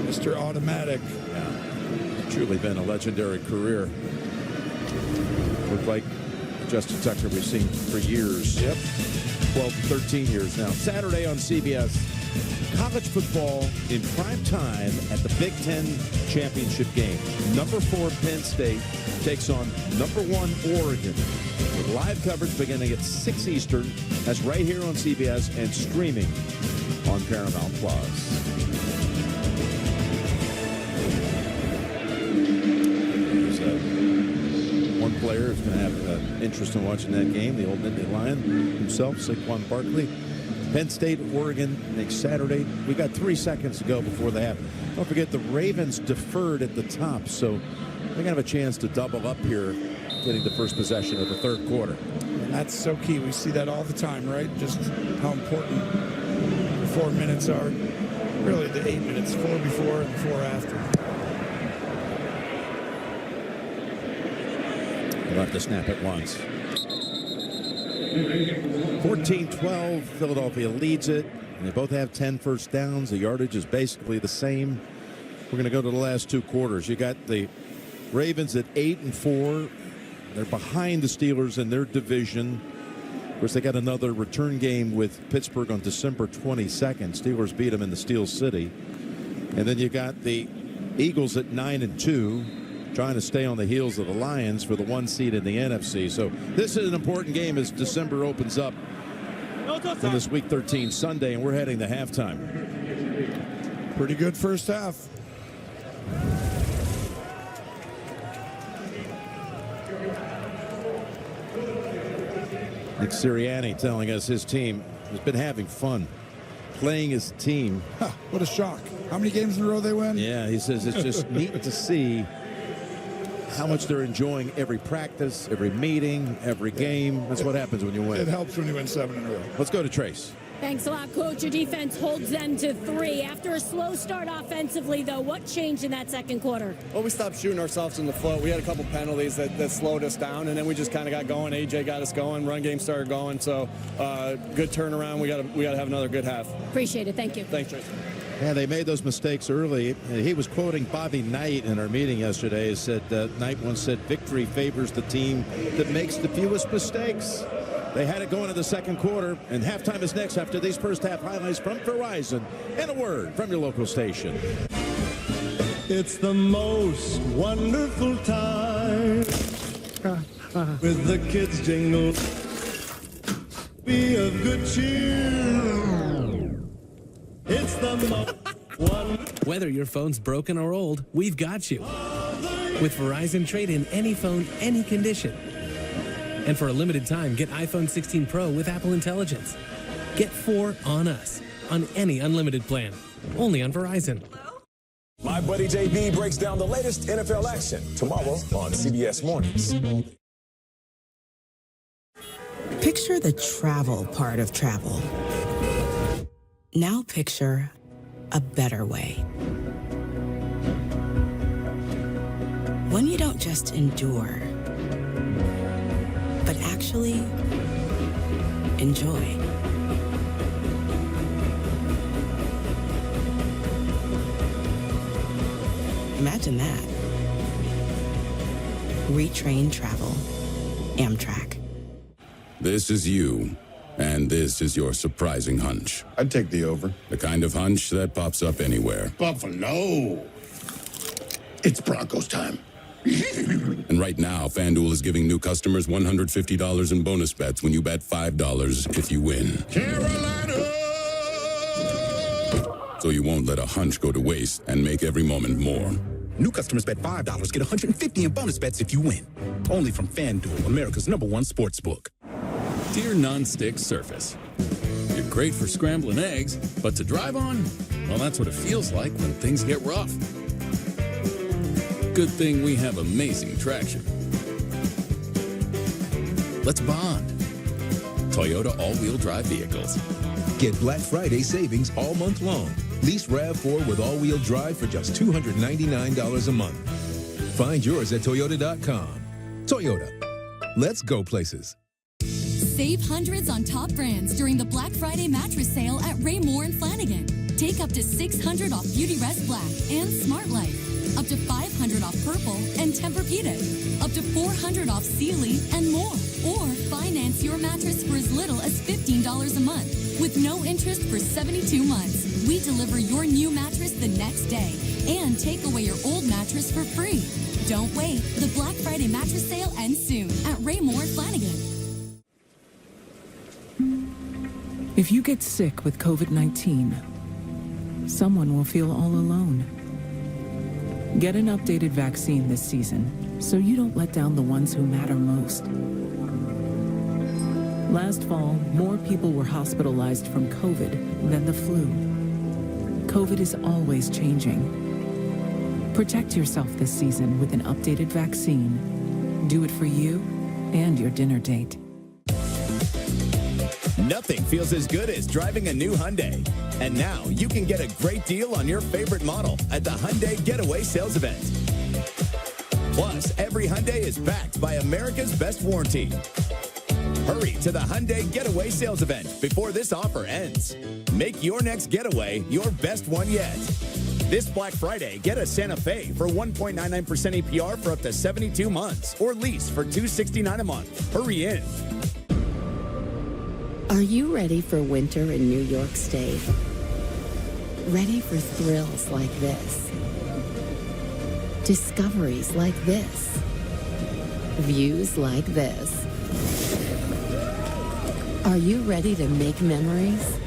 Mr. Automatic. Yeah, truly been a legendary career. Looked like Justin Tucker we've seen for years. Yep. 12, 13 years now. Saturday on CBS, college football in prime time at the Big Ten championship game. Number 4 Penn State takes on number 1 Oregon. With live coverage beginning at 6 Eastern. That's right here on CBS and streaming on Paramount Plus. One player is going to have interest in watching that game, the old Nittany Lion himself, Saquon Barkley. Penn State, Oregon, next Saturday. We got 3 seconds to go before the half. Don't forget the Ravens deferred at the top, so they're going to have a chance to double up here, getting the first possession of the third quarter. And that's so key. We see that all the time, right? Just how important the 4 minutes are. Really, the 8 minutes, 4 before and 4 after. They'll have to snap it once. 14-12, Philadelphia leads it. And they both have 10 first downs. The yardage is basically the same. We're going to go to the last 2 quarters. You got the Ravens at 8-4. They're behind the Steelers in their division. Of course, they got another return game with Pittsburgh on December 22nd. Steelers beat them in the Steel City. And then you got the Eagles at 9-2. Trying to stay on the heels of the Lions for the 1 seed in the NFC. So this is an important game as December opens up in this Week 13 Sunday, and we're heading to halftime. Pretty good first half. Nick Sirianni telling us his team has been having fun playing his team. Huh, what a shock. How many games in a row they win? Yeah, he says it's just neat to see how much they're enjoying every practice, every meeting, every game. That's what happens when you win. It helps when you win 7 in a row. Let's go to Trace. Thanks a lot, Coach. Your defense holds them to 3. After a slow start offensively, though, what changed in that second quarter? Well, we stopped shooting ourselves in the foot. We had a couple penalties that slowed us down, and then we just kind of got going. AJ got us going. Run game started going. So good turnaround. We got to have another good half. Appreciate it. Thank you. Thanks, Trace. Yeah, they made those mistakes early. He was quoting Bobby Knight in our meeting yesterday. He said, Knight once said, victory favors the team that makes the fewest mistakes. They had it going in the second quarter, and halftime is next after these first half highlights from Verizon. And a word from your local station. It's the most wonderful time with the kids jingle. Be of good cheer. It's the most wonderful. Whether your phone's broken or old, we've got you. With Verizon, trade in any phone, any condition. And for a limited time, get iPhone 16 Pro with Apple Intelligence. Get 4 on us on any unlimited plan. Only on Verizon. My buddy JB breaks down the latest NFL action tomorrow on CBS Mornings. Picture the travel part of travel. Now picture a better way. One you don't just endure, but actually enjoy. Imagine that. Retrain travel. Amtrak. This is you, and this is your surprising hunch. I'd take the over. The kind of hunch that pops up anywhere. Buffalo. It's Broncos time. And right now, FanDuel is giving new customers $150 in bonus bets when you bet $5 if you win. Carolina! So you won't let a hunch go to waste and make every moment more. New customers bet $5, get $150 in bonus bets if you win. Only from FanDuel, America's #1 sportsbook. Dear Non-Stick Surface, You're great for scrambling eggs, but to drive on, well, that's what it feels like when things get rough. Good thing we have amazing traction. Let's bond. Toyota all-wheel drive vehicles. Get Black Friday savings all month long. Lease RAV4 with all-wheel drive for just $299 a month. Find yours at Toyota.com. Toyota. Let's go places. Save hundreds on top brands during the Black Friday mattress sale at Raymore and Flanigan. Take up to $600 off Beautyrest Black and Smart Life. Up to $500 off Purple and Tempur-Pedic. Up to $400 off Sealy and more. Or finance your mattress for as little as $15 a month with no interest for 72 months. We deliver your new mattress the next day and take away your old mattress for free. Don't wait. The Black Friday mattress sale ends soon at Raymore and Flanigan. If you get sick with COVID-19, someone will feel all alone. Get an updated vaccine this season so you don't let down the ones who matter most. Last fall, more people were hospitalized from COVID than the flu. COVID is always changing. Protect yourself this season with an updated vaccine. Do it for you and your dinner date. Nothing feels as good as driving a new Hyundai. And now you can get a great deal on your favorite model at the Hyundai Getaway Sales Event. Plus, every Hyundai is backed by America's best warranty. Hurry to the Hyundai Getaway Sales Event before this offer ends. Make your next getaway your best one yet. This Black Friday, get a Santa Fe for 1.99% APR for up to 72 months or lease for $269 a month. Hurry in. Are you ready for winter in New York State? Ready for thrills like this? Discoveries like this? Views like this? Are you ready to make memories?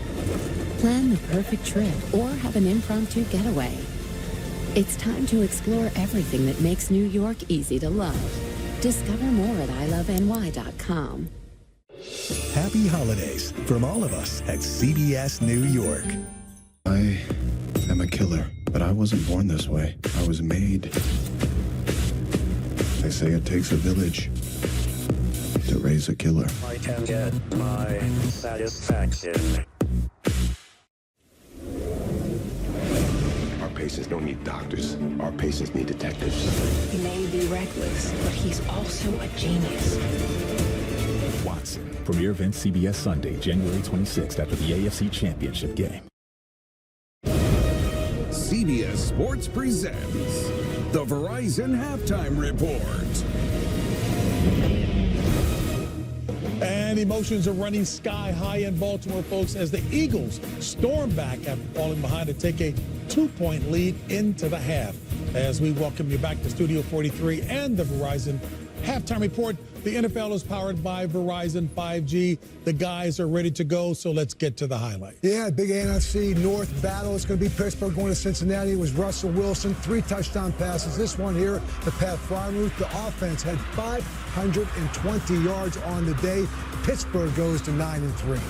Plan the perfect trip or have an impromptu getaway. It's time to explore everything that makes New York easy to love. Discover more at iloveny.com. Happy holidays from all of us at CBS New York. I am a killer, but I wasn't born this way. I was made. They say it takes a village to raise a killer. I can get my satisfaction. Our patients don't need doctors. Our patients need detectives. He may be reckless, but he's also a genius. Watson. Premiere event CBS Sunday, January 26th after the AFC Championship game. CBS Sports presents the Verizon Halftime Report. And emotions are running sky high in Baltimore, folks, as the Eagles storm back after falling behind to take a 2-point lead into the half. As we welcome you back to Studio 43 and the Verizon Halftime Report. The NFL is powered by Verizon 5G. The guys are ready to go, so let's get to the highlights. Yeah, big NFC North battle. It's going to be Pittsburgh going to Cincinnati. It was Russell Wilson, 3 touchdown passes. This one here, the Pat Freiermuth. The offense had 520 yards on the day. Pittsburgh goes to 9-3.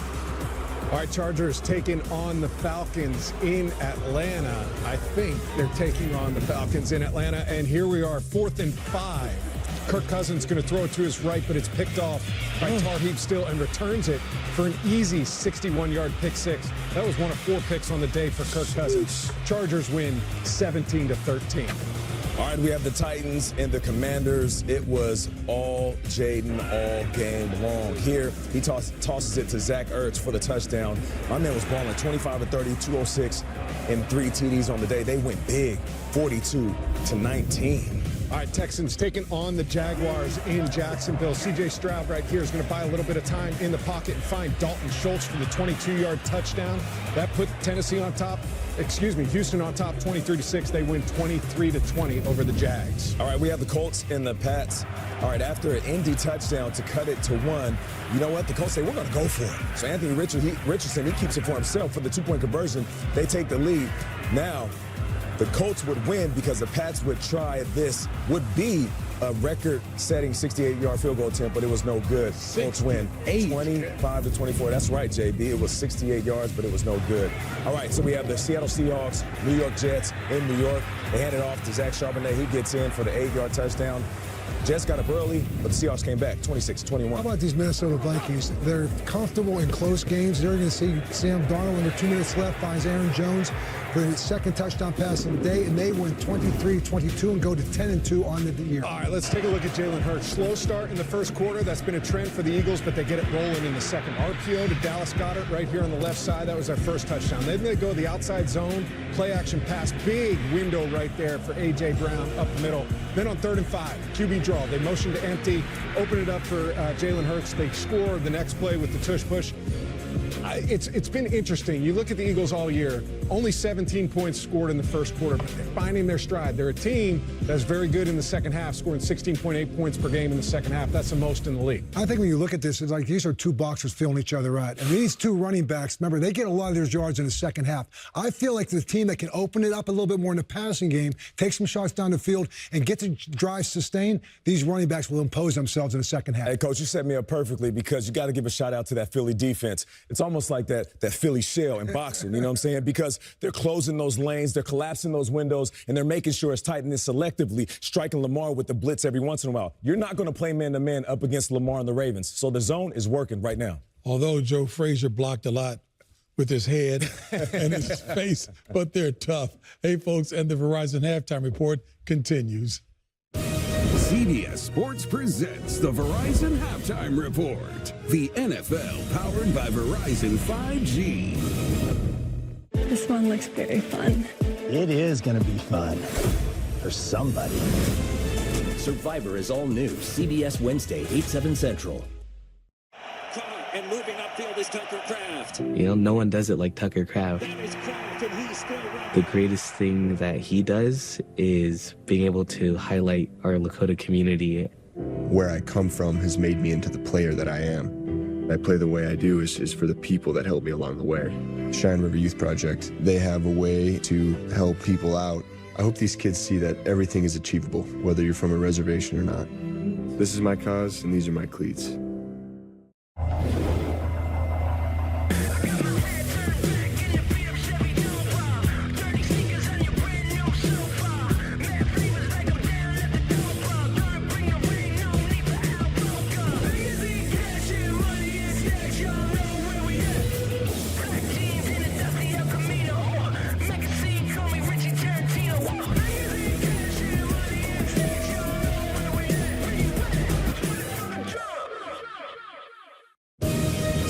All right, Chargers taking on the Falcons in Atlanta. I think they're taking on the Falcons in Atlanta. And here we are, 4th and 5. Kirk Cousins going to throw it to his right, but it's picked off by Tarheeb Still and returns it for an easy 61-yard pick six. That was one of 4 picks on the day for Kirk Cousins. Chargers win 17-13. All right, we have the Titans and the Commanders. It was all Jaden all game long. Here, he tosses it to Zach Ertz for the touchdown. My man was balling 25 of 30, 206, and 3 TDs on the day. They went big, 42-19. All right, Texans taking on the Jaguars in Jacksonville. C.J. Stroud right here is going to buy a little bit of time in the pocket and find Dalton Schultz for the 22-yard touchdown. That put Houston on top, 23-6. They win 23-20 over the Jags. All right, we have the Colts and the Pats. All right, after an Indy touchdown to cut it to 1, you know what? The Colts say, we're going to go for it. So Anthony Richardson, he keeps it for himself for the 2-point conversion. They take the lead. Now, the Colts would win because the Pats would try this, would be a record-setting 68-yard field goal attempt, but it was no good. Colts win 25-24. That's right, JB. It was 68 yards, but it was no good. All right, so we have the Seattle Seahawks, New York Jets in New York. They hand it off to Zach Charbonnet. He gets in for the 8-yard touchdown. Jets got up early, but the Seahawks came back 26-21. How about these Minnesota Vikings? They're comfortable in close games. They're going to see Sam Darnold under 2 minutes left finds Aaron Jones for the second touchdown pass of the day, and they win 23-22 and go to 10-2 on the year. All right, let's take a look at Jalen Hurts. Slow start in the first quarter. That's been a trend for the Eagles, but they get it rolling in the second. RPO to Dallas Goedert right here on the left side. That was their first touchdown. Then they go the outside zone, play action pass, big window right there for A.J. Brown up the middle. Then on 3rd and 5, QB draw. They motion to empty, open it up for Jalen Hurts. They score the next play with the tush push. It's been interesting. You look at the Eagles all year, only 17 points scored in the first quarter, but they're finding their stride. They're a team that's very good in the second half, scoring 16.8 points per game in the second half. That's the most in the league. I think when you look at this, it's like these are two boxers feeling each other out. And these two running backs, remember, they get a lot of their yards in the second half. I feel like the team that can open it up a little bit more in the passing game, take some shots down the field, and get the drive sustained, these running backs will impose themselves in the second half. Hey, Coach, you set me up perfectly because you got to give a shout out to that Philly defense. It's almost like that Philly shell in boxing, you know what I'm saying? Because they're closing those lanes, they're collapsing those windows, and they're making sure it's tight and it's selectively striking Lamar with the blitz every once in a while. You're not going to play man-to-man up against Lamar and the Ravens, so the zone is working right now. Although Joe Frazier blocked a lot with his head and his face, but they're tough. Hey, folks, and the Verizon Halftime Report continues. CBS Sports presents the Verizon Halftime Report. The NFL powered by Verizon 5G. This one looks very fun. It is going to be fun for somebody. Survivor is all new. CBS Wednesday, 8/7 Central. And moving upfield is Tucker Kraft. You know, no one does it like Tucker Kraft. The greatest thing that he does is being able to highlight our Lakota community. Where I come from has made me into the player that I am. I play the way I do is for the people that help me along the way. Cheyenne River Youth Project, they have a way to help people out. I hope these kids see that everything is achievable, whether you're from a reservation or not. This is my cause, and these are my cleats.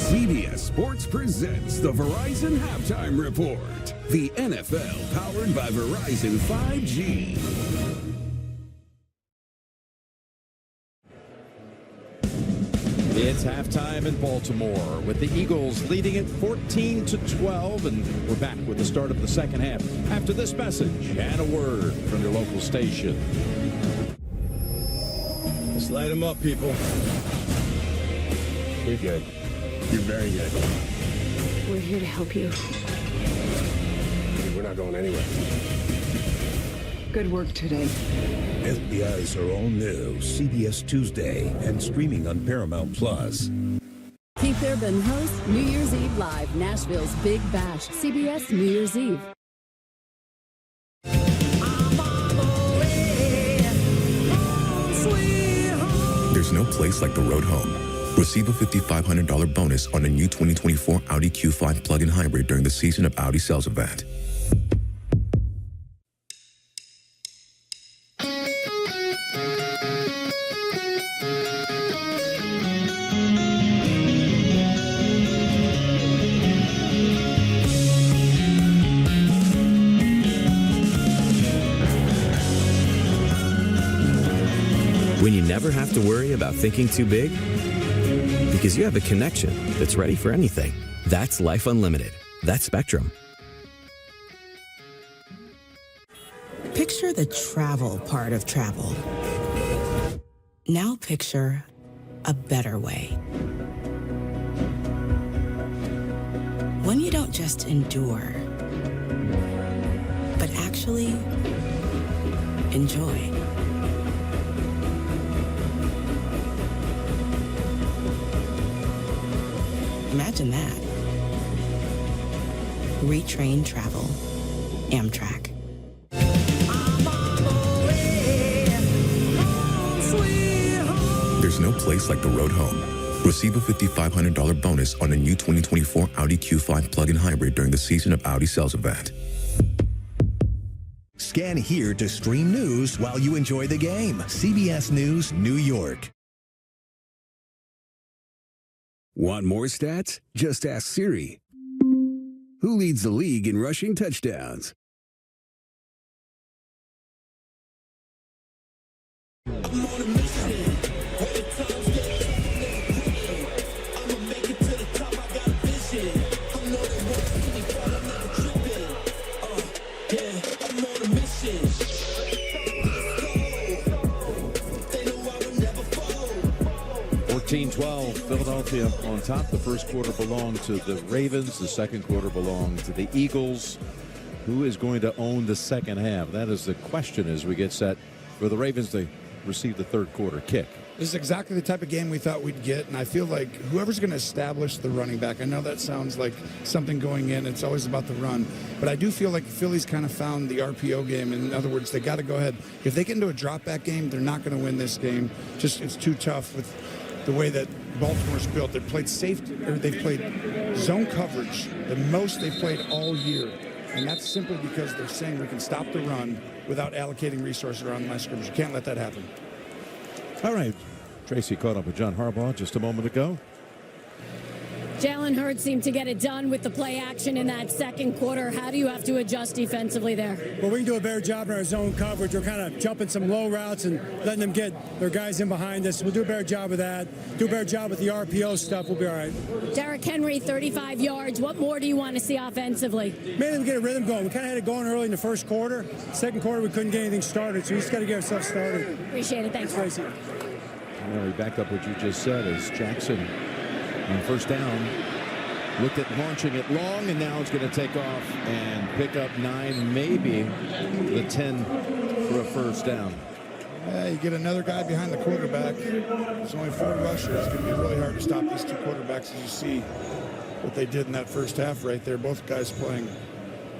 CBS Sports presents the Verizon Halftime Report. The NFL powered by Verizon 5G. It's halftime in Baltimore with the Eagles leading it 14-12, and we're back with the start of the second half after this message and a word from your local station. Let's light them up, people. You're good. You're very good. We're here to help you. We're not going anywhere. Good work today. FBI's are all new CBS Tuesday and streaming on Paramount Plus. Keith Urban hosts New Year's Eve Live, Nashville's Big Bash, CBS New Year's Eve. There's no place like the road home. Receive a $5,500 bonus on a new 2024 Audi Q5 plug-in hybrid during the Season of Audi sales event. When you never have to worry about thinking too big, because you have a connection that's ready for anything. That's Life Unlimited. That's Spectrum. Picture the travel part of travel. Now picture a better way. One you don't just endure, but actually actually enjoy. Imagine that. Retrain travel. Amtrak. There's no place like the road home. Receive a $5,500 bonus on a new 2024 Audi Q5 plug-in hybrid during the Season of Audi sales event. Scan here to stream news while you enjoy the game. CBS News, New York. Want more stats? Just ask Siri. Who leads the league in rushing touchdowns? Philadelphia on top. The first quarter belonged to the Ravens. The second quarter belonged to the Eagles. Who is going to own the second half? That is the question as we get set for the Ravens to receive the third quarter kick. This is exactly the type of game we thought we'd get, and I feel like whoever's going to establish the running back, I know that sounds like something going in, it's always about the run, but I do feel like the Phillies kind of found the RPO game. In other words, they got to go ahead. If they get into a drop back game, they're not going to win this game. Just it's too tough with the way that Baltimore's built. They've played safety, or they've played zone coverage the most they've played all year. And that's simply because they're saying we can stop the run without allocating resources around the line of scrimmage. You can't let that happen. All right. Tracy caught up with John Harbaugh just a moment ago. Jalen Hurts seemed to get it done with the play action in that second quarter. How do you have to adjust defensively there? Well, we can do a better job in our zone coverage. We're kind of jumping some low routes and letting them get their guys in behind us. We'll do a better job of that. Do a better job with the RPO stuff. We'll be all right. Derrick Henry, 35 yards. What more do you want to see offensively? Made them get a rhythm going. We kind of had it going early in the first quarter. Second quarter, we couldn't get anything started, so we just got to get ourselves started. Appreciate it. Thanks, Tracy. Mary, back up what you just said as Jackson on first down looked at launching it long, and now it's going to take off and pick up 9, maybe the 10 for a first down. Yeah, you get another guy behind the quarterback. There's only 4 rushers. It's going to be really hard to stop these two quarterbacks, as you see what they did in that first half right there. Both guys playing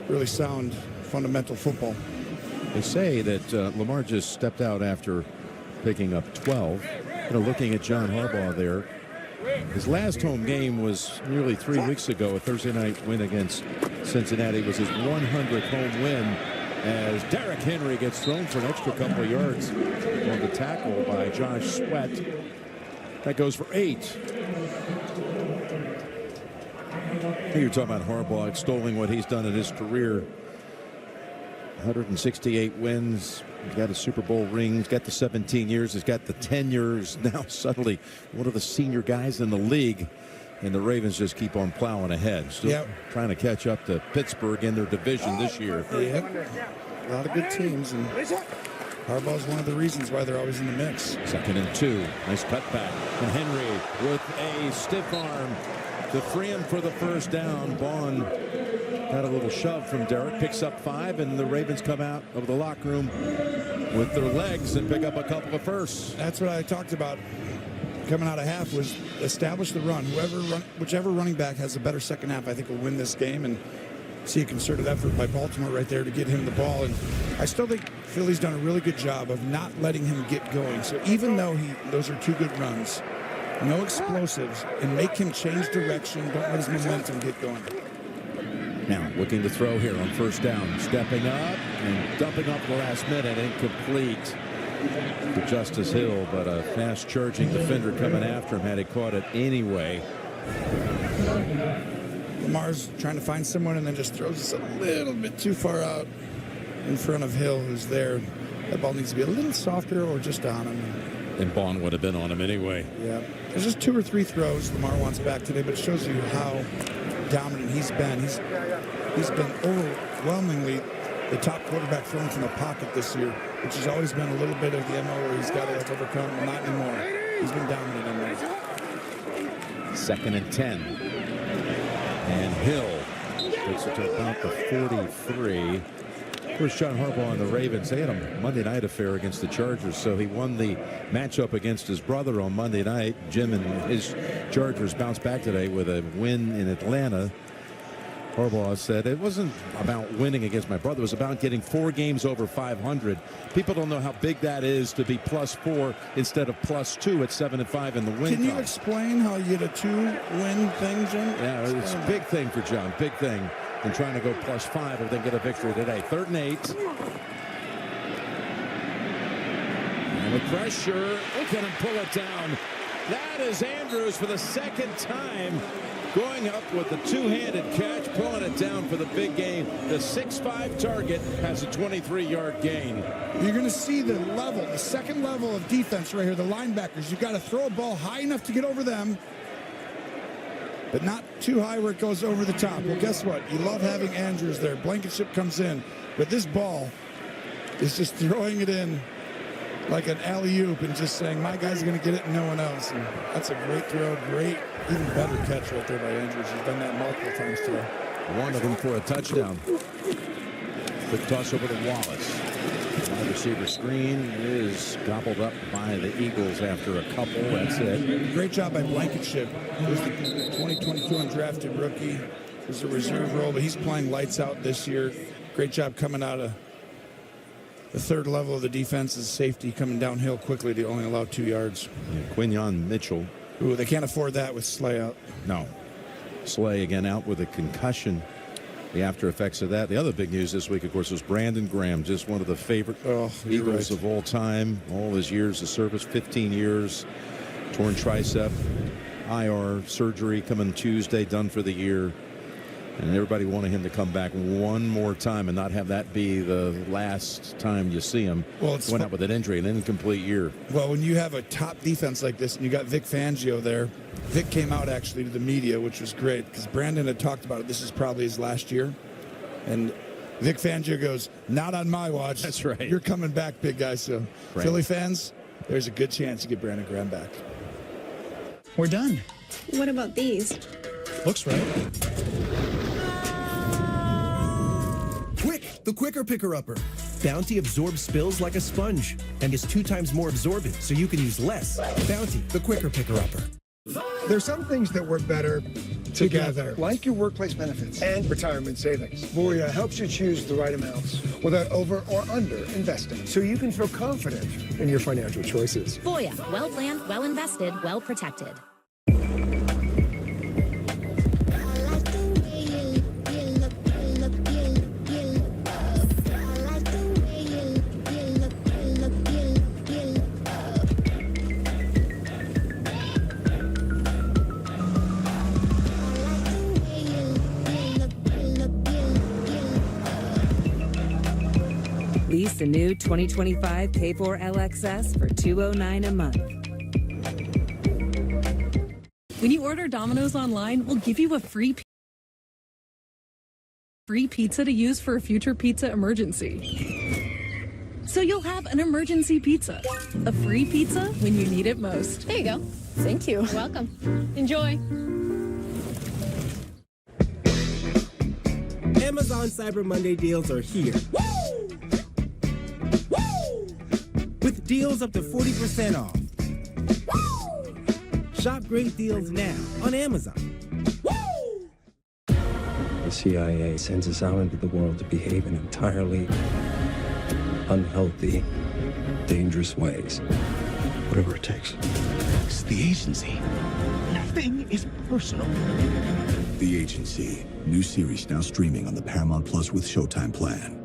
really sound, fundamental football. They say that Lamar just stepped out after picking up 12. Looking at John Harbaugh there, his last home game was nearly 3 weeks ago. A Thursday night win against Cincinnati was his 100th home win as Derrick Henry gets thrown for an extra couple of yards on the tackle by Josh Sweat. That goes for 8. You're talking about Harbaugh extolling what he's done in his career. 168 wins. He's got a Super Bowl ring. He's got the 17 years. He's got the 10 years. Now suddenly one of the senior guys in the league. And the Ravens just keep on plowing ahead. Still trying to catch up to Pittsburgh in their division this year. Yep. A lot of good teams. And Harbaugh's one of the reasons why they're always in the mix. 2nd and 2. Nice cutback. And Henry with a stiff arm to free him for the first down. Vaughn got a little shove from Derrick, picks up 5, and the Ravens come out of the locker room with their legs and pick up a couple of firsts. That's what I talked about coming out of half, was establish the run. Whichever running back has a better second half, I think will win this game. And see a concerted effort by Baltimore right there to get him the ball. And I still think Philly's done a really good job of not letting him get going. So even though those are 2 good runs, no explosives, and make him change direction, don't let his momentum get going. Now looking to throw here on first down, stepping up and dumping up the last minute, incomplete to Justice Hill, but a fast charging defender coming after him had he caught it anyway. Lamar's trying to find someone and then just throws us a little bit too far out in front of Hill, who's there. That ball needs to be a little softer or just on him. And Vaughn would have been on him anyway. Yeah, there's just 2 or 3 throws Lamar wants back today, but it shows you how dominant he's been. He's been overwhelmingly the top quarterback throwing from the pocket this year, which has always been a little bit of the MO where he's got to overcome. Well, not anymore. He's been dominant in there. 2nd and 10. And Hill takes it to about the 43. course, John Harbaugh and the Ravens, they had a Monday night affair against the Chargers, so he won the matchup against his brother on Monday night. Jim and his Chargers bounced back today with a win in Atlanta. Harbaugh said it wasn't about winning against my brother. It was about getting 4 games over 500. People don't know how big that is to be +4 instead of +2 at 7-5 in the win. Can you explain how you get a 2-win thing, Jim? Yeah, it's a big thing for John. Big thing in trying to go +5 or then get a victory today. 3rd and 8. And the pressure. Look at him pull it down. That is Andrews for the 2nd time. Going up with the 2-handed catch, pulling it down for the big gain. The 6'5" target has a 23-yard gain. You're going to see the level, the 2nd level of defense right here, the linebackers. You've got to throw a ball high enough to get over them, but not too high where it goes over the top. Well, guess what? You love having Andrews there. Blankenship comes in, but this ball is just throwing it in like an alley-oop and just saying, my guy's going to get it and no one else. And that's a great throw, great, even better catch right there by Andrews. He's done that multiple times today. One of them for a touchdown. Quick toss over to Wallace. Wide receiver screen is gobbled up by the Eagles after a couple. That's it. Great job by Blankenship. Who's the 2022 undrafted rookie. There's a reserve role, but he's playing lights out this year. Great job coming out of the 3rd level of the defense is safety coming downhill quickly to only allow 2 yards. Yeah, Quinyon Mitchell. Ooh, they can't afford that with Slay out. No. Slay again out with a concussion. The after effects of that. The other big news this week, of course, was Brandon Graham, just one of the favorite Eagles of all time. All his years of service, 15 years, torn tricep, IR surgery coming Tuesday, done for the year. And everybody wanted him to come back one more time and not have that be the last time you see him. Well, it's went out with an injury, an incomplete year. Well, when you have a top defense like this and you got Vic Fangio there, Vic came out actually to the media, which was great because Brandon had talked about it. This is probably his last year. And Vic Fangio goes, not on my watch. That's right. You're coming back, big guy. So, Philly fans, there's a good chance you get Brandon Graham back. We're done. What about these? Looks right. Quick, the quicker picker-upper. Bounty absorbs spills like a sponge and is 2 times more absorbent, so you can use less. Bounty, the quicker picker-upper. There's some things that work better together, like your workplace benefits and retirement savings. Voya helps you choose the right amounts without over or under investing, so you can feel confident in your financial choices. Voya, well planned, well invested, well protected. Lease the new 2025 K4 LXS for $209 a month. When you order Domino's online, we'll give you a free pizza to use for a future pizza emergency. So you'll have an emergency pizza. A free pizza when you need it most. There you go. Thank you. Welcome. Enjoy. Amazon Cyber Monday deals are here. With deals up to 40% off. Shop great deals now on Amazon. The CIA sends us out into the world to behave in entirely unhealthy, dangerous ways. Whatever it takes. It's the agency. Nothing is personal. The Agency. New series now streaming on the Paramount Plus with Showtime plan.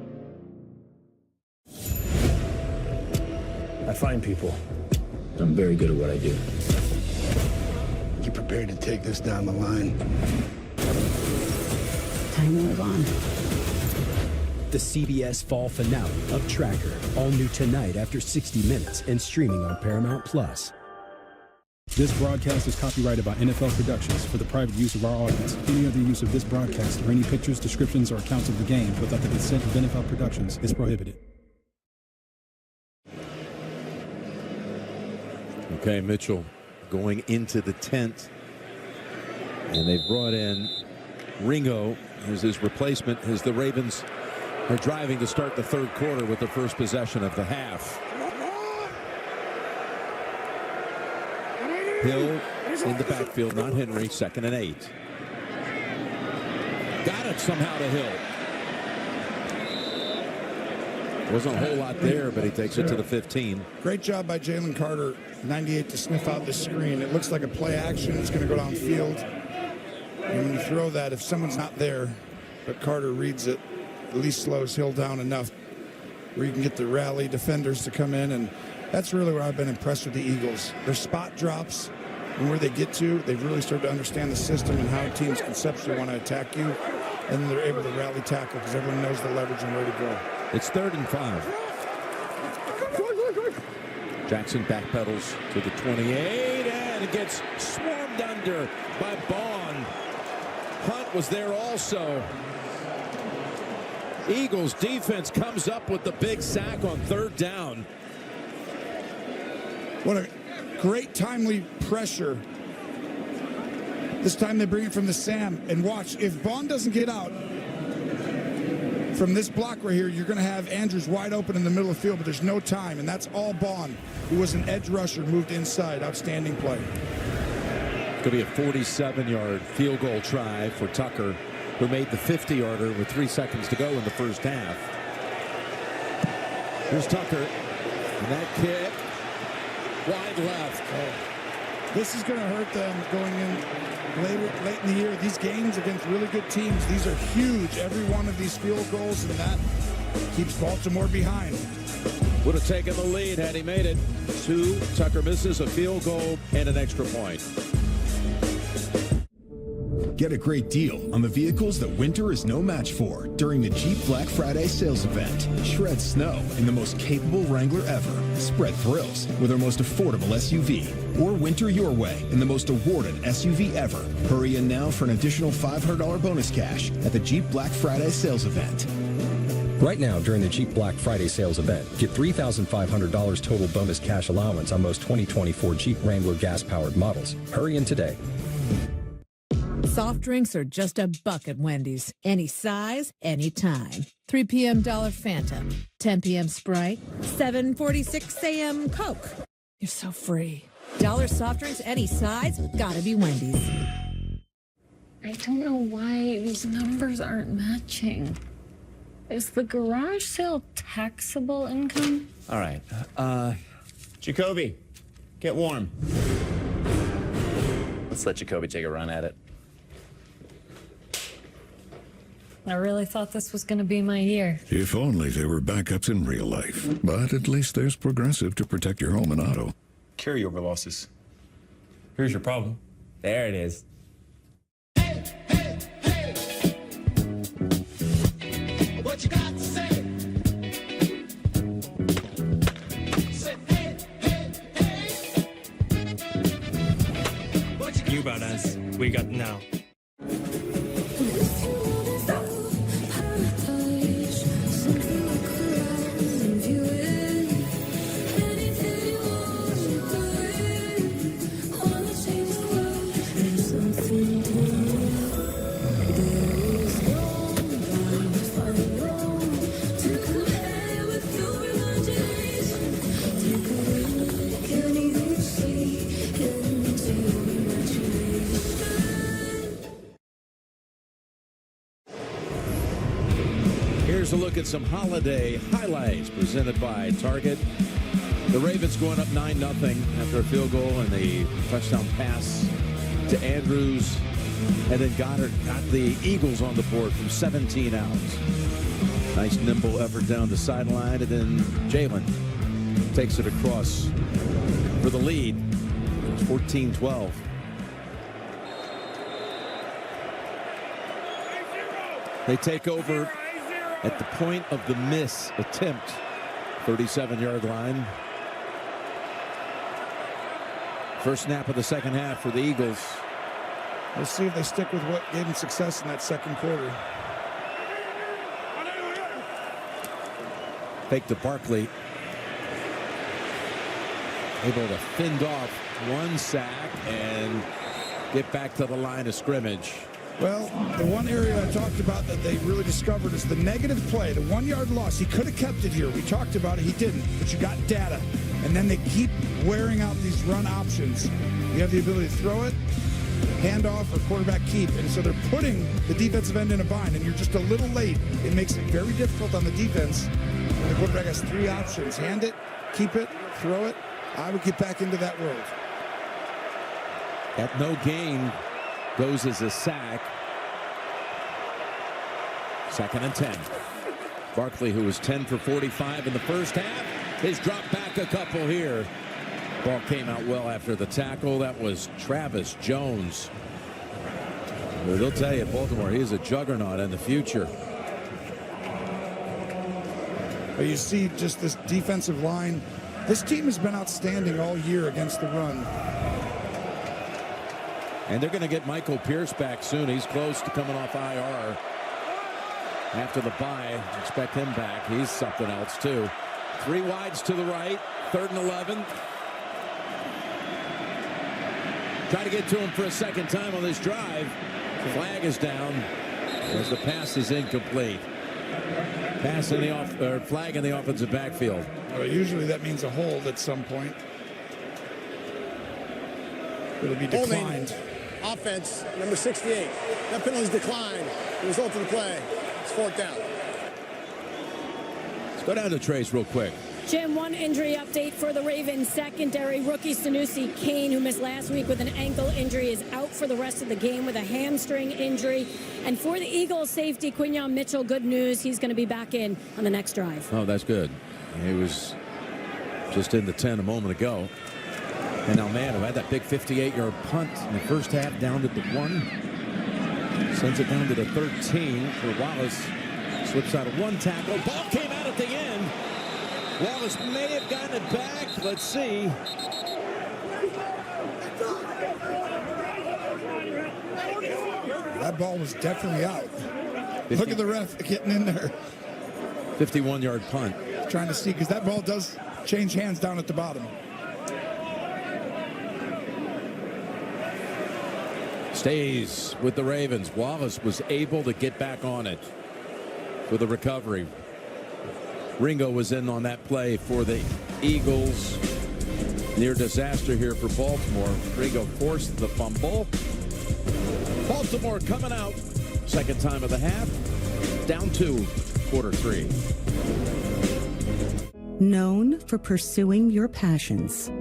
I find people. I'm very good at what I do. You prepared to take this down the line? Time to move on. The CBS fall finale of Tracker. All new tonight after 60 minutes and streaming on Paramount Plus. This broadcast is copyrighted by NFL Productions for the private use of our audience. Any other use of this broadcast or any pictures, descriptions, or accounts of the game without the consent of NFL Productions is prohibited. Okay, Mitchell going into the tent. And they've brought in Ringo as his replacement as the Ravens are driving to start the third quarter with the first possession of the half. Hill in the backfield, not Henry, 2nd and 8. Got it somehow to Hill. Wasn't a whole lot there, but he takes it to the 15. Great job by Jalen Carter, 98, to sniff out the screen. It looks like a play action. It's going to go downfield. And when you throw that, if someone's not there, but Carter reads it, at least slows Hill down enough where you can get the rally defenders to come in. And that's really where I've been impressed with the Eagles. Their spot drops and where they get to, they've really started to understand the system and how teams conceptually want to attack you. And then they're able to rally tackle because everyone knows the leverage and where to go. It's 3rd and 5. Jackson backpedals to the 28, and it gets swarmed under by Bond. Hunt was there also. Eagles defense comes up with the big sack on 3rd down. What a great timely pressure. This time they bring it from the Sam. And watch, if Bond doesn't get out from this block right here, you're going to have Andrews wide open in the middle of the field, but there's no time. And that's all Bond, who was an edge rusher, moved inside. Outstanding play. It's going to be a 47-yard field goal try for Tucker, who made the 50-yarder with 3 seconds to go in the first half. Here's Tucker, and that kick wide left. Oh. This is going to hurt them going in late in the year. These games against really good teams, these are huge. Every one of these field goals, and that keeps Baltimore behind. Would have taken the lead had he made it. 2, Tucker misses a field goal and an extra point. Get a great deal on the vehicles that winter is no match for during the Jeep Black Friday sales event. Shred snow in the most capable Wrangler ever. Spread thrills with our most affordable SUV. Or winter your way in the most awarded SUV ever. Hurry in now for an additional $500 bonus cash at the Jeep Black Friday sales event. Right now, during the Jeep Black Friday sales event, get $3,500 total bonus cash allowance on most 2024 Jeep Wrangler gas-powered models. Hurry in today. Soft drinks are just $1 at Wendy's. Any size, anytime. 3 p.m. Dollar Fanta. 10 p.m. Sprite. 7:46 a.m. Coke. You're so free. Dollar soft drinks, any size, gotta be Wendy's. I don't know why these numbers aren't matching. Is the garage sale taxable income? All right. Jacoby, get warm. Let's let Jacoby take a run at it. I really thought this was going to be my year. If only there were backups in real life. But at least there's Progressive to protect your home and auto. Carryover losses. Here's your problem. There it is. What you got to say? Say hey, hey, hey. You about us. We got now. Here's a look at some holiday highlights presented by Target. The Ravens going up 9-0 after a field goal and a touchdown pass to Andrews. And then Goddard got the Eagles on the board from 17 out. Nice nimble effort down the sideline. And then Jalen takes it across for the lead. It's 14-12. They take over at the point of the miss attempt, 37-yard line. First snap of the second half for the Eagles. We'll see if they stick with what gave them success in that second quarter. Fake to Barkley. Able to fend off one sack and get back to the line of scrimmage. Well, the one area I talked about that they really discovered is the negative play, the 1-yard loss. He could have kept it here. We talked about it. He didn't, but you got data. And then they keep wearing out these run options. You have the ability to throw it, handoff, or quarterback keep. And so they're putting the defensive end in a bind, and you're just a little late. It makes it very difficult on the defense when the quarterback has 3 options. Hand it, keep it, throw it. I would get back into that world. At no gain, goes as a sack. 2nd and 10. Barkley, who was 10 for 45 in the first half, is dropped back a couple here. Ball came out well after the tackle. That was Travis Jones. But they'll tell you, Baltimore, he is a juggernaut in the future. But you see just this defensive line. This team has been outstanding all year against the run. And they're going to get Michael Pierce back soon. He's close to coming off IR. After the bye, expect him back. He's something else, too. 3 wides to the right. 3rd and 11. Try to get to him for a second time on this drive. Flag is down as the pass is incomplete. Pass in the flag in the offensive backfield. Well, usually that means a hold at some point. It'll be declined. Holding. Offense, number 68. That penalty's declined. The result of the play. It's 4th down. Let's go down to Trace real quick. Jim, one injury update for the Ravens secondary. Rookie Sanusi Kane, who missed last week with an ankle injury, is out for the rest of the game with a hamstring injury. And for the Eagles safety, Quinyon Mitchell, good news. He's going to be back in on the next drive. Oh, that's good. He was just in the 10 a moment ago. And now, man, who had that big 58-yard punt in the first half down to the 1. Sends it down to the 13 for Wallace. Slips out of 1 tackle. Ball came out at the end. Wallace may have gotten it back. Let's see. That ball was definitely out. Look at the ref getting in there. 51-yard punt. Trying to see, because that ball does change hands down at the bottom. Stays with the Ravens. Wallace was able to get back on it for the recovery. Ringo was in on that play for the Eagles. Near disaster here for Baltimore. Ringo forced the fumble. Baltimore coming out. 2nd time of the half. Down 2, quarter 3. Known for pursuing your passions.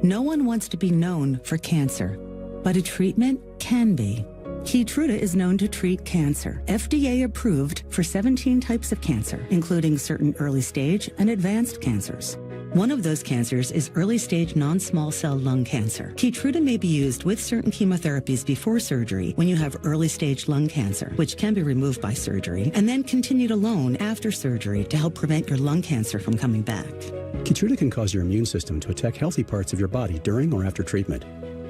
No one wants to be known for cancer, but a treatment can be. Keytruda is known to treat cancer. FDA approved for 17 types of cancer, including certain early stage and advanced cancers. One of those cancers is early stage non-small cell lung cancer. Keytruda may be used with certain chemotherapies before surgery when you have early stage lung cancer, which can be removed by surgery, and then continued alone after surgery to help prevent your lung cancer from coming back. Keytruda can cause your immune system to attack healthy parts of your body during or after treatment.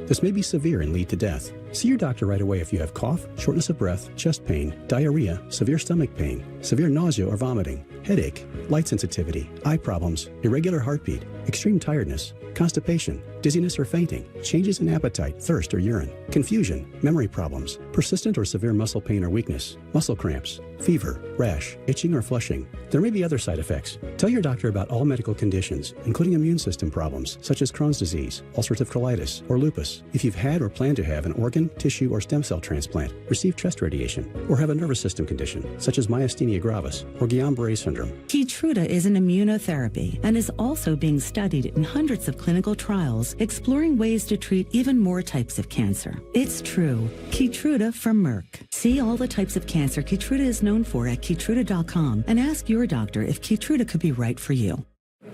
This may be severe and lead to death. See your doctor right away if you have cough, shortness of breath, chest pain, diarrhea, severe stomach pain, severe nausea or vomiting, headache, light sensitivity, eye problems, irregular heartbeat, extreme tiredness, constipation, dizziness or fainting, changes in appetite, thirst or urine, confusion, memory problems, persistent or severe muscle pain or weakness, muscle cramps, fever, rash, itching or flushing. There may be other side effects. Tell your doctor about all medical conditions, including immune system problems such as Crohn's disease, ulcerative colitis, or lupus. If you've had or plan to have an organ, tissue, or stem cell transplant, receive chest radiation, or have a nervous system condition such as myasthenia gravis or Guillain-Barré syndrome. Keytruda is an immunotherapy and is also being studied in hundreds of clinical trials exploring ways to treat even more types of cancer. It's true. Keytruda from Merck. See all the types of cancer Keytruda is known for at Keytruda.com and ask your doctor if Keytruda could be right for you. I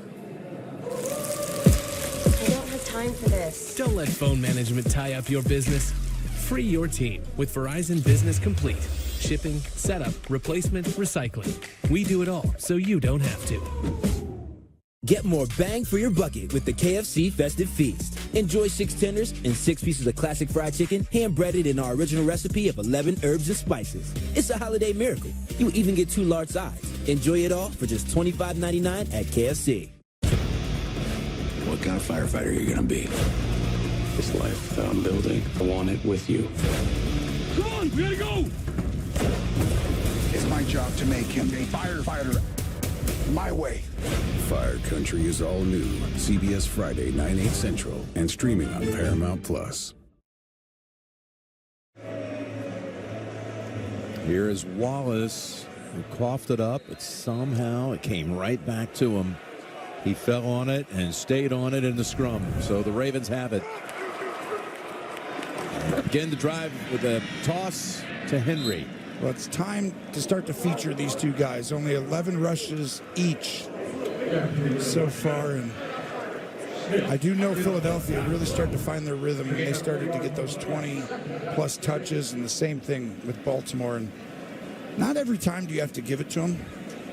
don't have time for this. Don't let phone management tie up your business. Free your team with Verizon Business Complete. Shipping, setup, replacement, recycling. We do it all so you don't have to. Get more bang for your bucket with the KFC Festive Feast. Enjoy 6 tenders and 6 pieces of classic fried chicken, hand-breaded in our original recipe of 11 herbs and spices. It's a holiday miracle. You even get 2 large sides. Enjoy it all for just $25.99 at KFC. What kind of firefighter are you going to be? This life that I'm building, I want it with you. Come on, we gotta go! It's my job to make him a firefighter my way. Fire Country is all new. CBS Friday, 9/8 Central, and streaming on Paramount Plus. Here is Wallace, who coughed it up, but somehow it came right back to him. He fell on it and stayed on it in the scrum. So the Ravens have it. Again, the drive with a toss to Henry. Well, it's time to start to feature these two guys. Only 11 rushes each so far. And I do know Philadelphia really started to find their rhythm. They started to get those 20-plus touches, and the same thing with Baltimore. And not every time do you have to give it to them.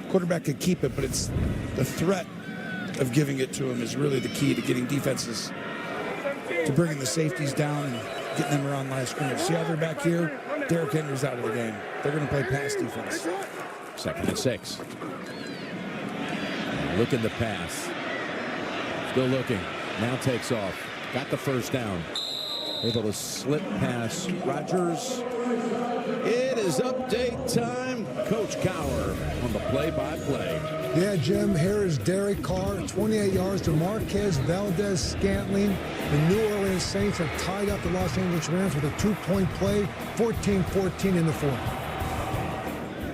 Quarterback could keep it, but it's the threat of giving it to him is really the key to getting defenses to bringing the safeties down and getting them around line of scrimmage. See how they're back here? Derrick Henry's out of the game. They're going to play pass defense. 2nd and 6. Looking to pass. Still looking. Now takes off. Got the first down. Able to slip past Rodgers. It is update time. Coach Cowher on the play-by-play. Yeah, Jim, here is Derek Carr, 28 yards to Marquez Valdez-Scantling. The New Orleans Saints have tied up the Los Angeles Rams with a 2-point play, 14-14 in the fourth.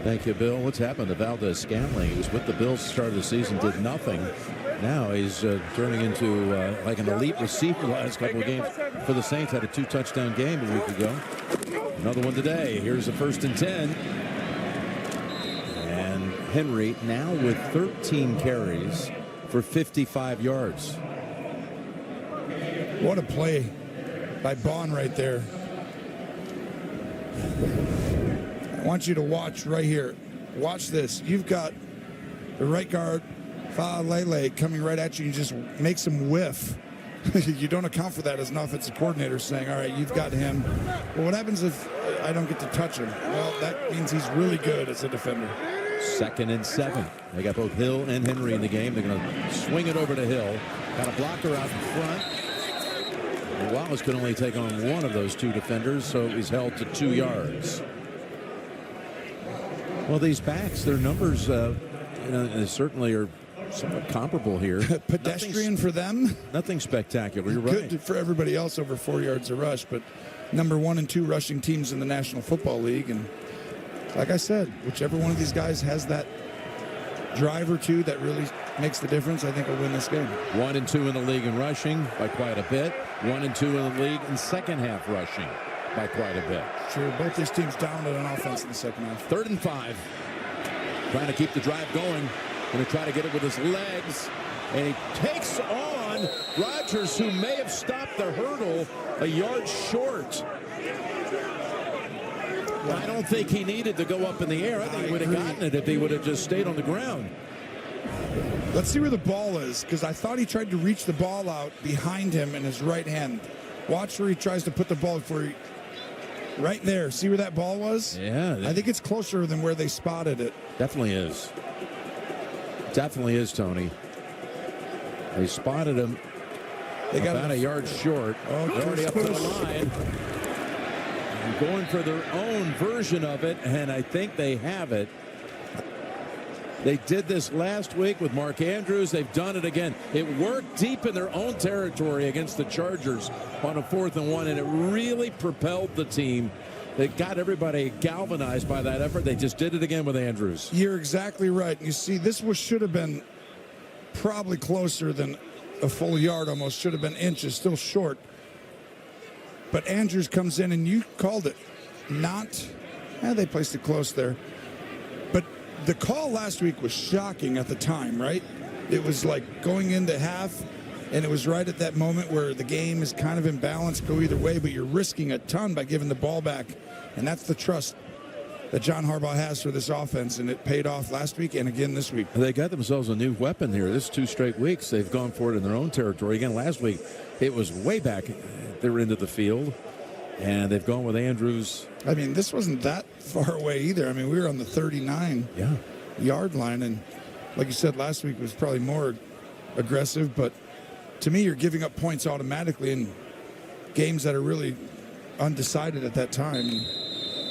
Thank you, Bill. What's happened to Valdez-Scantling? He was with the Bills at the start of the season, did nothing. Now he's turning into like an elite receiver the last couple of games for the Saints. Had a 2-touchdown game a week ago. Another one today. Here's the 1st and 10. And Henry now with 13 carries for 55 yards. What a play by Bond right there. I want you to watch right here. Watch this. You've got the right guard, Lele, coming right at you and just makes him whiff. You don't account for that as an offensive coordinator saying, all right, you've got him. Well, what happens if I don't get to touch him? Well, that means he's really good as a defender. 2nd and 7. They got both Hill and Henry in the game. They're going to swing it over to Hill. Got a blocker out in front. And Wallace could only take on one of those two defenders, so he's held to 2 yards. Well, these backs, their numbers, they certainly are somewhat comparable here. Pedestrian for them. Nothing spectacular. You're right. Good for everybody else over 4 yards a rush, but number 1 and 2 rushing teams in the National Football League. And like I said, whichever one of these guys has that drive or two that really makes the difference, I think will win this game. 1 and 2 in the league in rushing by quite a bit. 1 and 2 in the league in second half rushing by quite a bit. True. Both these teams dominant on offense in the second half. 3rd and 5. Trying to keep the drive going. Going to try to get it with his legs. And he takes on Rodgers, who may have stopped the hurdle a yard short. I don't think he needed to go up in the air. I think he would have gotten it if he would have just stayed on the ground. Let's see where the ball is, because I thought he tried to reach the ball out behind him in his right hand. Watch where he tries to put the ball before he... Right there. See where that ball was? Yeah. I think it's closer than where they spotted it. Definitely is. Definitely is, Tony. They spotted him about a yard short. They're already up to the line. And going for their own version of it, and I think they have it. They did this last week with Mark Andrews. They've done it again. It worked deep in their own territory against the Chargers on a 4th and 1, and it really propelled the team. They got everybody galvanized by that effort. They just did it again with Andrews. You're exactly right. You see, this should have been probably closer than a full yard almost. Should have been inches, still short. But Andrews comes in, and you called it. They placed it close there. But the call last week was shocking at the time, right? It was like going into half, and it was right at that moment where the game is kind of in balance, go either way, but you're risking a ton by giving the ball back. And that's the trust that John Harbaugh has for this offense, and it paid off last week and again this week. They got themselves a new weapon here. This 2 straight weeks, they've gone for it in their own territory. Again, last week, it was way back they were into the field, and they've gone with Andrews. I mean, this wasn't that far away either. I mean, we were on the 39-yard line, and like you said, last week was probably more aggressive, but to me, you're giving up points automatically in games that are really undecided at that time.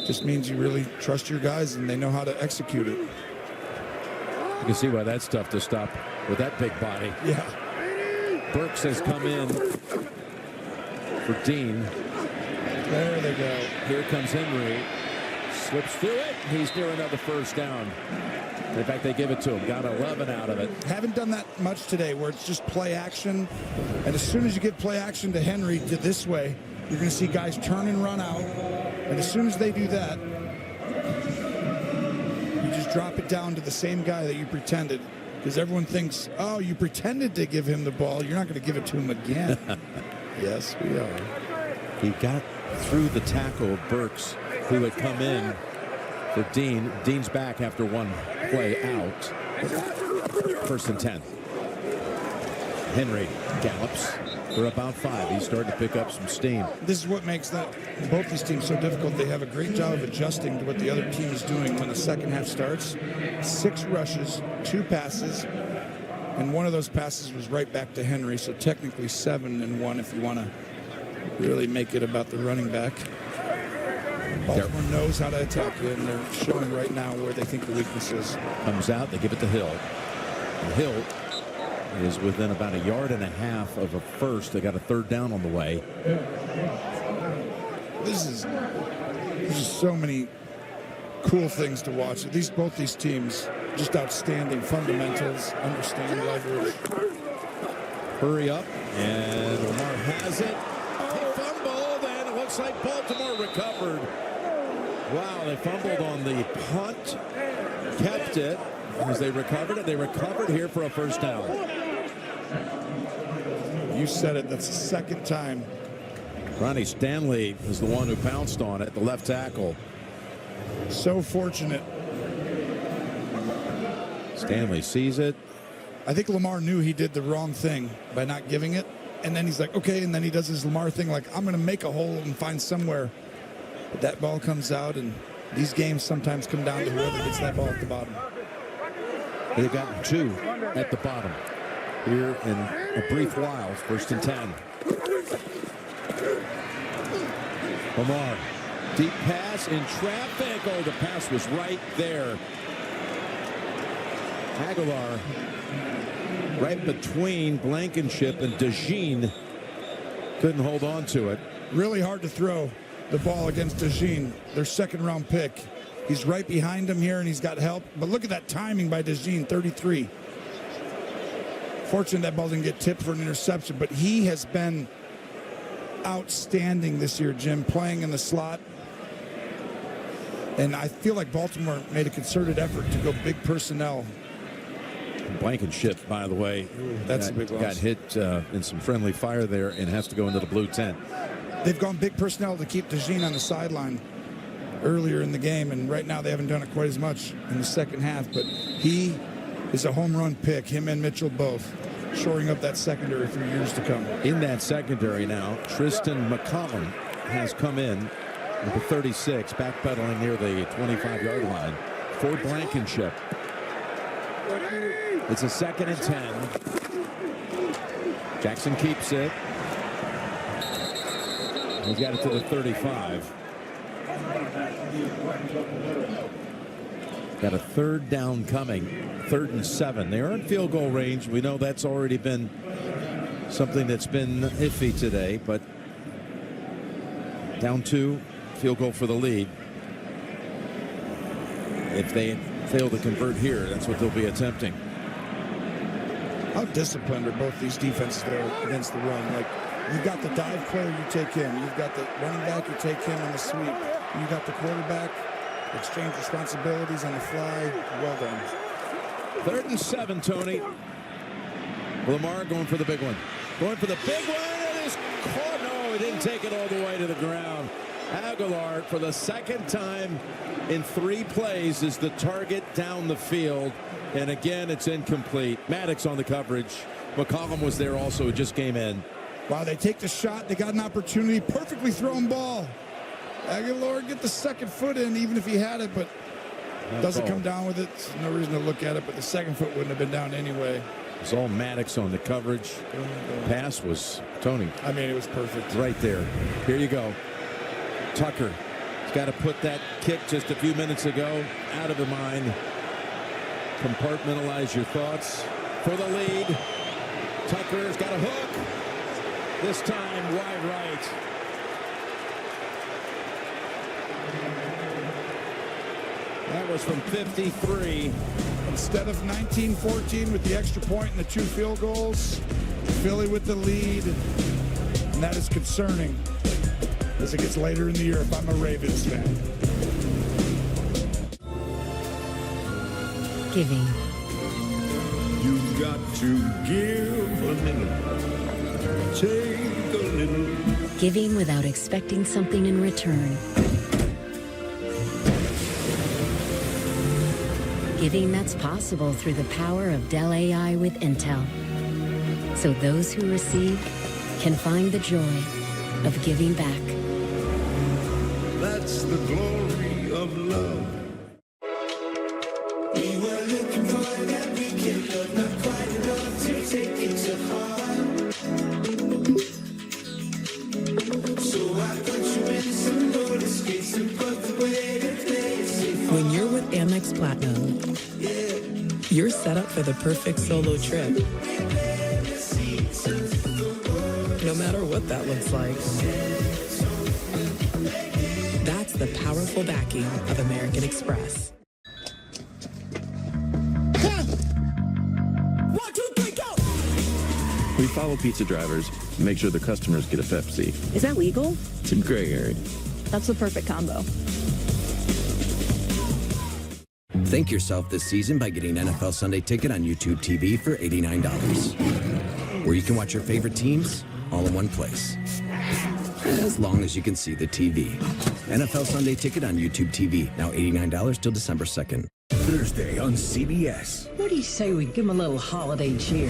Just means you really trust your guys and they know how to execute it. You can see why that's tough to stop with that big body. Yeah. Burks has come in for Dean. There they go. Here comes Henry. Slips through it. He's near another first down. In fact, they give it to him. Got 11 out of it. Haven't done that much today where it's just play action. And as soon as you give play action to Henry to this way, you're going to see guys turn and run out. And as soon as they do that, you just drop it down to the same guy that you pretended. Because everyone thinks, oh, you pretended to give him the ball. You're not going to give it to him again. Yes, we are. He got through the tackle of Burks, who had come in for Dean. Dean's back after one play out. 1st and 10. Henry gallops for about 5. He's starting to pick up some steam. This is what makes both these teams so difficult. They have a great job of adjusting to what the other team is doing when the second half starts. 6 rushes, 2 passes, and one of those passes was right back to Henry. So technically 7 and 1 if you want to really make it about the running back. Baltimore knows how to attack you, and they're showing right now where they think the weakness is. Comes out, they give it to Hill. And Hill is within about 1.5 yards of a first. They got a 3rd down on the way. There's just so many cool things to watch. Both these teams, just outstanding fundamentals, understand leverage. Hurry up, and Lamar has it. He fumbled, and it looks like Baltimore recovered. Wow, they fumbled on the punt, kept it as they recovered it. They recovered here for a first down. You said it, that's the 2nd time. Ronnie Stanley is the one who pounced on it, the left tackle. So fortunate. Stanley sees it. I think Lamar knew he did the wrong thing by not giving it. And then he's like, okay, and then he does his Lamar thing like, I'm going to make a hole and find somewhere. But that ball comes out, and these games sometimes come down to whoever gets that ball at the bottom. They've got 2 at the bottom here in a brief while. 1st and 10. Lamar, deep pass in traffic. Oh, the pass was right there. Aguilar right between Blankenship and DeJean. Couldn't hold on to it. Really hard to throw the ball against DeJean, their 2nd-round pick. He's right behind him here, and he's got help. But look at that timing by DeJean, 33. Fortunate that ball didn't get tipped for an interception, but he has been outstanding this year, Jim, playing in the slot. And I feel like Baltimore made a concerted effort to go big personnel. Blankenship, by the way, that's a big loss. Got hit in some friendly fire there and has to go into the blue tent. They've gone big personnel to keep DeJean on the sideline earlier in the game, and right now they haven't done it quite as much in the second half, but he is a home run pick, him and Mitchell both, shoring up that secondary for years to come. In that secondary now, Tristan McCollum has come in with the 36, backpedaling near the 25-yard line for Blankenship. It's a 2nd and 10. Jackson keeps it. He's got it to the 35. Got a 3rd down coming. 3rd and 7. They are in field goal range. We know that's already been something that's been iffy today, but down 2, field goal for the lead. If they fail to convert here, that's what they'll be attempting. How disciplined are both these defenses there against the run? Like, you've got the dive player, you take him. You've got the running back, you take him on the sweep. You got the quarterback, exchange responsibilities on the fly. Well done. 3rd and 7, Tony. Lamar going for the big one. Going for the big one. It is caught. No, he didn't take it all the way to the ground. Aguilar, for the 2nd time in 3 plays, is the target down the field. And again, it's incomplete. Maddox on the coverage. McCollum was there also, just came in. Wow, they take the shot. They got an opportunity. Perfectly thrown ball. Aguilar get the 2nd foot in, even if he had it, but doesn't come down with it. There's no reason to look at it, but the 2nd foot wouldn't have been down anyway. It's all Maddox on the coverage. Pass was Tony. I mean, it was perfect. Right there. Here you go. Tucker. He's got to put that kick just a few minutes ago out of the mind. Compartmentalize your thoughts for the lead. Tucker's got a hook. This time wide right. That was from 53. Instead of 19-14 with the extra point and the 2 field goals, Philly with the lead. And that is concerning as it gets later in the year if I'm a Ravens fan. Giving. You've got to give a little, take a little. Giving without expecting something in return. Giving that's possible through the power of Dell AI with Intel. So those who receive can find the joy of giving back. That's the glory of love. We were looking for that weekend love, not quite enough to take it to heart. So I put you in some roller skates and put the way to play it safe. When you're with Amex Platinum, you're set up for the perfect solo trip. No matter what that looks like. That's the powerful backing of American Express. We follow pizza drivers, make sure the customers get a Pepsi. Is that legal? It's a gray area. That's the perfect combo. Thank yourself this season by getting NFL Sunday Ticket on YouTube TV for $89. Where you can watch your favorite teams all in one place. As long as you can see the TV. NFL Sunday Ticket on YouTube TV, now $89 till December 2nd. Thursday on CBS. What do you say we give them a little holiday cheer?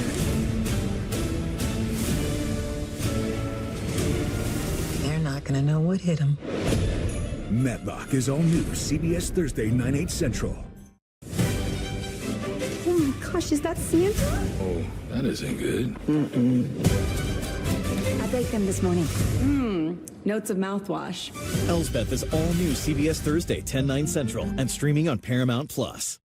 They're not going to know what hit them. Matlock is all new. CBS Thursday, 9/8 Central. Oh my gosh, is that Santa? Oh, that isn't good. I baked them this morning. Notes of mouthwash. Elsbeth is all new CBS Thursday, 10/9 Central, and streaming on Paramount Plus.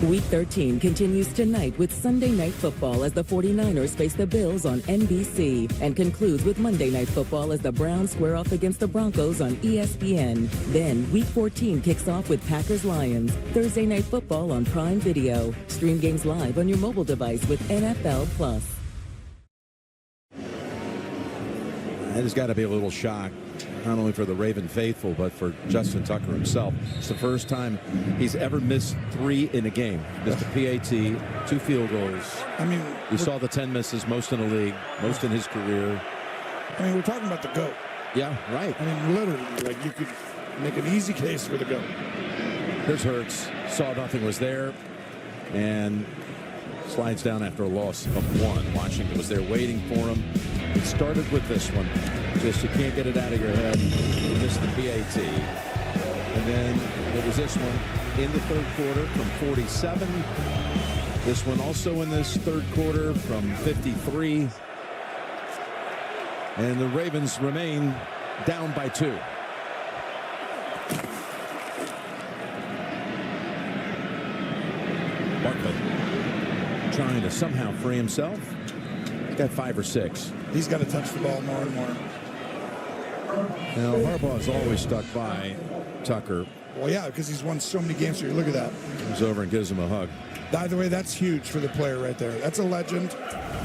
Week 13 continues tonight with Sunday Night Football as the 49ers face the Bills on NBC and concludes with Monday Night Football as the Browns square off against the Broncos on ESPN. Then Week 14 kicks off with Packers-Lions, Thursday Night Football on Prime Video. Stream games live on your mobile device with NFL Plus. That has got to be a little shock, not only for the Raven faithful, but for Justin Tucker himself. It's the first time he's ever missed 3 in a game. Missed a PAT, 2 field goals. I mean, we saw the 10 misses, most in the league, most in his career. I mean, we're talking about the GOAT. Yeah, right. I mean, literally, like you could make an easy case for the GOAT. Here's Hurts, saw nothing was there, and slides down after a loss of 1. Washington was there waiting for him. It started with this one. Just you can't get it out of your head. You missed the PAT. And then it was this one in the third quarter from 47. This one also in this third quarter from 53. And the Ravens remain down by 2. Barkley trying to somehow free himself. He's got 5 or 6. He's got to touch the ball more and more. Now, Harbaugh's always stuck by Tucker. Well, yeah, because he's won so many games. So you look at that. Comes over and gives him a hug. By the way, that's huge for the player right there. That's a legend.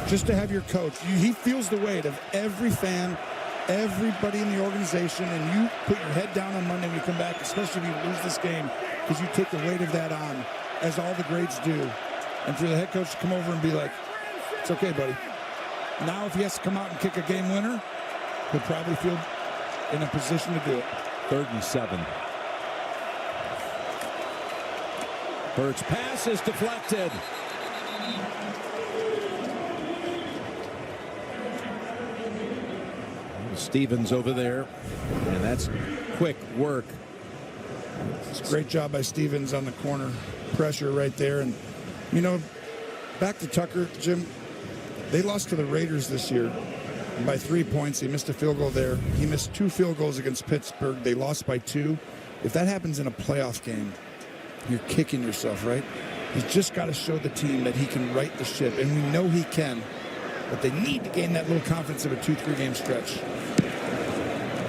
Just to have your coach. He feels the weight of every fan, everybody in the organization, and you put your head down on Monday when you come back, especially if you lose this game, because you take the weight of that on, as all the greats do. And for the head coach to come over and be like, it's okay, buddy. Now, if he has to come out and kick a game winner, he'll probably feel in a position to do it. 3rd and 7. Hurts' pass is deflected. Stevens over there, and that's quick work. It's a great job by Stevens on the corner. Pressure right there. And, you know, back to Tucker, Jim. They lost to the Raiders this year by 3 points. He missed a field goal there. He missed 2 field goals against Pittsburgh. They lost by 2. if that happens in a playoff game, you're kicking yourself, right? He's just got to show the team that he can right the ship, and we know he can, but they need to gain that little confidence of a 2-3 game stretch.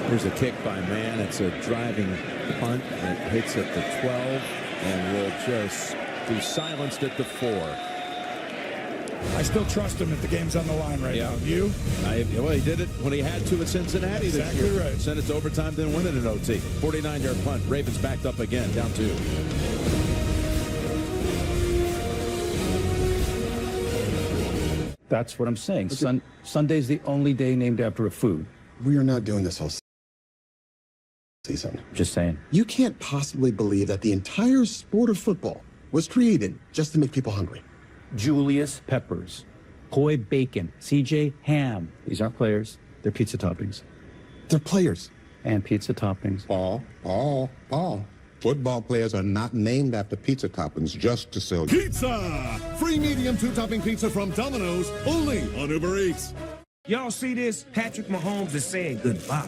Here's a kick by Mann. It's a driving punt that hits at the 12 and will just be silenced at the 4. I still trust him if the game's on the line right now. You? Well, he did it when he had to at Cincinnati this year. Exactly right. Sent it to overtime, then win it in OT. 49-yard punt. Ravens backed up again, down 2. That's what I'm saying. Sunday's the only day named after a food. We are not doing this all season. Just saying. You can't possibly believe that the entire sport of football was created just to make people hungry. Julius Peppers, Coy Bacon, CJ Ham. These aren't players. They're pizza toppings. They're players. And pizza toppings. Paul. Football players are not named after pizza toppings just to sell pizza. Free medium 2-topping pizza from Domino's, only on Uber Eats. Y'all see this? Patrick Mahomes is saying goodbye.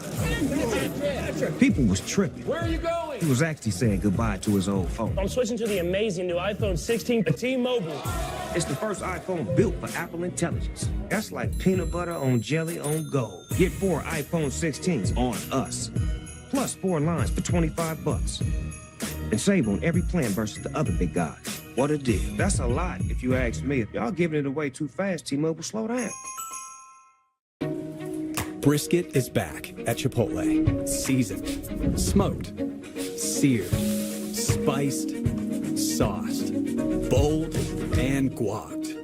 People was tripping. Where are you going? He was actually saying goodbye to his old phone. I'm switching to the amazing new iPhone 16 for T-Mobile. It's the first iPhone built for Apple Intelligence. That's like peanut butter on jelly on gold. Get 4 iPhone 16s on us. Plus 4 lines for $25. And save on every plan versus the other big guys. What a deal. That's a lot if you ask me. If y'all giving it away too fast, T-Mobile, slow down. Brisket is back at Chipotle. Seasoned, smoked, seared, spiced, sauced, bold, and guacced.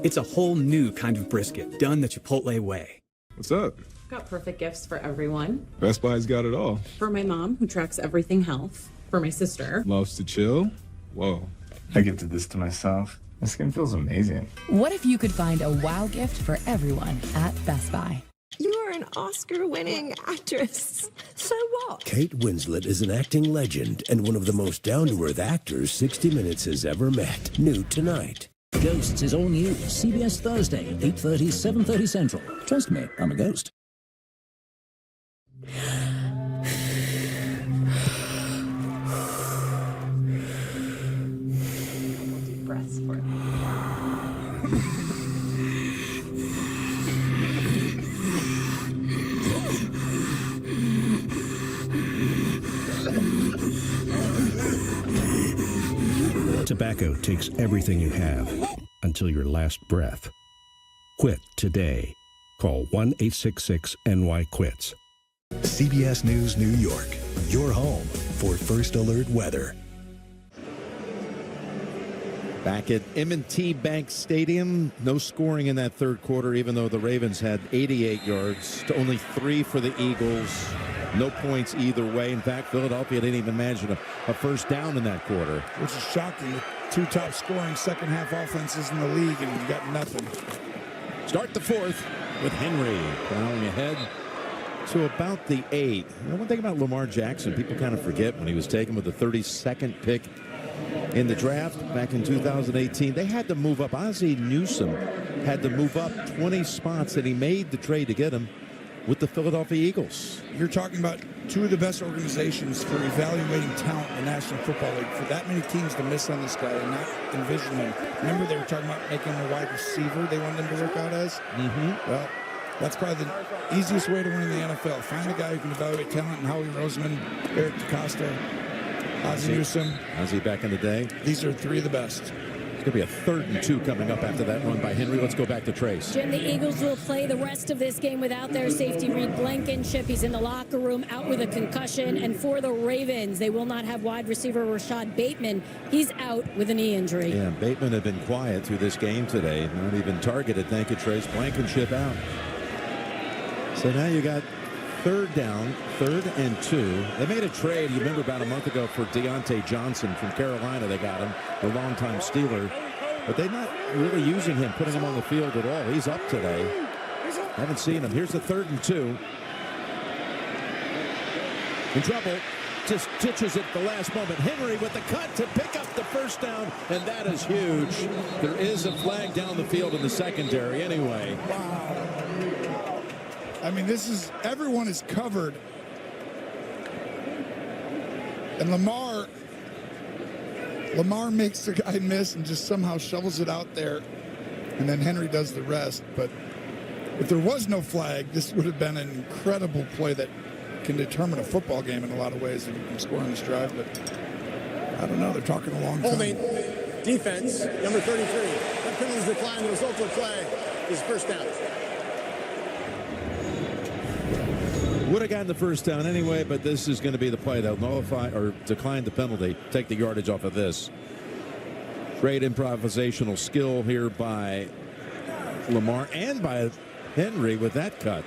It's a whole new kind of brisket done the Chipotle way. What's up? Got perfect gifts for everyone. Best Buy's got it all. For my mom, who tracks everything health. For my sister. Loves to chill. Whoa. I gifted this to myself. My skin feels amazing. What if you could find a wow gift for everyone at Best Buy? You are an Oscar-winning actress. So what? Kate Winslet is an acting legend and one of the most down-to-earth actors 60 Minutes has ever met. New tonight. Ghosts is all new. CBS Thursday, 8:30, 7:30 Central. Trust me, I'm a ghost. Deep breaths for me. Tobacco takes everything you have until your last breath. Quit today. Call 1-866-NY-QUITS. CBS News New York, your home for First Alert weather. Back at M&T Bank Stadium, no scoring in that third quarter, even though the Ravens had 88 yards to only 3 for the Eagles. No points either way. In fact, Philadelphia didn't even manage a first down in that quarter. Which is shocking. The 2 top scoring second half offenses in the league, and you've got nothing. Start the fourth with Henry plowing ahead to about the 8. You know, one thing about Lamar Jackson, people kind of forget when he was taken with the 32nd pick in the draft back in 2018. They had to move up. Ozzie Newsome had to move up 20 spots, and he made the trade to get him with the Philadelphia Eagles. You're talking about 2 of the best organizations for evaluating talent in the National Football League. For that many teams to miss on this guy and not envision him. Remember they were talking about making him a wide receiver they wanted him to work out as? Mm-hmm. Well, that's probably the easiest way to win in the NFL. Find a guy who can evaluate talent, and Howie Roseman, Eric DeCosta, Ozzie Newsome. Ozzie back in the day. These are 3 of the best. It's going to be a 3rd and 2 coming up after that run by Henry. Let's go back to Trace. Jim, the Eagles will play the rest of this game without their safety, Reed Blankenship. He's in the locker room, out with a concussion. And for the Ravens, they will not have wide receiver Rashad Bateman. He's out with a knee injury. Yeah, Bateman had been quiet through this game today. Not even targeted. Thank you, Trace. Blankenship out. So now you got 3rd down, 3rd and 2. They made a trade, you remember, about a month ago for Deontay Johnson from Carolina. They got him, the longtime Steeler. But they're not really using him, putting him on the field at all. He's up today. Haven't seen him. Here's the 3rd and 2. In trouble. Just ditches it the last moment. Henry with the cut to pick up the first down, and that is huge. There is a flag down the field in the secondary anyway. Wow. I mean, everyone is covered. And Lamar makes the guy miss and just somehow shovels it out there. And then Henry does the rest. But if there was no flag, this would have been an incredible play that can determine a football game in a lot of ways if you can score on this drive. But I don't know. They're talking a long time. Holding defense, number 33. That penalty's declined. The result of the play is first down. Would have gotten the first down anyway, but this is going to be the play that'll nullify or decline the penalty, take the yardage off of this. Great improvisational skill here by Lamar and by Henry with that cut.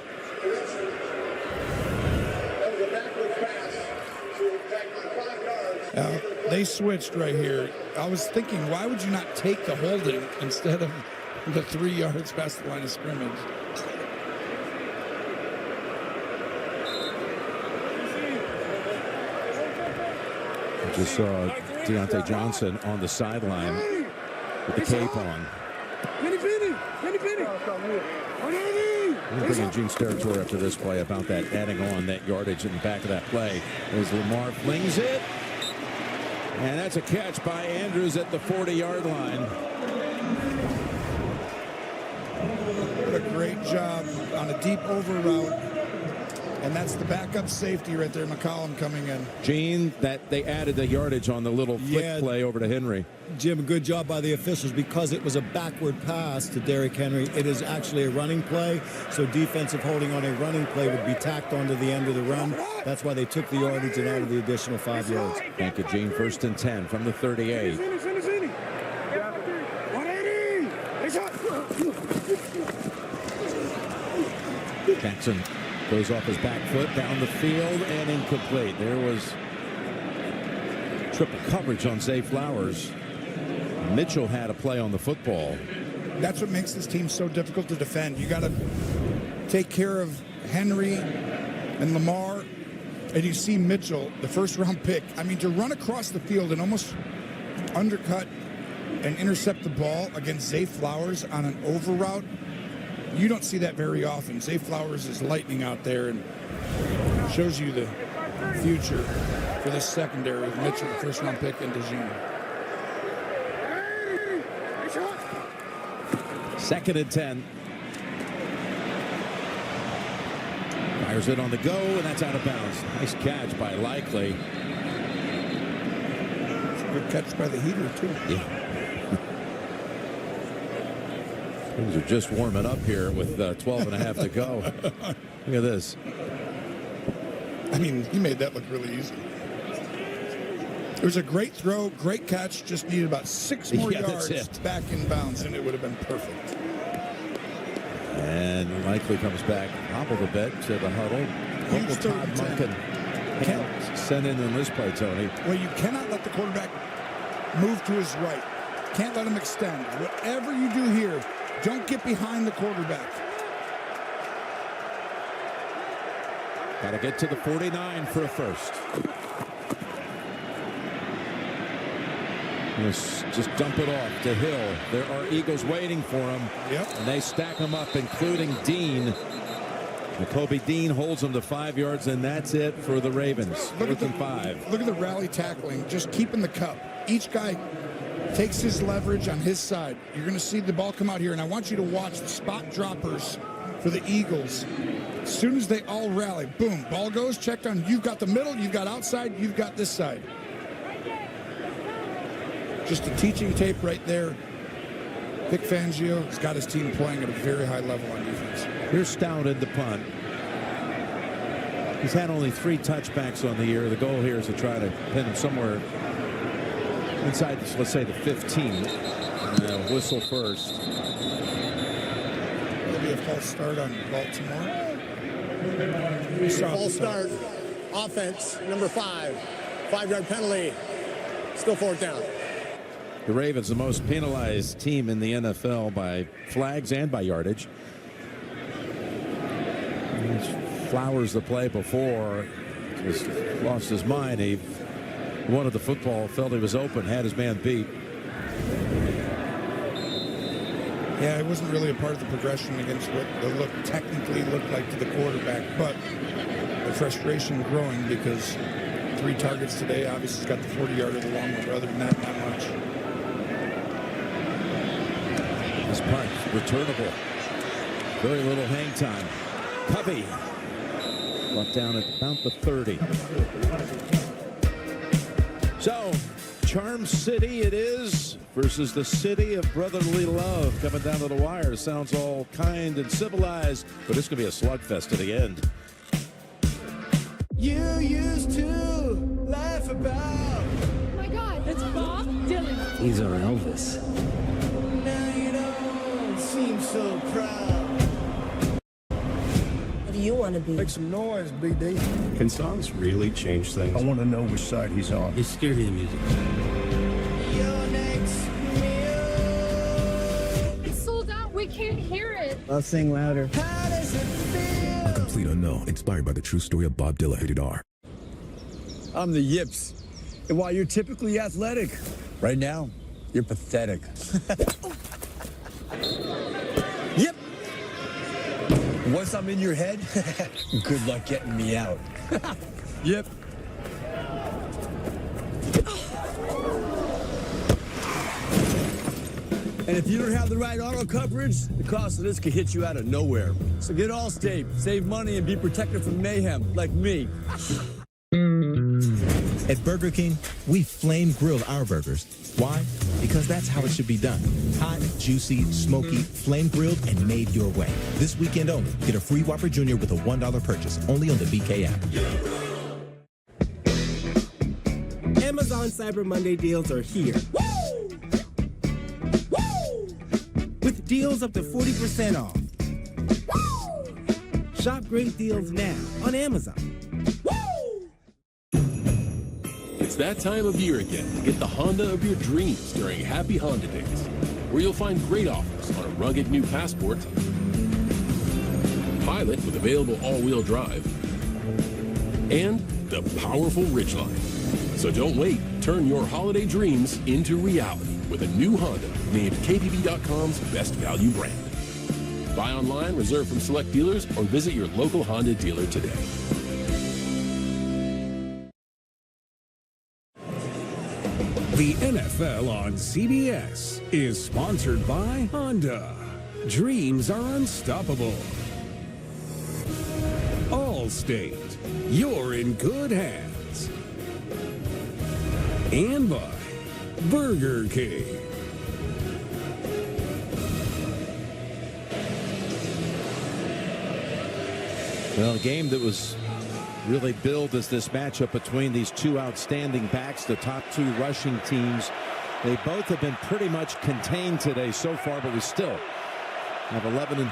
They switched right here. I was thinking, why would you not take the holding instead of the 3 yards past the line of scrimmage? Just saw Deontay Johnson on the sideline with the cape on. We're bringing Gene Steratore after this play about that, adding on that yardage in the back of that play as Lamar flings it. And that's a catch by Andrews at the 40-yard line. What a great job on a deep over route. And that's the backup safety right there, McCollum coming in. Gene, that they added the yardage on the little flick play over to Henry. Jim, good job by the officials because it was a backward pass to Derrick Henry. It is actually a running play, so defensive holding on a running play would be tacked onto the end of the run. That's why they took the yardage and added the additional 5 yards. Thank you, Gene. 1st and 10 from the 38. Jackson goes off his back foot down the field and incomplete. There was triple coverage on Zay Flowers. Mitchell had a play on the football. That's what makes this team so difficult to defend. You got to take care of Henry and Lamar, and you see Mitchell, the first-round pick. I mean, to run across the field and almost undercut and intercept the ball against Zay Flowers on an over route, you don't see that very often. Zay Flowers is lightning out there and shows you the future for this secondary with Mitchell, the first-round pick, and DeJean. 2nd and 10. Fires it on the go, and that's out of bounds. Nice catch by Likely. It's a good catch by the Heater, too. Yeah. Things are just warming up here with 12 and a half to go. Look at this. I mean, he made that look really easy. It was a great throw, great catch. Just needed about 6 more yards back in bounds, and it would have been perfect. And Likely comes back, hobbled a bit to the huddle. What will Todd Monken send in this play, Tony? Well, you cannot let the quarterback move to his right. Can't let him extend. Whatever you do here, don't get behind the quarterback. Got to get to the 49 for a first. Just dump it off to Hill. There are Eagles waiting for him. Yep. And they stack him up, including Dean. Jacoby Dean holds him to 5 yards, and that's it for the Ravens. Look at 5. Look at the rally tackling, just keeping the cup. Each guy takes his leverage on his side. You're going to see the ball come out here, and I want you to watch the spot droppers for the Eagles. As soon as they all rally, boom, ball goes, checked on. You've got the middle, you've got outside, you've got this side. Just a teaching tape right there. Vic Fangio has got his team playing at a very high level on defense. Here's Stout in the punt. He's had only 3 touchbacks on the year. The goal here is to try to pin him somewhere inside, let's say, the 15. Whistle first. There'll be a false start on Baltimore. False start. Offense, number 5. 5-yard penalty. Still 4th down. The Ravens, the most penalized team in the NFL by flags and by yardage. Flowers the play before, just lost his mind. He wanted the football, felt he was open, had his man beat. Yeah, it wasn't really a part of the progression against what the look technically looked like to the quarterback, but the frustration growing because 3 targets today. Obviously, he's got the 40-yarder, the long one, but other than that, not much. This punt, returnable. Very little hang time. Covey brought down at about the 30. So, Charm City it is versus the city of brotherly love. Coming down to the wire. Sounds all kind and civilized, but it's going to be a slugfest to the end. You used to laugh about. Oh my God, it's Bob Dylan. He's our Elvis. Now you don't seem so proud. What do you want to be? Make some noise, BD. Can songs really change things? I want to know which side he's on. He's scared of the music. Your next meal. It's sold out. We can't hear it. I'll sing louder. How does it feel? A Complete Unknown, inspired by the true story of Bob Dylan. Rated R. I'm the Yips. And while you're typically athletic, right now, you're pathetic. Yep. Once I'm in your head, good luck getting me out. Yep. And if you don't have the right auto coverage, the cost of this could hit you out of nowhere. So get Allstate, save money, and be protected from mayhem, like me. At Burger King, we flame grill our burgers. Why? Because that's how it should be done. Hot, juicy, smoky, flame grilled, and made your way. This weekend only, get a free Whopper Jr. with a $1 purchase, only on the BK app. Amazon Cyber Monday deals are here. Woo! Woo! With deals up to 40% off. Woo! Shop great deals now on Amazon. It's that time of year again to get the Honda of your dreams during Happy Honda Days, where you'll find great offers on a rugged new Passport, Pilot with available all-wheel drive, and the powerful Ridgeline. So don't wait. Turn your holiday dreams into reality with a new Honda named KBB.com's best value brand. Buy online, reserve from select dealers, or visit your local Honda dealer today. The NFL on CBS is sponsored by Honda. Dreams are unstoppable. Allstate, you're in good hands. And by Burger King. Well, a game that was really billed as this matchup between these two outstanding backs, the top two rushing teams. They both have been pretty much contained today so far, but we still have 11 and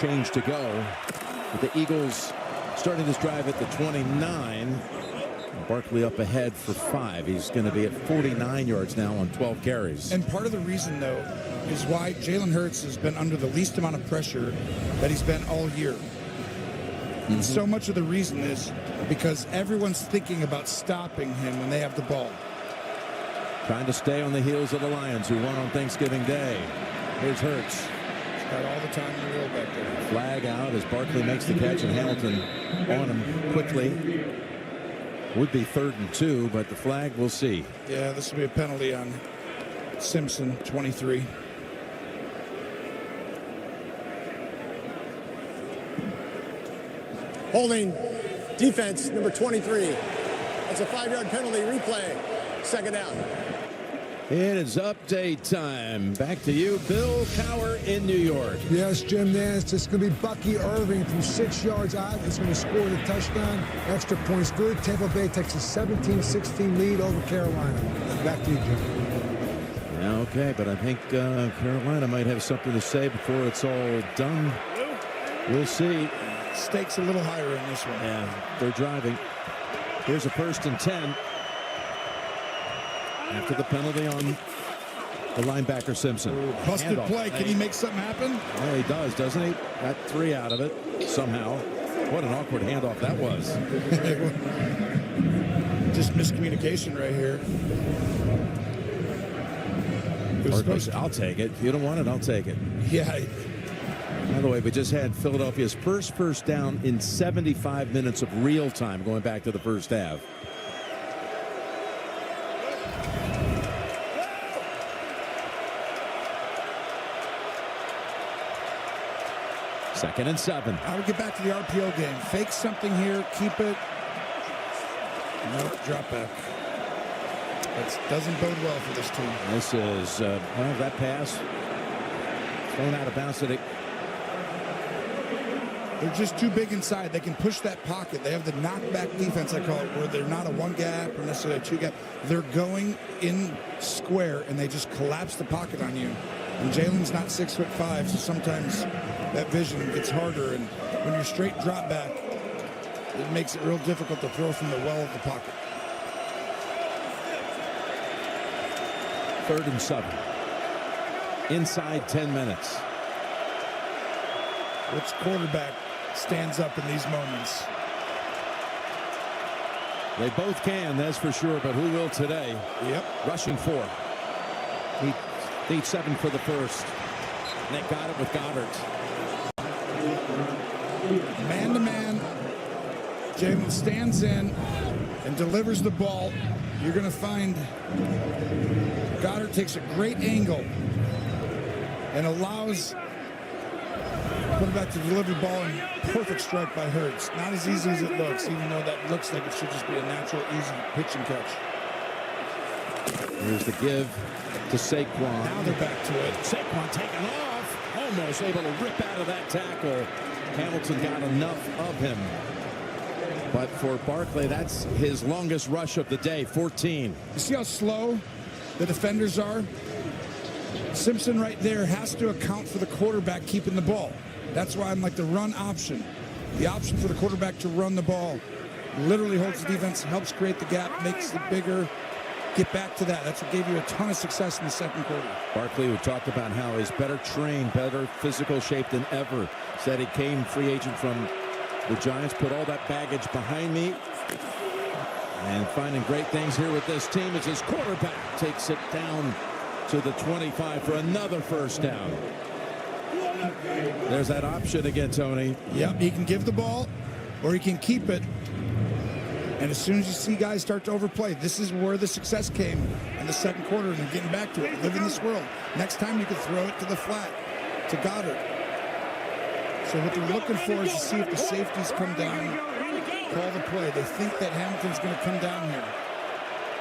change to go. With the Eagles starting this drive at the 29. Barkley up ahead for 5. He's going to be at 49 yards now on 12 carries. And part of the reason, though, is why Jalen Hurts has been under the least amount of pressure that he's been all year. And so much of the reason is because everyone's thinking about stopping him when they have the ball. Trying to stay on the heels of the Lions, who won on Thanksgiving Day. Here's Hurts. He's got all the time in the world back there. Flag out as Barkley makes the catch, and Hamilton on him quickly. Would be 3rd and 2, but the flag, we'll see. Yeah, this will be a penalty on Simpson, 23. Holding defense, number 23. That's a 5-yard penalty. Replay. 2nd down. It is update time. Back to you, Bill Cower in New York. Yes, Jim Nance. It's going to be Bucky Irving from 6 yards out. He's going to score the touchdown. Extra points good. Tampa Bay takes a 17-16 lead over Carolina. Back to you, Jim. Okay, but I think Carolina might have something to say before it's all done. We'll see. Stakes a little higher in this one. Yeah, they're driving. Here's a 1st and 10. After the penalty on the linebacker Simpson. Busted play. Can he make something happen? Well, he does, doesn't he? Got 3 out of it somehow. What an awkward handoff that was. Just miscommunication right here. I'll take it. If you don't want it, I'll take it. Yeah. By the way, we just had Philadelphia's first down in 75 minutes of real time going back to the first half. 2nd and 7. I would get back to the RPO game. Fake something here, keep it. Nope, drop back. That doesn't bode well for this team. This is, well, that pass thrown out of bounds. They're just too big inside. They can push that pocket. They have the knockback defense, I call it, where they're not a one gap or necessarily a two gap. They're going in square, and they just collapse the pocket on you. And Jalen's not 6'5", so sometimes that vision gets harder. And when you're straight drop back, it makes it real difficult to throw from the well of the pocket. 3rd and 7. Inside 10 minutes. Which quarterback stands up in these moments? They both can, that's for sure, but who will today? Yep. Rushing 4. Need 7 for the first. And they got it with Goddard. Man-to-man. Jalen stands in and delivers the ball. You're going to find Goddard takes a great angle and allows quarterback to deliver the ball, and perfect strike by Hurts. Not as easy as it looks, even though that looks like it should just be a natural, easy pitch and catch. Here's the give to Saquon. Now they're back to it. Saquon taken off. Almost able to rip out of that tackle. Hamilton got enough of him. But for Barkley, that's his longest rush of the day, 14. You see how slow the defenders are? Simpson right there has to account for the quarterback keeping the ball. That's why I'm like the run option. The option for the quarterback to run the ball literally holds the defense, helps create the gap, makes it bigger. Get back to that. That's what gave you a ton of success in the second quarter. Barkley, who talked about how he's better trained, better physical shape than ever, said he came free agent from the Giants, put all that baggage behind me, and finding great things here with this team as his quarterback takes it down to the 25 for another first down. There's that option again, Tony. Yep, he can give the ball or he can keep it. And as soon as you see guys start to overplay, this is where the success came in the second quarter, and they're getting back to it. Live in this world. Next time you can throw it to the flat, to Goddard. So what they're looking for is to see if the safeties come down, call the play. They think that Hamilton's going to come down here.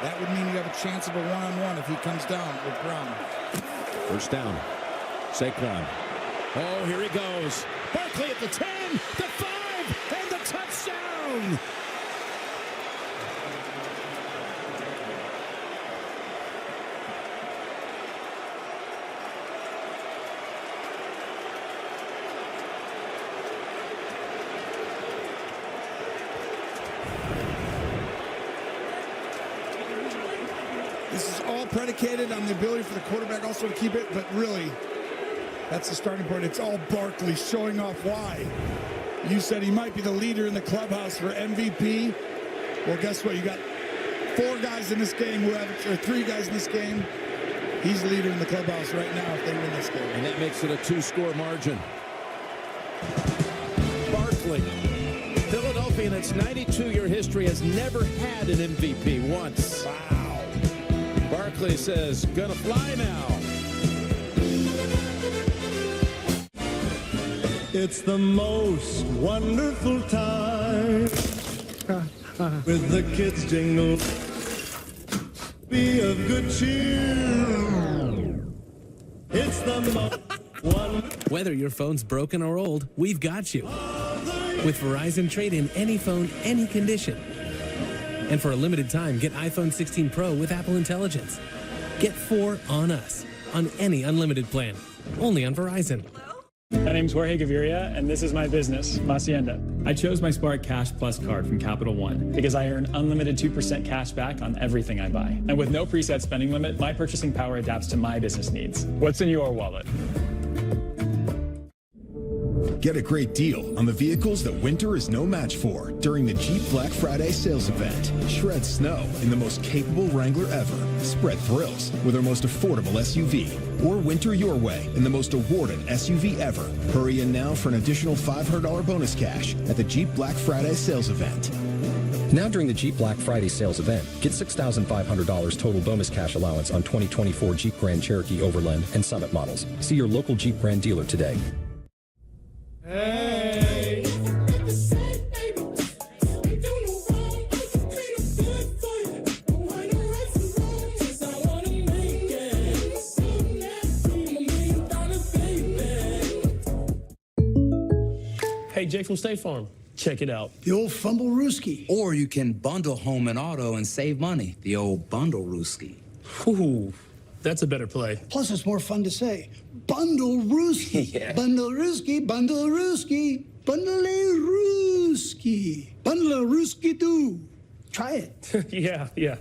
That would mean you have a chance of a one-on-one if he comes down with Brown. First down. Saquon. Oh, here he goes. Barkley at the 10, the 5, and the touchdown. This is all predicated on the ability for the quarterback also to keep it, but really, that's the starting point. It's all Barkley showing off why. You said he might be the leader in the clubhouse for MVP. Well, guess what? You got 4 guys in this game who have, or 3 guys in this game. He's the leader in the clubhouse right now if they win this game. And that makes it a 2-score margin. Barkley. Philadelphia in its 92-year history has never had an MVP once. Wow. Barkley says, gonna fly now. It's the most wonderful time with the kids jingle. Be of good cheer. It's the most wonderful. Whether your phone's broken or old, we've got you. With Verizon, trade in any phone, any condition. And for a limited time, get iPhone 16 Pro with Apple Intelligence. Get 4 on us on any unlimited plan. Only on Verizon. My name's Jorge Gaviria, and this is my business, Hacienda. I chose my Spark Cash Plus card from Capital One because I earn unlimited 2% cash back on everything I buy. And with no preset spending limit, my purchasing power adapts to my business needs. What's in your wallet? Get a great deal on the vehicles that winter is no match for during the Jeep Black Friday sales event. Shred snow in the most capable Wrangler ever. Spread thrills with our most affordable SUV. Or winter your way in the most awarded SUV ever. Hurry in now for an additional $500 bonus cash at the Jeep Black Friday sales event. Now during the Jeep Black Friday sales event, get $6,500 total bonus cash allowance on 2024 Jeep Grand Cherokee Overland and Summit models. See your local Jeep Grand dealer today. Hey. Hey, Jake from State Farm. Check it out. The old Fumble-Rooski. Or you can bundle home and auto and save money. The old Bundle-Rooski. Ooh, that's a better play. Plus, it's more fun to say. Bundle-Rooski. Yeah. Bundle-Rooski, Bundle-Rooski, Bundle-Rooski. Bundle-Rooski-doo. Try it. Yeah.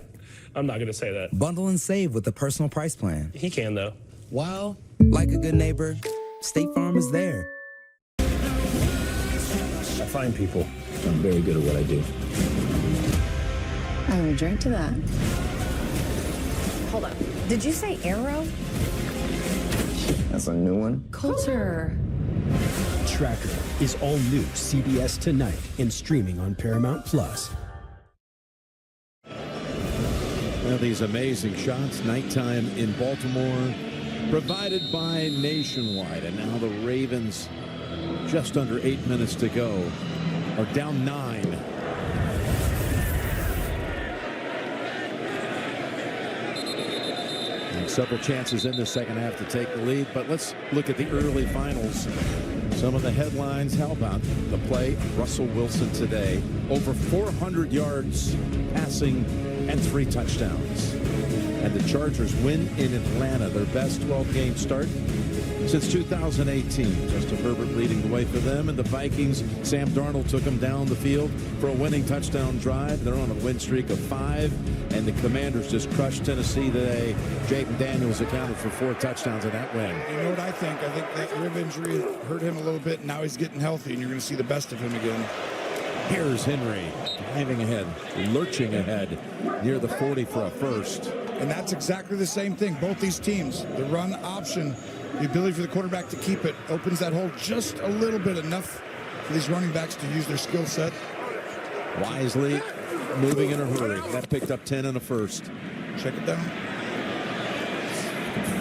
I'm not going to say that. Bundle and save with the personal price plan. He can, though. Well, like a good neighbor, State Farm is there. I find people. I'm very good at what I do. I would drink to that. Hold up. Did you say Arrow? That's a new one. Coulter. Tracker is all new CBS tonight and streaming on Paramount Plus. Well, these amazing shots, nighttime in Baltimore, provided by Nationwide. And now the Ravens, just under 8 minutes to go, are down 9. And several chances in the second half to take the lead. But let's look at the early finals. Some of the headlines. How about the play of Russell Wilson today? Over 400 yards passing and 3 touchdowns. And the Chargers win in Atlanta, their best 12-game start since 2018. Justin Herbert leading the way for them. And the Vikings, Sam Darnold took them down the field for a winning touchdown drive. They're on a win streak of 5. And the Commanders just crushed Tennessee today. Jaden Daniels accounted for 4 touchdowns in that win. You know what I think? I think that rib injury hurt him a little bit. Now he's getting healthy, and you're going to see the best of him again. Here's Henry driving ahead, lurching ahead near the 40 for a first. And that's exactly the same thing. Both these teams, the run option, the ability for the quarterback to keep it, opens that hole just a little bit, enough for these running backs to use their skill set. Wisely moving in a hurry. That picked up 10 in the first. Check it down.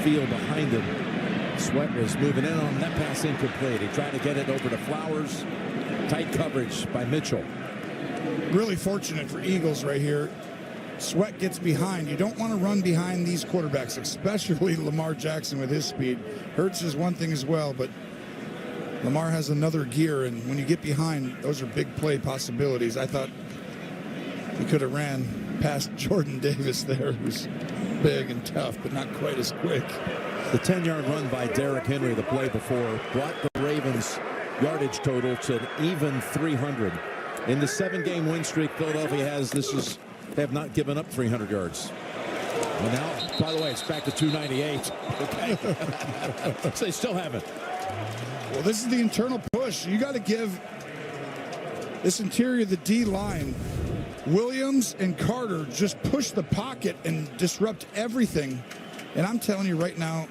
Field behind him. Sweat was moving in on that pass, incomplete. He tried to get it over to Flowers. Tight coverage by Mitchell. Really fortunate for Eagles right here. Sweat gets behind. You don't want to run behind these quarterbacks, especially Lamar Jackson with his speed. Hurts is one thing as well, but Lamar has another gear, and when you get behind, those are big play possibilities. I thought he could have ran past Jordan Davis there, who's big and tough, but not quite as quick. The 10-yard run by Derrick Henry the play before brought the Ravens' yardage total to an even 300. In the 7-game win streak Philadelphia has, they have not given up 300 yards. And now, by the way, it's back to 298. Okay. So they still haven't. Well, this is the internal push. You got to give this interior, the D line, Williams and Carter just push the pocket and disrupt everything. And I'm telling you right now,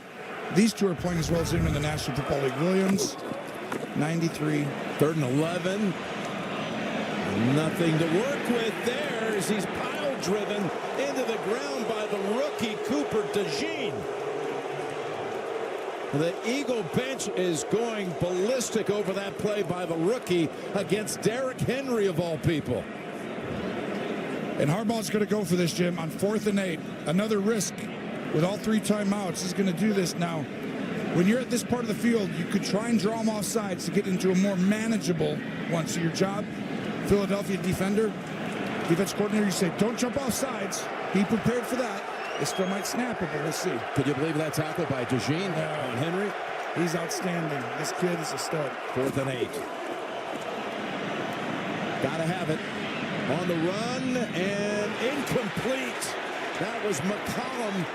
these two are playing as well as anyone in the National Football League. Williams, 93. 3rd and 11. Nothing to work with there as he's pile-driven into the ground by the rookie Cooper DeJean. The Eagle bench is going ballistic over that play by the rookie against Derrick Henry, of all people. And Harbaugh's going to go for this, Jim, on 4th and 8. Another risk with all 3 timeouts. He's going to do this now. When you're at this part of the field, you could try and draw them off sides to get into a more manageable one. So your job, Philadelphia defender, defense coordinator, you say, don't jump off sides. Be prepared for that. It still might snap it, but we'll see. Could you believe that tackle by DeJean on Henry? He's outstanding. This kid is a stud. 4th and 8. Gotta have it. On the run and incomplete. That was McCollum,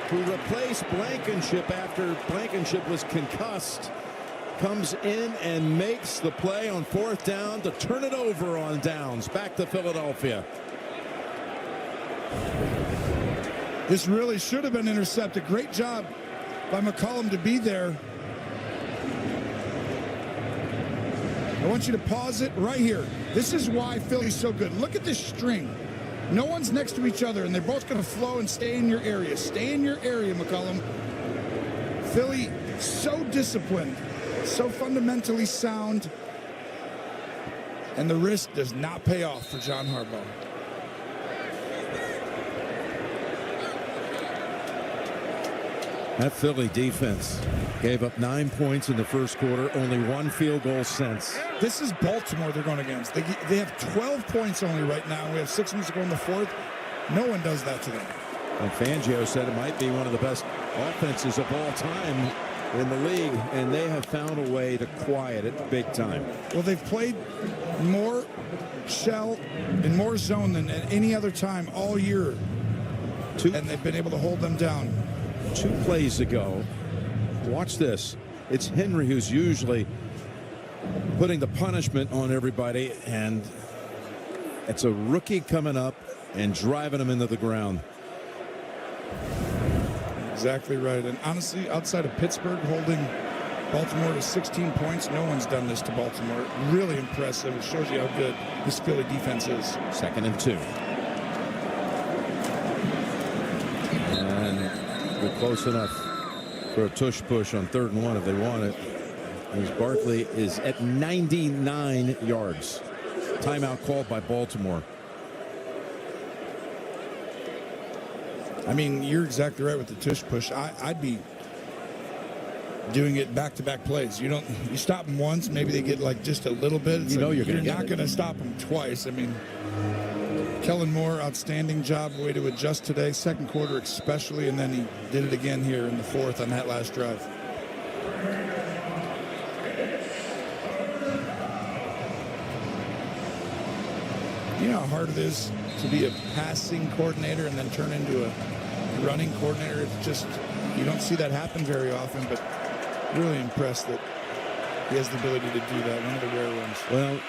who replaced Blankenship after Blankenship was concussed. Comes in and makes the play on 4th down to turn it over on downs. Back to Philadelphia. This really should have been intercepted. Great job by McCollum to be there. I want you to pause it right here. This is why Philly's so good. Look at this string. No one's next to each other, and they're both going to flow and stay in your area. Stay in your area, McCollum. Philly, so disciplined, so fundamentally sound, and the risk does not pay off for John Harbaugh. That Philly defense gave up 9 points in the first quarter, only 1 field goal since. This is Baltimore they're going against. They have 12 points only right now. We have 6 minutes to go in the fourth. No one does that to them. And Fangio said it might be one of the best offenses of all time in the league, and they have found a way to quiet it big time. Well, they've played more shell and more zone than at any other time all year, and they've been able to hold them down. 2 plays ago, watch this. It's Henry who's usually putting the punishment on everybody, and it's a rookie coming up and driving him into the ground. Exactly right. And honestly, outside of Pittsburgh holding Baltimore to 16 points, no one's done this to Baltimore. Really impressive. It shows you how good this Philly defense is. 2nd and 2. And they're close enough for a tush push on 3rd and 1 if they want it. As Barkley is at 99 yards. Timeout called by Baltimore. I mean, you're exactly right with the tush push. I'd be doing it back-to-back plays. You stop them once, maybe they get like just a little bit. It's you're not going to stop them twice. I mean, Kellen Moore, outstanding job, way to adjust today, 2nd quarter especially, and then he did it again here in the 4th on that last drive. You know how hard it is to be a passing coordinator and then turn into a running coordinator? It's just, you don't see that happen very often, but really impressed that he has the ability to do that, one of the rare ones. Well,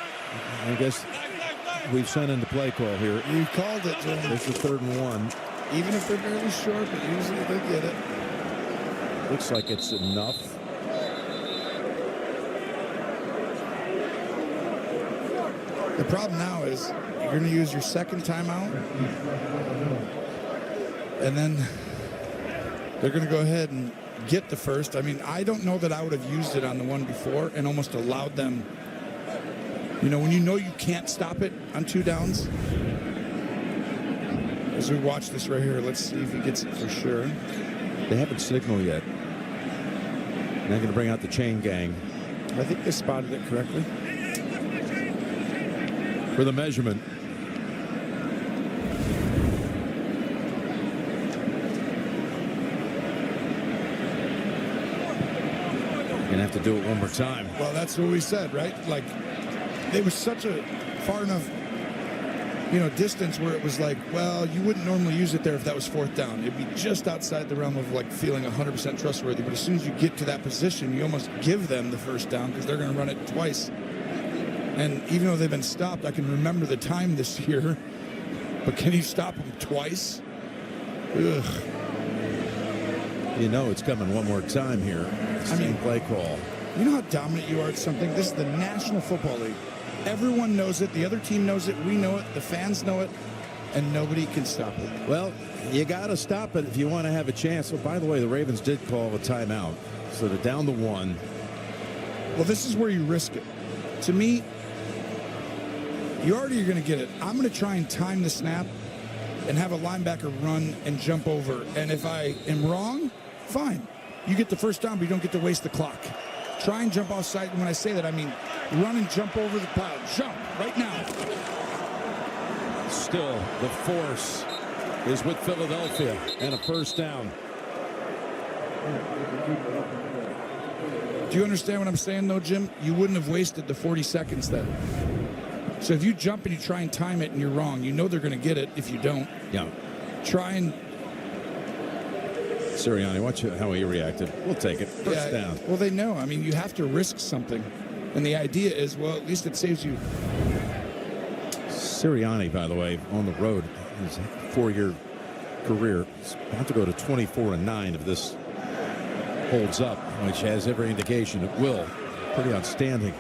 I guess we've sent in the play call here. You called it, Jim. This is 3rd and 1. Even if they're barely short, but usually they get it. Looks like it's enough. The problem now is you're going to use your 2nd timeout, and then they're going to go ahead and get the 1st. I mean, I don't know that I would have used it on the one before and almost allowed them. When you know you can't stop it on 2 downs. As we watch this right here, let's see if he gets it for sure. They haven't signaled yet. They're going to bring out the chain gang. I think they spotted it correctly. For the measurement. Gonna have to do it one more time. Well, that's what we said, right? Like, they were such a far enough, distance where it was like, well, you wouldn't normally use it there if that was 4th down. It'd be just outside the realm of like feeling 100% trustworthy. But as soon as you get to that position, you almost give them the 1st down because they're going to run it twice. And even though they've been stopped, I can remember the time this year. But can you stop them twice? Ugh. It's coming one more time here. Same play call. You know how dominant you are at something? This is the National Football League. Everyone knows it. The other team knows it. We know it. The fans know it. And nobody can stop it. Well, you got to stop it if you want to have a chance. Oh, by the way, the Ravens did call a timeout. So they're down to 1. Well, this is where you risk it. To me, you already are going to get it. I'm going to try and time the snap and have a linebacker run and jump over. And if I am wrong, fine. You get the 1st down, but you don't get to waste the clock. Try and jump offside. When I say that, I mean run and jump over the pile. Jump right now. Still, the force is with Philadelphia and a 1st down. Do you understand what I'm saying, though, Jim? You wouldn't have wasted the 40 seconds then. So if you jump and you try and time it and you're wrong, you know they're going to get it if you don't. Yeah. Try and... Sirianni, watch how he reacted. We'll take it. 1st down. Well, they know. I mean, you have to risk something. And the idea is, well, at least it saves you. Sirianni, by the way, on the road, his 4-year career, is about to go to 24-9 if this holds up, which has every indication it will. Pretty outstanding.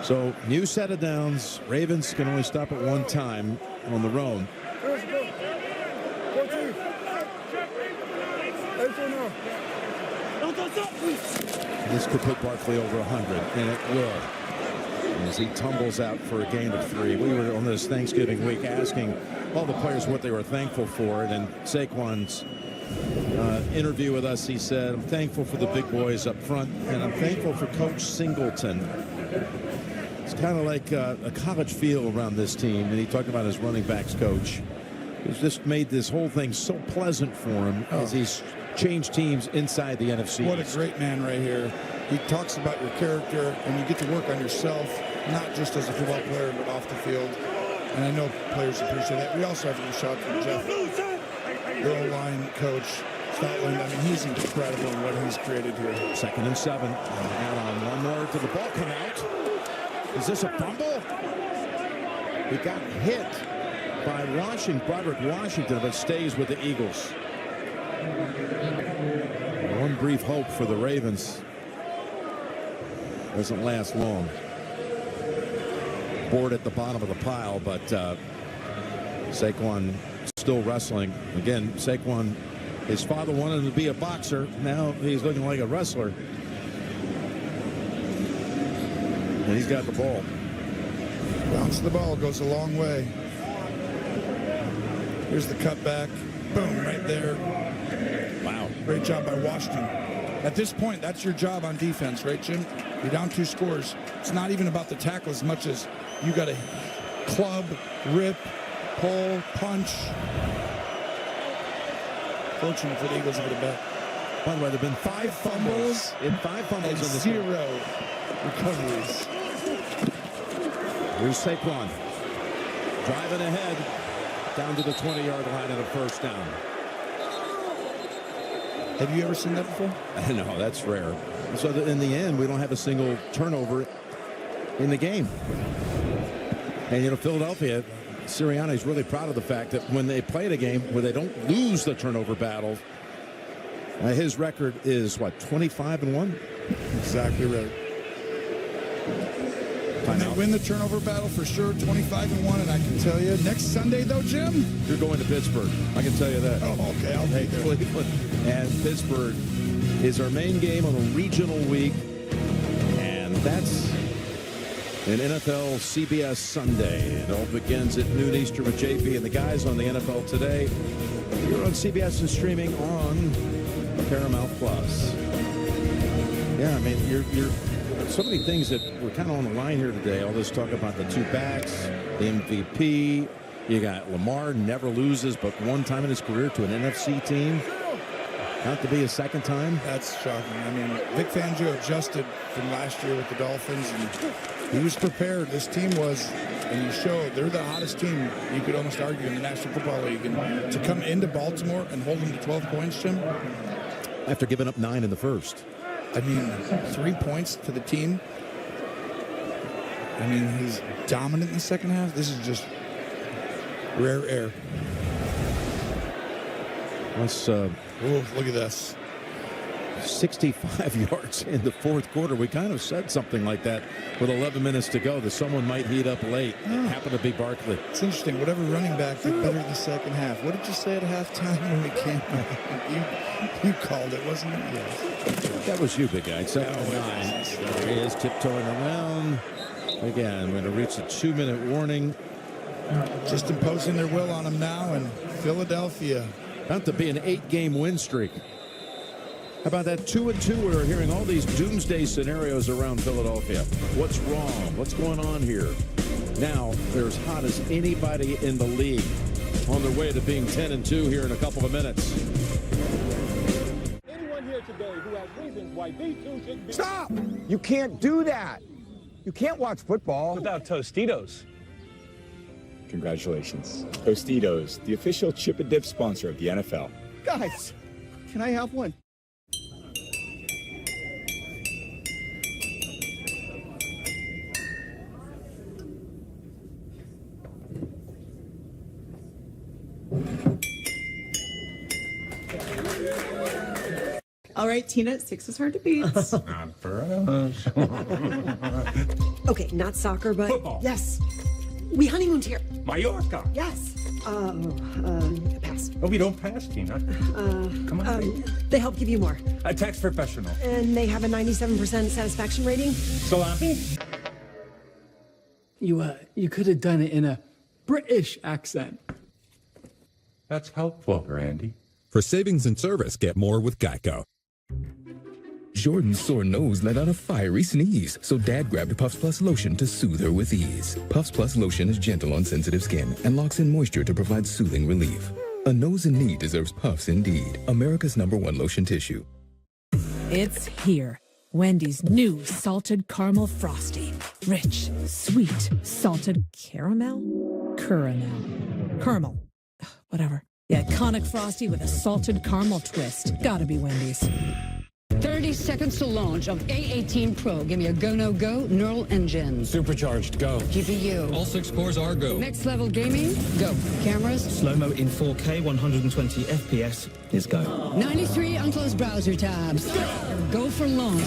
So, new set of downs. Ravens can only stop at 1 time on the road. This could put Barkley over 100, and it will, as he tumbles out for a gain of 3. We were on this Thanksgiving week asking all the players what they were thankful for, and then Saquon's interview with us, he said, I'm thankful for the big boys up front, and I'm thankful for Coach Singleton. It's kind of like a college feel around this team, and he talked about his running backs coach. He's just made this whole thing so pleasant for him as he's changed teams inside the NFC. What a great man right here. He talks about your character, and you get to work on yourself, not just as a football player, but off the field. And I know players appreciate that. We also have to shout for Jeff, the O-line coach, Scotland. I mean, he's incredible in what he's created here. 2nd and 7. Out on one more. Did the ball come out? Is this a fumble? He got hit by Broderick Washington, but stays with the Eagles. One brief hope for the Ravens. Doesn't last long. Board at the bottom of the pile, but Saquon still wrestling. Again, Saquon, his father wanted him to be a boxer. Now he's looking like a wrestler. And he's got the ball. Bounce the ball goes a long way. Here's the cutback. Boom, right there. Wow. Great job by Washington. At this point, that's your job on defense, right, Jim? You're down 2 scores. It's not even about the tackle as much as you got to club, rip, pull, punch. Fortunate for the Eagles over the bet. By the way, there have been 5 fumbles. In 5 fumbles and in the 0 recoveries. Here's Saquon. Driving ahead. Down to the 20-yard line and a first down. Have you ever seen that before? No, that's rare. So in the end, we don't have a single turnover in the game. And, you know, Philadelphia, Sirianni's really proud of the fact that when they play a game where they don't lose the turnover battle, his record is, what, 25-1? Exactly right. And they win the turnover battle for sure, 25-1, and I can tell you, next Sunday, though, Jim? You're going to Pittsburgh. I can tell you that. Oh, okay, I'll take it. Cleveland and Pittsburgh is our main game on a regional week, and that's an NFL CBS Sunday. It all begins at noon Eastern with JP and the guys on the NFL Today. You're on CBS and streaming on Paramount Plus. Yeah, I mean, you're so many things that we're kind of on the line here today. All this talk about the 2 backs, the MVP. You got Lamar never loses but one time in his career to an NFC team. Not to be a second time. That's shocking. I mean, Vic Fangio adjusted from last year with the Dolphins, and he was prepared. This team was, and you showed they're the hottest team, you could almost argue, in the National Football League. And to come into Baltimore and hold them to 12 points, Jim? After giving up 9 in the first. I mean, 3 points to the team. I mean, he's dominant in the second half. This is just rare air. Let's look at this. 65 yards in the fourth quarter. We kind of said something like that with 11 minutes to go, that someone might heat up late. It happened to be Barkley. It's interesting. Whatever running back did better in the second half. What did you say at halftime when we came? You called it, wasn't it? Yes. That was you, big guy. 7-9. There he is, tiptoeing around. Again, we're going to reach the 2-minute warning. Just imposing their will on him now, and Philadelphia. About to be an 8-game win streak. How about that 2-2? We're hearing all these doomsday scenarios around Philadelphia. What's wrong? What's going on here? Now, they're as hot as anybody in the league, on their way to being 10-2 here in a couple of minutes. Anyone here today who has reasons why V2 should be... Stop! You can't do that. You can't watch football without Tostitos. Congratulations. Tostitos, the official chip and dip sponsor of the NFL. Guys, can I have one? All right, Tina, 6 is hard to beat. Not for us. Okay, not soccer, but football. Yes. We honeymooned here. Mallorca. Yes. Pass. Oh, we don't pass, Tina. Come on. They help give you more. A tax professional. And they have a 97% satisfaction rating. Salami. You could have done it in a British accent. That's helpful, Randy. For savings and service, get more with Geico. Jordan's sore nose let out a fiery sneeze, so Dad grabbed Puffs Plus lotion to soothe her with ease. Puffs Plus lotion is gentle on sensitive skin and locks in moisture to provide soothing relief. A nose in need deserves Puffs indeed. America's #1 lotion tissue. It's here. Wendy's new salted caramel frosty. Rich, sweet, salted caramel? Caramel. Whatever. The iconic frosty with a salted caramel twist. Gotta be Wendy's. 30 seconds to launch of A18 Pro. Give me a go, no, go. Neural engine. Supercharged, go. GPU. All 6 cores are go. Next level gaming, go. Cameras. Slow-mo in 4K, 120 FPS is go. 93 unclosed browser tabs. Go for launch.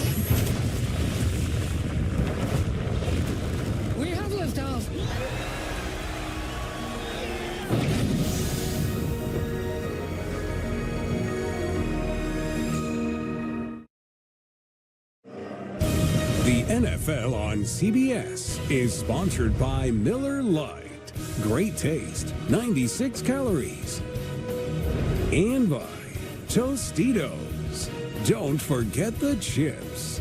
We have liftoff. The NFL on CBS is sponsored by Miller Lite. Great taste, 96 calories. And by Tostitos. Don't forget the chips.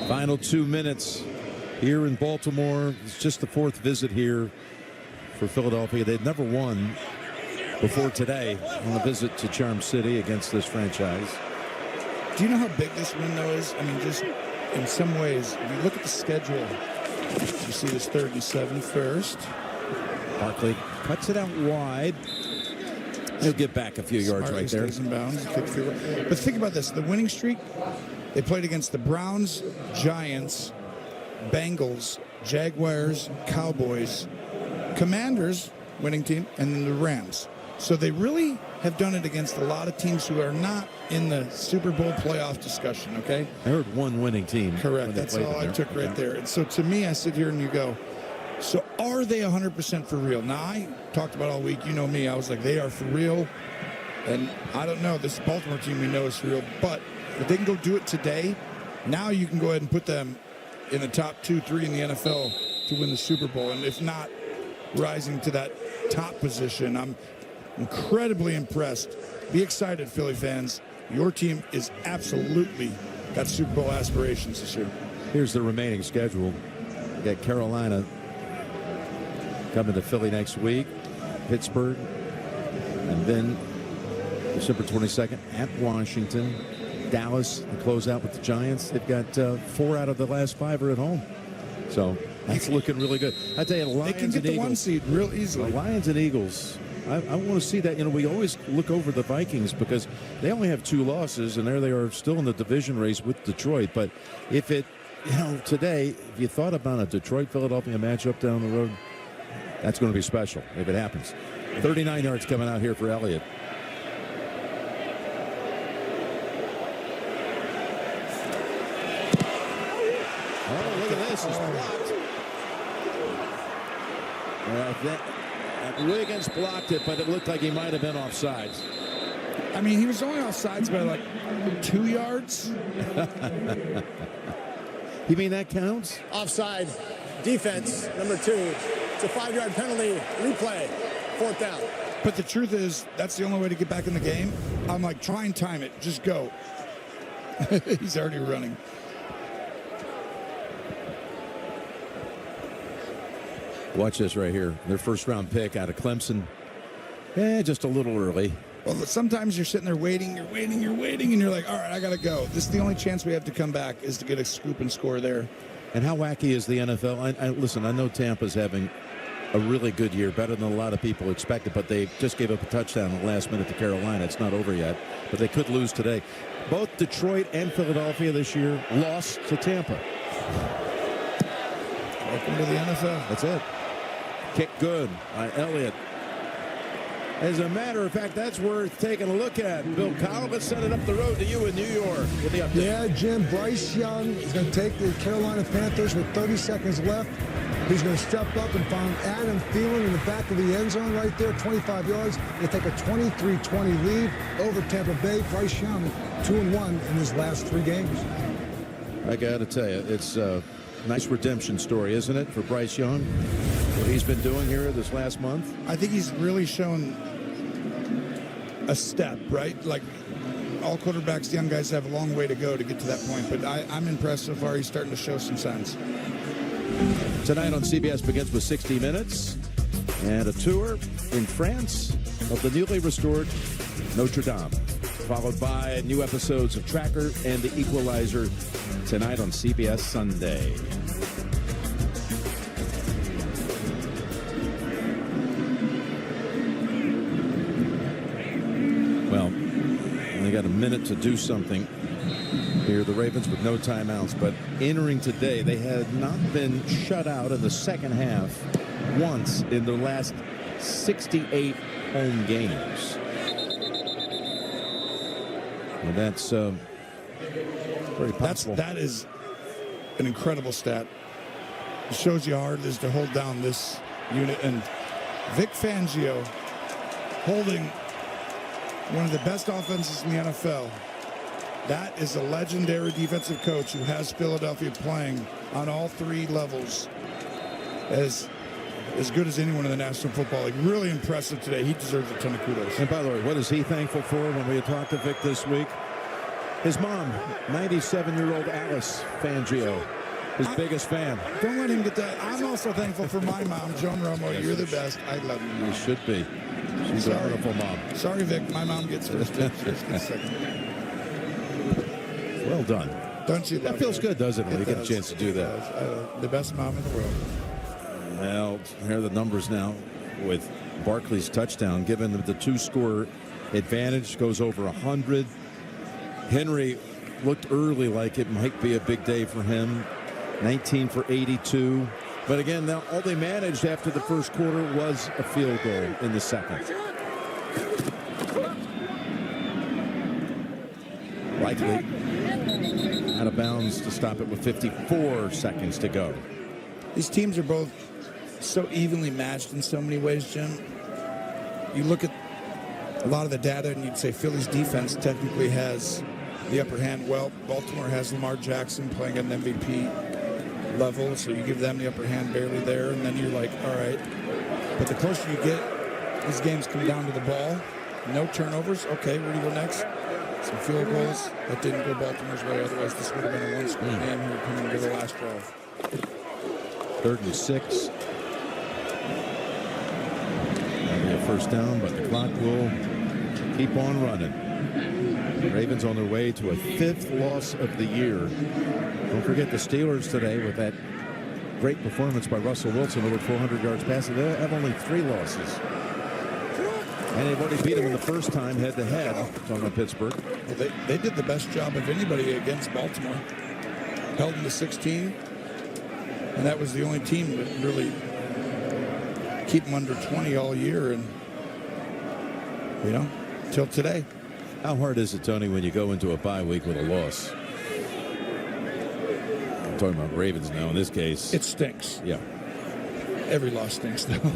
Final 2 minutes here in Baltimore. It's just the 4th visit here for Philadelphia. They'd never won before today on the visit to Charm City against this franchise. Do you know how big this window is? I mean, just in some ways, if you look at the schedule, you see this 3rd and 7 first. Barkley cuts it out wide. He'll get back a few yards right there. Stays in bounds, but think about this. The winning streak, they played against the Browns, Giants, Bengals, Jaguars, Cowboys, Commanders, winning team, and then the Rams. So they really have done it against a lot of teams who are not in the Super Bowl playoff discussion, okay? I heard one winning team. Correct. That's all I took right there. And so to me, I sit here and you go, so are they 100% for real? Now, I talked about all week, you know me, I was like, they are for real. And I don't know, this Baltimore team we know is for real. But if they can go do it today, now you can go ahead and put them in the top 2-3 in the NFL to win the Super Bowl. And if not, rising to that top position. I'm incredibly impressed. Be excited, Philly fans. Your team is absolutely got Super Bowl aspirations this year. Here's the remaining schedule. You got Carolina coming to Philly next week, Pittsburgh, and then December 22nd at Washington, Dallas to close out with the Giants. They've got 4 out of the last 5 are at home. So that's looking really good. I tell you, the Lions they can get the Eagles, 1 seed real easily. The Lions and Eagles, I want to see that. You know, we always look over the Vikings because they only have 2 losses, and there they are still in the division race with Detroit. But if it, today, if you thought about a Detroit-Philadelphia matchup down the road, that's going to be special if it happens. 39 yards coming out here for Elliott. Oh, look at this. It's blocked. Wiggins blocked it, but it looked like he might have been offsides. I mean, he was only offsides by like 2 yards. You mean that counts? Offside. Defense, number 2. It's a 5-yard penalty. Replay. 4th down. But the truth is, that's the only way to get back in the game. I'm like, try and time it. Just go. He's already running. Watch this right here. Their first-round pick out of Clemson. Just a little early. Well, sometimes you're sitting there waiting, and you're like, all right, I got to go. This is the only chance we have to come back is to get a scoop and score there. And how wacky is the NFL? Listen, I know Tampa's having a really good year, better than a lot of people expected, but they just gave up a touchdown in the last minute to Carolina. It's not over yet, but they could lose today. Both Detroit and Philadelphia this year lost to Tampa. Welcome to the NFL. That's it. Kick good by Elliott. As a matter of fact, that's worth taking a look at. Bill Cowell, let's send it up the road to you in New York with the update. Yeah, Jim, Bryce Young is going to take the Carolina Panthers with 30 seconds left. He's going to step up and find Adam Thielen in the back of the end zone right there, 25 yards. They take a 23-20 lead over Tampa Bay. Bryce Young, 2-1 in his last 3 games. I got to tell you, it's Nice redemption story, isn't it, for Bryce Young? What he's been doing here this last month? I think he's really shown a step, right? Like all quarterbacks, young guys have a long way to go to get to that point. But I'm impressed so far. He's starting to show some signs. Tonight on CBS begins with 60 Minutes and a tour in France of the newly restored Notre Dame, followed by new episodes of Tracker and The Equalizer tonight on CBS Sunday. Well, they got a minute to do something here. The Ravens with no timeouts, but entering today, they had not been shut out in the second half once in their last 68 home games. And that's very possible. That is an incredible stat. It shows you how hard it is to hold down this unit. And Vic Fangio holding one of the best offenses in the NFL. That is a legendary defensive coach who has Philadelphia playing on all three levels as good as anyone in the National Football League. Really impressive today. He deserves a ton of kudos. And by the way, what is he thankful for when we talked to Vic this week? His mom, 97-year-old Alice Fangio, his biggest fan. Don't let him get that. I'm also thankful for my mom, Joan Romo. You're the best. I love you, Mom. You should be. She's a wonderful mom. Sorry, Vic. My mom gets first. Well done. Don't you? That feels good, doesn't it? When you get a chance to do that. The best mom in the world. Well, here are the numbers now with Barkley's touchdown. Given the two-score advantage, goes over 100. Henry looked early like it might be a big day for him. 19 for 82. But again, now all they managed after the first quarter was a field goal in the second. Likely out of bounds to stop it with 54 seconds to go. These teams are both so evenly matched in so many ways, Jim. You look at a lot of the data and you'd say Philly's defense technically has the upper hand. Well, Baltimore has Lamar Jackson playing at an MVP level, so you give them the upper hand barely there, and then you're like, all right. But the closer you get, these games come down to the ball. No turnovers. Okay, where do you go next? Some field goals. That didn't go Baltimore's way. Otherwise, this would have been a one-score game here coming to the last drive. 3rd and 6. That'll be a first down, but the clock will keep on running. Ravens on their way to a 5th loss of the year. Don't forget the Steelers today with that great performance by Russell Wilson, over 400 yards passing. They have only 3 losses. And they've already beat them in the first time head-to-head. Talking about Pittsburgh. Well, they did the best job of anybody against Baltimore. Held them to 16. And that was the only team that really keep them under 20 all year. And, you know, till today. How hard is it, Tony, when you go into a bye week with a loss? I'm talking about Ravens now in this case. It stinks. Yeah. Every loss stinks, though.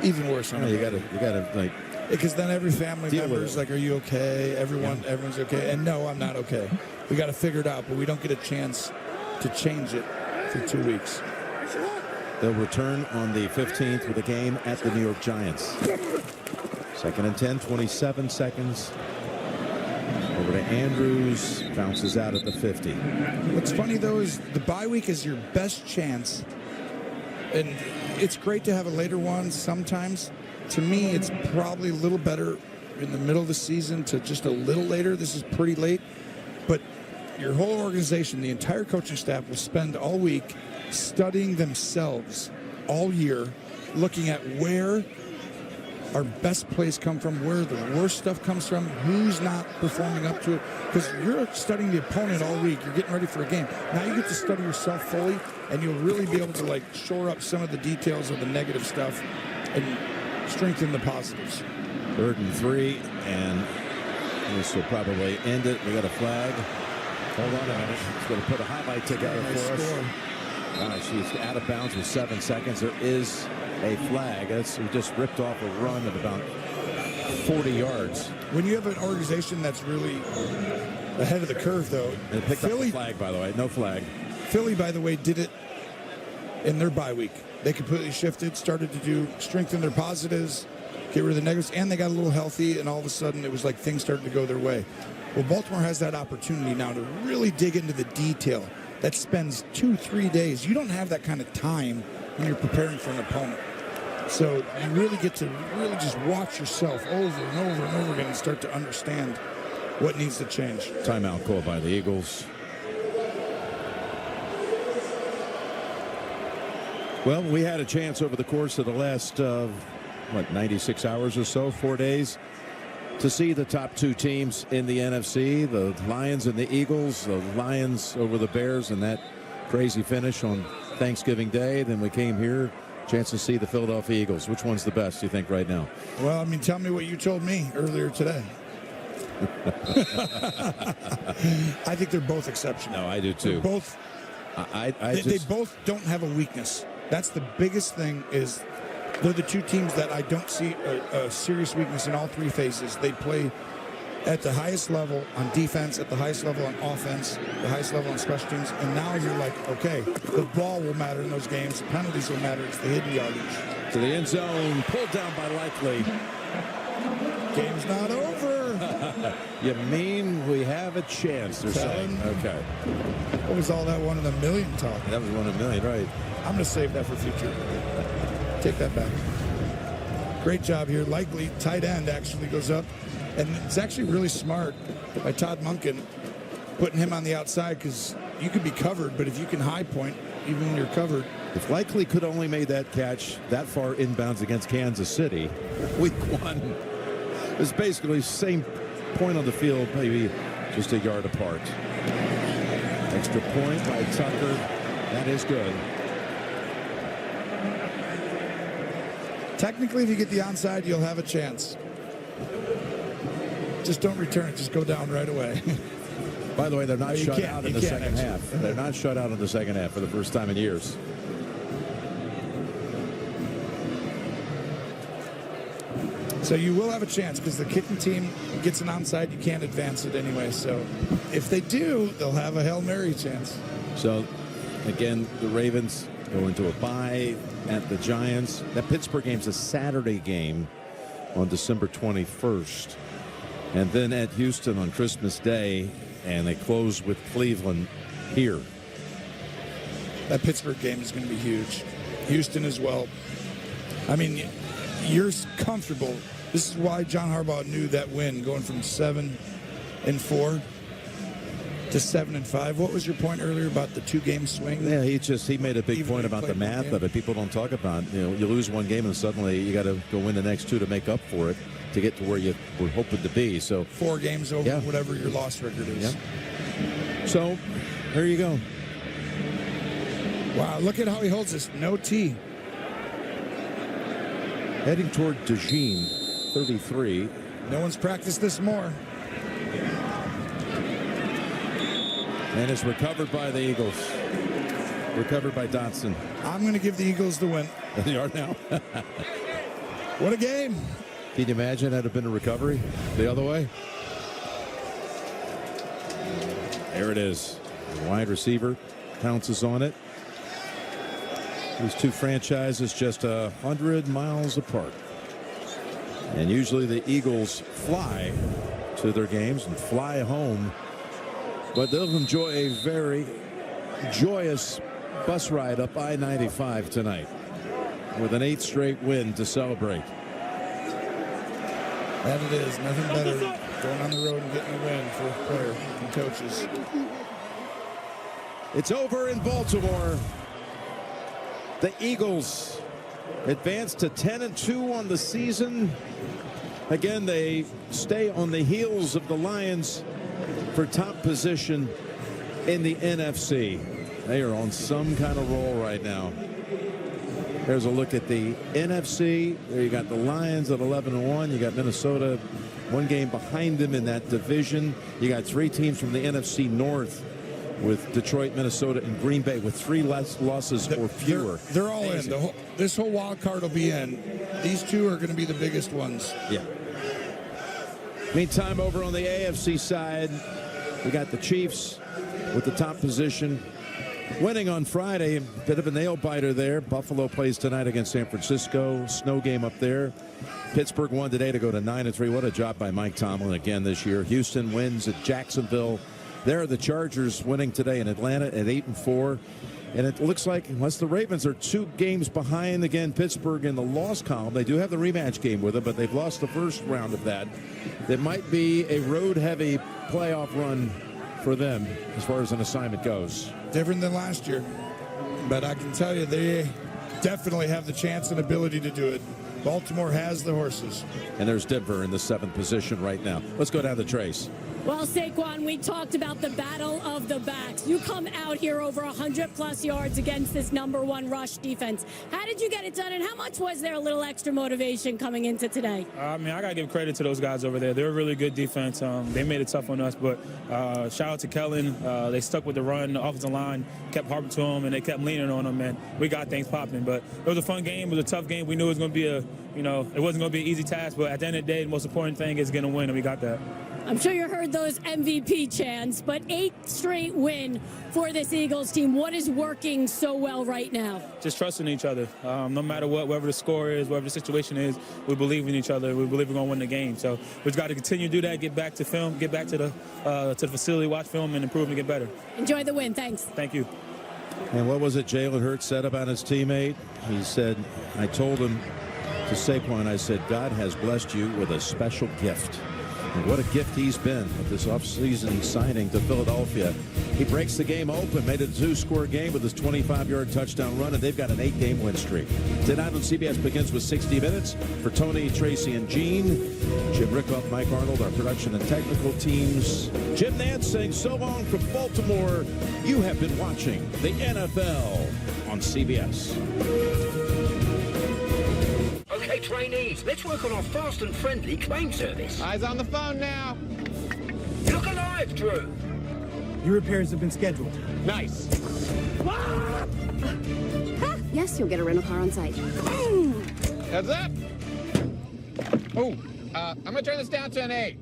Even worse. Yeah, you gotta like. Because then every family member is like, "Are you okay?" Everyone's okay, and no, I'm not okay. We got to figure it out, but we don't get a chance to change it for 2 weeks. They'll return on the 15th with a game at the New York Giants. 2nd and 10, 27 seconds. Over to Andrews, bounces out at the 50. What's funny, though, is the bye week is your best chance. And it's great to have a later one sometimes. To me, it's probably a little better in the middle of the season to just a little later. This is pretty late. But your whole organization, the entire coaching staff will spend all week studying themselves all year, looking at where our best plays come from, where the worst stuff comes from, who's not performing up to it. Because you're studying the opponent all week. You're getting ready for a game. Now you get to study yourself fully, and you'll really be able to like shore up some of the details of the negative stuff and strengthen the positives. 3rd and 3, and this will probably end it. We got a flag. Hold on a minute. It's going to put a highlight together for us. She's out of bounds with 7 seconds. There is a flag. We just ripped off a run of about 40 yards. When you have an organization that's really ahead of the curve, though, They picked up the flag, by the way. No flag. Philly, by the way, did it in their bye week. They completely shifted, started to strengthen their positives, get rid of the negatives, and they got a little healthy, and all of a sudden it was like things started to go their way. Well, Baltimore has that opportunity now to really dig into the detail. That spends 2-3 days. You don't have that kind of time when you're preparing for an opponent. So you really get to really just watch yourself over and over and over again and start to understand what needs to change. Timeout called by the Eagles. Well, we had a chance over the course of the last, 96 hours or so, 4 days, to see the top two teams in the NFC, the Lions and the Eagles, the Lions over the Bears, and that crazy finish on Thanksgiving Day. Then we came here, chance to see the Philadelphia Eagles. Which one's the best, you think, right now? Well, I mean, tell me what you told me earlier today. I think they're both exceptional. No, I do too. They're both. They both don't have a weakness. That's the biggest thing. Is they're the two teams that I don't see a serious weakness in all three phases. They play at the highest level on defense, at the highest level on offense, the highest level on special teams. And now you're like, okay, the ball will matter in those games. The penalties will matter. It's the hidden yardage. To the end zone, pulled down by Likely. Game's not over. You mean we have a chance, they're saying. Okay. What was all that 1 in a million talk? That was 1 in a million, right. I'm going to save that for future. Take that back. Great job here. Likely, tight end actually goes up. And it's actually really smart by Todd Monken putting him on the outside because you could be covered, but if you can high point, even when you're covered. If Likely could only made that catch that far inbounds against Kansas City, week 1, it was basically the same point on the field, maybe just a yard apart. Extra point by Tucker. That is good. Technically, if you get the onside, you'll have a chance. Just don't return it. Just go down right away. By the way, they're not shut out in the second half. They're not shut out in the second half for the first time in years. So you will have a chance because the kicking team gets an onside. You can't advance it anyway. So if they do, they'll have a Hail Mary chance. So, again, the Ravens go into a bye at the Giants. That Pittsburgh game's a Saturday game on December 21st. And then at Houston on Christmas Day, and they close with Cleveland here. That Pittsburgh game is going to be huge. Houston as well. I mean, you're comfortable. This is why John Harbaugh knew that win, going from 7-4 to 7-5. What was your point earlier about the 2-game swing? Yeah, he made a big point about the math of it. People don't talk about, you lose one game and suddenly you got to go win the next 2 to make up for it to get to where you were hoping to be. So 4 games over whatever your loss record is. Yeah. So there you go. Wow, look at how he holds this. No tee. Heading toward DeJean, 33. No one's practiced this more. And it's recovered by the Eagles. Recovered by Dotson. I'm going to give the Eagles the win. They are now. What a game. Can you imagine that had been a recovery the other way? There it is. The wide receiver pounces on it. These two franchises just 100 miles apart. And usually the Eagles fly to their games and fly home. But they'll enjoy a very joyous bus ride up I-95 tonight with an 8th straight win to celebrate. That it is. Nothing better than going on the road and getting a win for a player and coaches. It's over in Baltimore. The Eagles advance to 10-2 on the season. Again, they stay on the heels of the Lions for top position in the NFC. They are on some kind of roll right now. There's a look at the NFC. There you got the Lions at 11-1. You got Minnesota 1 game behind them in that division. You got 3 teams from the NFC North with Detroit, Minnesota, and Green Bay with 3 less losses or fewer. They're all in. This whole wild card will be in. These 2 are going to be the biggest ones. Yeah. Meantime, over on the AFC side, we got the Chiefs with the top position winning on Friday. A bit of a nail-biter there. Buffalo plays tonight against San Francisco. Snow game up there. Pittsburgh won today to go to 9-3. What a job by Mike Tomlin again this year. Houston wins at Jacksonville. There are the Chargers winning today in Atlanta at 8-4. And it looks like, unless the Ravens are 2 games behind, again, Pittsburgh in the loss column. They do have the rematch game with them, but they've lost the first round of that. That might be a road-heavy playoff run for them as far as an assignment goes. Different than last year. But I can tell you, they definitely have the chance and ability to do it. Baltimore has the horses. And there's Denver in the 7th position right now. Let's go down to Trace. Well, Saquon, we talked about the battle of the backs. You come out here over 100-plus yards against this #1 rush defense. How did you get it done, and how much was there a little extra motivation coming into today? I got to give credit to those guys over there. They're a really good defense. They made it tough on us, but shout out to Kellen. They stuck with the run. The offensive line kept harping to them, and they kept leaning on them, and we got things popping. But it was a fun game. It was a tough game. We knew it was going to be it wasn't going to be an easy task, but at the end of the day, the most important thing is getting a win, and we got that. I'm sure you heard those MVP chants, but 8th straight win for this Eagles team. What is working so well right now? Just trusting each other. No matter what, whatever the score is, whatever the situation is, we believe in each other. We believe we're going to win the game. So we've got to continue to do that, get back to film, get back to the facility, watch film, and improve and get better. Enjoy the win. Thanks. Thank you. And what was it Jalen Hurts said about his teammate? He said, I told him to Saquon, I said, God has blessed you with a special gift. And what a gift he's been with this offseason signing to Philadelphia. He breaks the game open, made it a 2-score game with his 25-yard touchdown run, and they've got an 8-game win streak. Tonight on CBS begins with 60 Minutes. For Tony, Tracy, and Gene, Jim Rickoff, Mike Arnold, our production and technical teams. Jim Nance saying so long from Baltimore. You have been watching the NFL on CBS. Okay, trainees, let's work on our fast and friendly claim service. Eyes on the phone now. Look alive, Drew. Your repairs have been scheduled. Nice. Yes, you'll get a rental car on site. Heads up. Oh, I'm going to turn this down to an 8.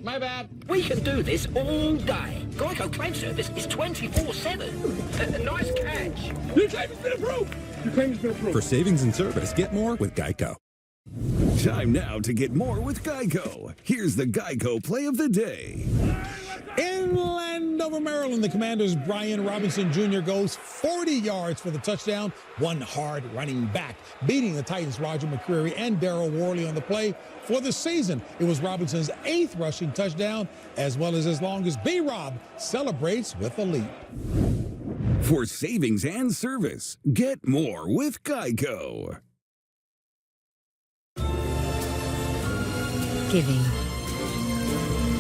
My bad. We can do this all day. Geico claim service is 24/7. Nice catch. Your claim has been approved. Your claim has been approved. For savings and service, get more with Geico. Time now to get more with Geico. Here's the Geico play of the day. In Landover, Maryland, the Commanders' Brian Robinson Jr. goes 40 yards for the touchdown. One hard running back, beating the Titans' Roger McCreary and Darryl Worley on the play for the season. It was Robinson's 8th rushing touchdown, as well as his longest. B-Rob celebrates with a leap. For savings and service, get more with Geico. Giving.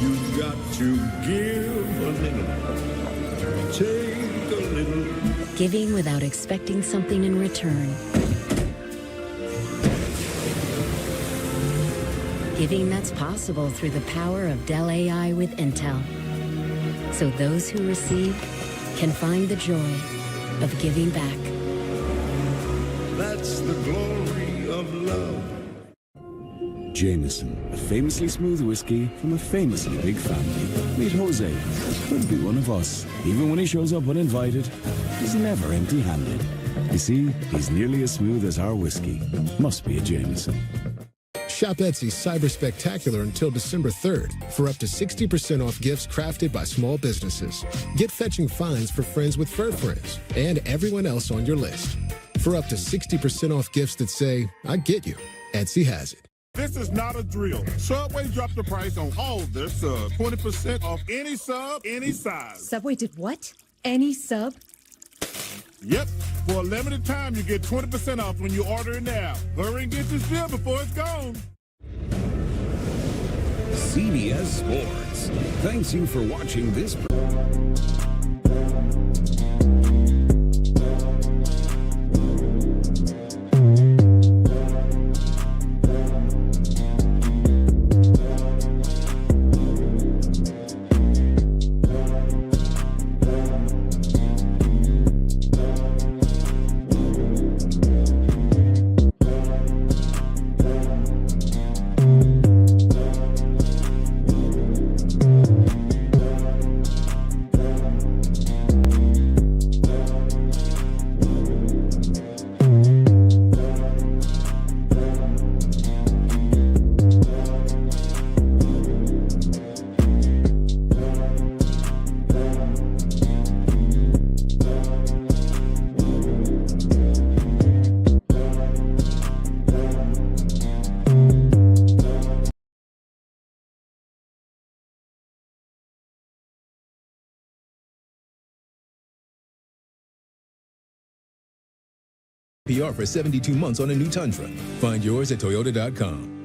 You've got to give a little, take a little. Giving without expecting something in return. Giving that's possible through the power of Dell AI with Intel. So those who receive can find the joy of giving back. That's the glory of love. Jameson, a famously smooth whiskey from a famously big family. Meet Jose. Could be one of us. Even when he shows up uninvited, he's never empty-handed. You see, he's nearly as smooth as our whiskey. Must be a Jameson. Shop Etsy's Cyber Spectacular until December 3rd for up to 60% off gifts crafted by small businesses. Get fetching finds for friends with fur friends and everyone else on your list. For up to 60% off gifts that say, I get you. Etsy has it. This is not a drill. Subway dropped the price on all their subs. 20% off any sub, any size. Subway did what? Any sub? Yep. For a limited time, you get 20% off when you order it now. Hurry and get this deal before it's gone. CBS Sports. Thanks you for watching this. PR for 72 months on a new Tundra. Find yours at Toyota.com.